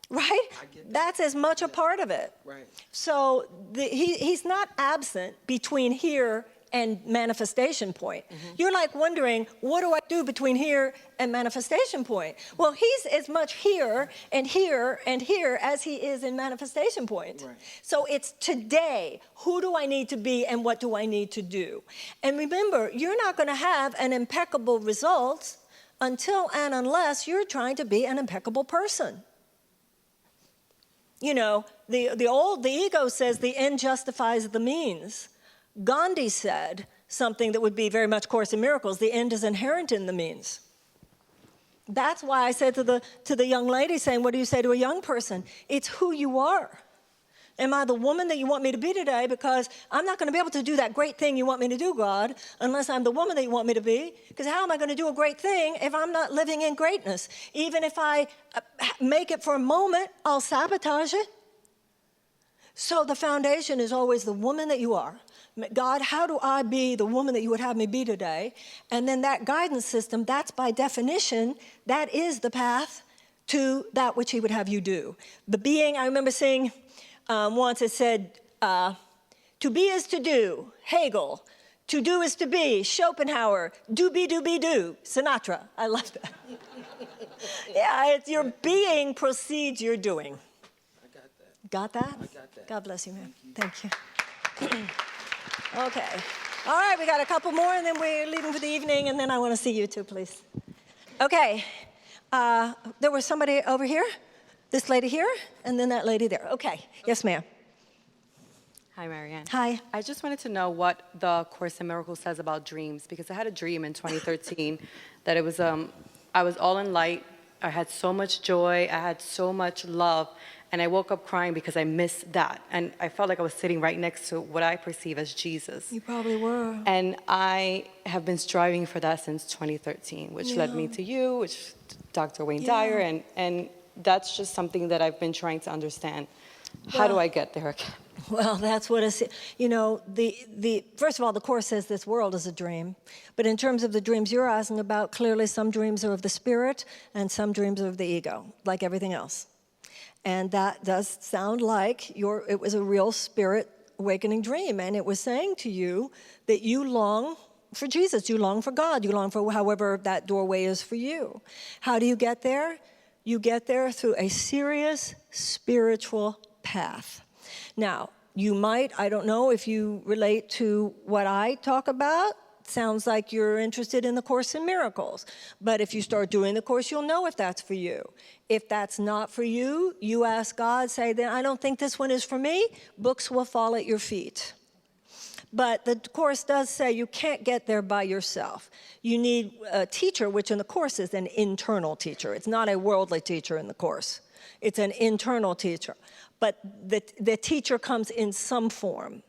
Right? That's as much a part of it. Right. So he's not absent between here and manifestation point. You're like wondering, what do I do between here and manifestation point? Well, he's as much here and here and here as he is in manifestation point. Right. So it's today, who do I need to be and what do I need to do? And remember, you're not going to have an impeccable result until and unless you're trying to be an impeccable person. You know, the ego says the end justifies the means. Gandhi said something that would be very much Course in Miracles, the end is inherent in the means. That's why I said to the young lady saying, what do you say to a young person? It's who you are. Am I the woman that you want me to be today? Because I'm not going to be able to do that great thing you want me to do, God, unless I'm the woman that you want me to be. Because how am I going to do a great thing if I'm not living in greatness? Even if I make it for a moment, I'll sabotage it. So the foundation is always the woman that you are. God, how do I be the woman that you would have me be today? And then that guidance system, that's by definition, that is the path to that which he would have you do. The being, I remember seeing once it said, to be is to do, Hegel. To do is to be, Schopenhauer. Do, be, do, Sinatra. I love that. Yeah, it's your being precedes your doing. I got that. Got that? I got that. God bless you, man. Thank you. Okay. All right, we got a couple more, and then we're leaving for the evening, and then I want to see you too, please. Okay. There was somebody over here, this lady here, and then that lady there. Okay. Yes, ma'am. Hi, Marianne. Hi. I just wanted to know what the Course in Miracles says about dreams, because I had a dream in 2013 that it was, I was all in light. I had so much joy. I had so much love. And I woke up crying because I missed that. And I felt like I was sitting right next to what I perceive as Jesus. You probably were. And I have been striving for that since 2013, which led me to you, which Dr. Wayne Dyer, and that's just something that I've been trying to understand. How do I get there again? Well, that's what it's, you know, first of all, the Course says this world is a dream. But in terms of the dreams you're asking about, clearly some dreams are of the spirit and some dreams are of the ego, like everything else. And that does sound like it was a real spirit awakening dream. And it was saying to you that you long for Jesus, you long for God, you long for however that doorway is for you. How do you get there? You get there through a serious spiritual path. Now, you might, I don't know if you relate to what I talk about. Sounds like you're interested in the Course in Miracles. But if you start doing the Course, you'll know if that's for you. If that's not for you, you ask God, say, then I don't think this one is for me. Books will fall at your feet. But the Course does say you can't get there by yourself. You need a teacher, which in the Course is an internal teacher. It's not a worldly teacher in the Course. It's an internal teacher. But the teacher comes in some form.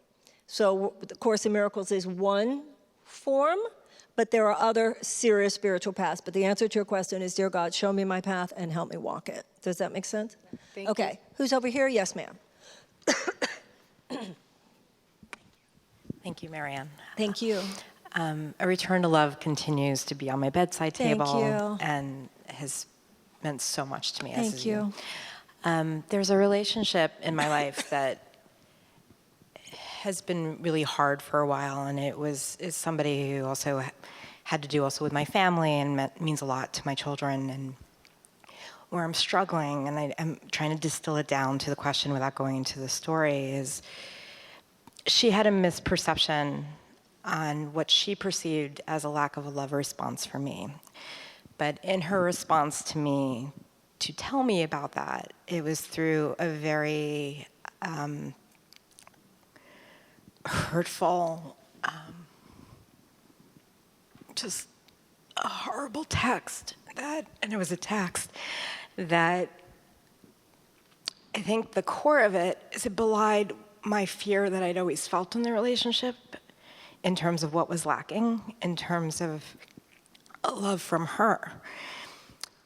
So the Course in Miracles is one form, but there are other serious spiritual paths. But the answer to your question is, dear God, show me my path and help me walk it. Does that make sense? Thank you. Okay. Who's over here? Yes, ma'am. Thank you, Marianne. Thank you. A Return to Love continues to be on my bedside table. Thank you. And has meant so much to me. Thank as you. There's a relationship in my life that has been really hard for a while, and is somebody who also had to do also with my family and means a lot to my children, and where I'm struggling, and I'm trying to distill it down to the question without going into the story, is she had a misperception on what she perceived as a lack of a love response for me. But in her response to me, to tell me about that, it was through a very hurtful, just a horrible text and it was a text that I think the core of it is it belied my fear that I'd always felt in the relationship in terms of what was lacking, in terms of a love from her.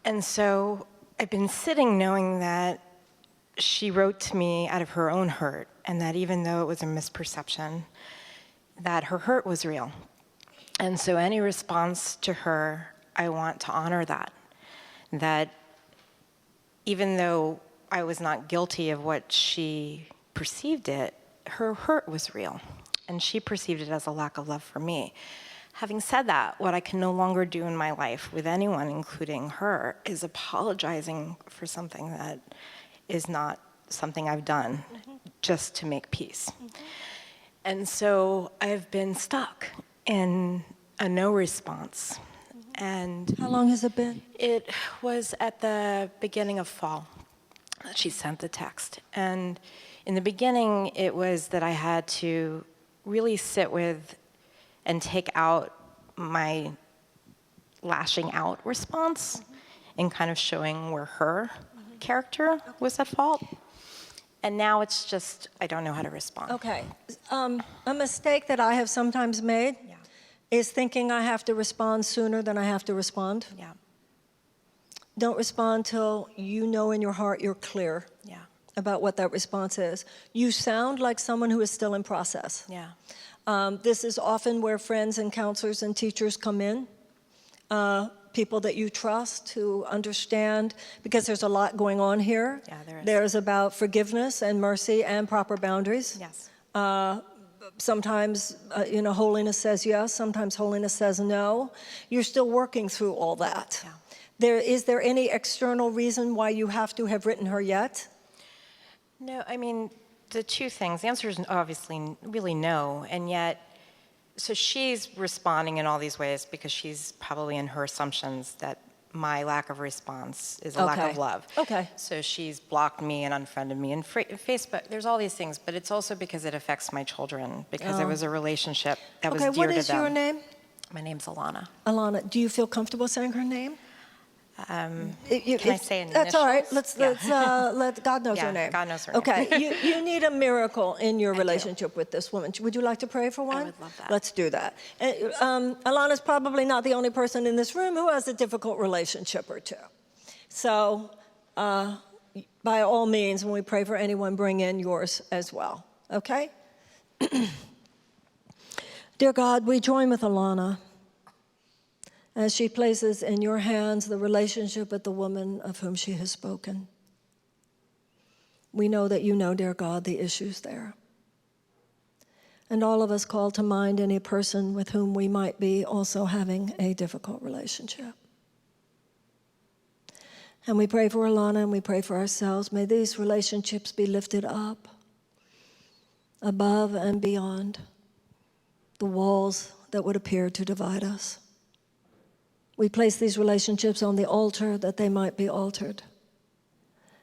And so I've been sitting knowing that she wrote to me out of her own hurt, and that even though it was a misperception, that her hurt was real. And so any response to her, I want to honor that. That even though I was not guilty of what she perceived it, her hurt was real. And she perceived it as a lack of love for me. Having said that, what I can no longer do in my life with anyone, including her, is apologizing for something that is not something I've done just to make peace. And so I've been stuck in a no response. And how long has it been? It was at the beginning of fall that she sent the text. And in the beginning, it was that I had to really sit with and take out my lashing out response and kind of showing where her character was at fault. And now it's just, I don't know how to respond. Okay. A mistake that I have sometimes made is thinking I have to respond sooner than I have to respond. Yeah. Don't respond till you know in your heart you're clear about what that response is. You sound like someone who is still in process. Yeah. This is often where friends and counselors and teachers come in, people that you trust who understand, because there's a lot going on here. Yeah, there is. There's about forgiveness and mercy and proper boundaries. Yes. Sometimes, holiness says yes, sometimes holiness says no. You're still working through all that. Yeah. Is there any external reason why you have to have written her yet? No, I mean, the two things. The answer is obviously really no, and yet, so she's responding in all these ways because she's probably in her assumptions that my lack of response is a lack of love. Okay. So she's blocked me and unfriended me in Facebook. There's all these things, but it's also because it affects my children, because it was a relationship that was dear to them. Okay, what is your name? My name's Alana. Alana, do you feel comfortable saying her name? Can I say initials? That's all right. Let's let God knows her name. God knows her name. Okay, you need a miracle in your relationship with this woman. Would you like to pray for one? I would love that. Let's do that. Alana's probably not the only person in this room who has a difficult relationship or two. So, by all means, when we pray for anyone, bring in yours as well. Okay? Dear God, we join with Alana as she places in your hands the relationship with the woman of whom she has spoken. We know that you know, dear God, the issues there. And all of us call to mind any person with whom we might be also having a difficult relationship. And we pray for Alana and we pray for ourselves. May these relationships be lifted up, above and beyond the walls that would appear to divide us. We place these relationships on the altar that they might be altered.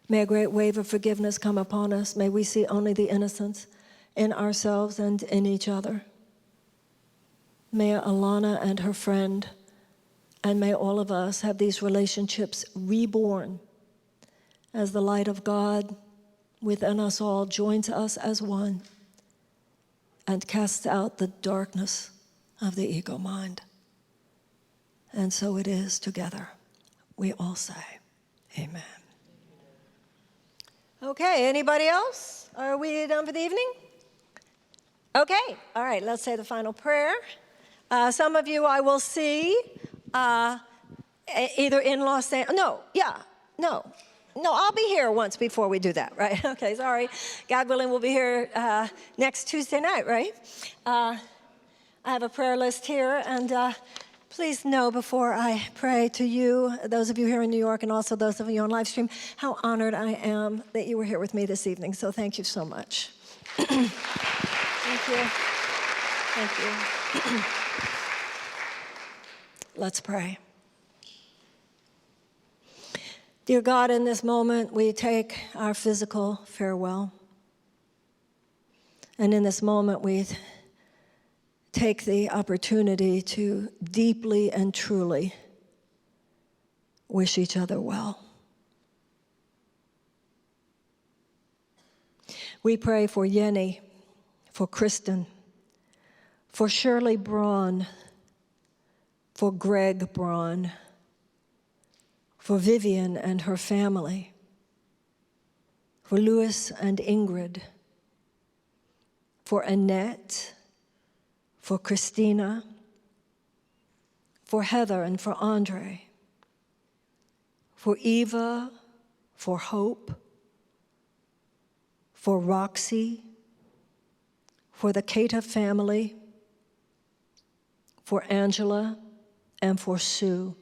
May a great wave of forgiveness come upon us. May we see only the innocence in ourselves and in each other. May Alana and her friend, and may all of us have these relationships reborn as the light of God within us all joins us as one and casts out the darkness of the ego mind. And so it is together. We all say, amen. Okay, anybody else? Are we done for the evening? Okay, all right, let's say the final prayer. Some of you I will see either in Los Angeles. No, I'll be here once before we do that, right? Okay, sorry. God willing, we'll be here next Tuesday night, right? I have a prayer list here, and please know before I pray to you, those of you here in New York and also those of you on live stream, how honored I am that you were here with me this evening. So thank you so much. Thank you. Thank you. Let's pray. Dear God, in this moment, we take our physical farewell. And in this moment, we take the opportunity to deeply and truly wish each other well. We pray for Yenny, for Kristen, for Shirley Braun, for Greg Braun, for Vivian and her family, for Louis and Ingrid, for Annette, for Christina, for Heather and for Andre, for Eva, for Hope, for Roxy, for the Keita family, for Angela, and for Sue.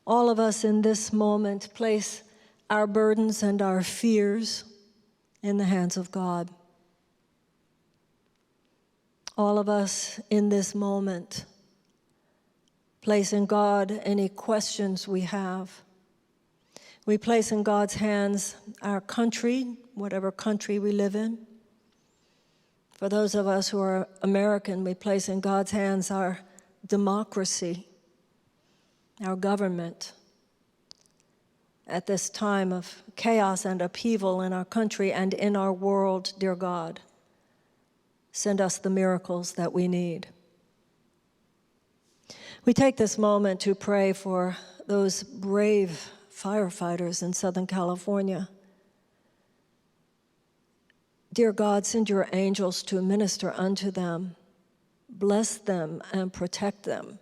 All of us in this moment place our burdens and our fears in the hands of God. All of us in this moment place in God any questions we have. We place in God's hands our country, whatever country we live in. For those of us who are American, we place in God's hands our democracy, our government. At this time of chaos and upheaval in our country and in our world, dear God, send us the miracles that we need. We take this moment to pray for those brave firefighters in Southern California. Dear God, send your angels to minister unto them. Bless them and protect them.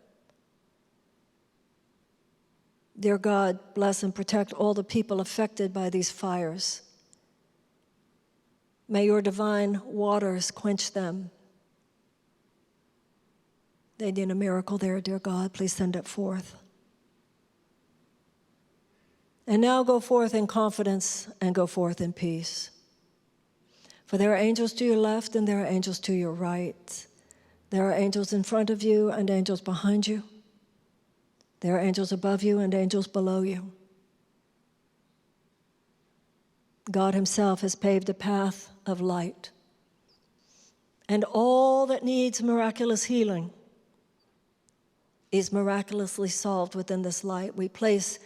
Dear God, bless and protect all the people affected by these fires. May your divine waters quench them. They need a miracle there, dear God. Please send it forth. And now go forth in confidence and go forth in peace. For there are angels to your left and there are angels to your right. There are angels in front of you and angels behind you. There are angels above you and angels below you. God himself has paved a path of light. And all that needs miraculous healing is miraculously solved within this light. We place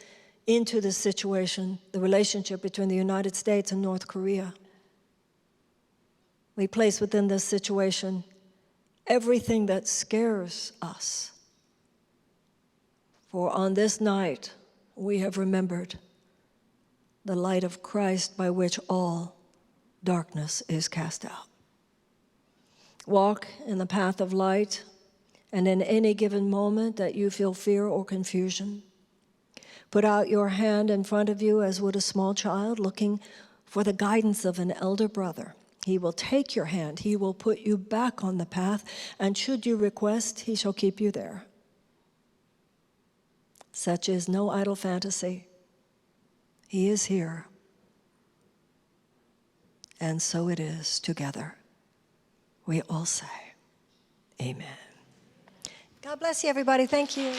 into this situation the relationship between the United States and North Korea. We place within this situation everything that scares us. For on this night, we have remembered the light of Christ by which all darkness is cast out. Walk in the path of light, and in any given moment that you feel fear or confusion, put out your hand in front of you as would a small child looking for the guidance of an elder brother. He will take your hand, he will put you back on the path, and should you request, he shall keep you there. Such is no idle fantasy. He is here. And so it is together. We all say, amen. God bless you, everybody. Thank you.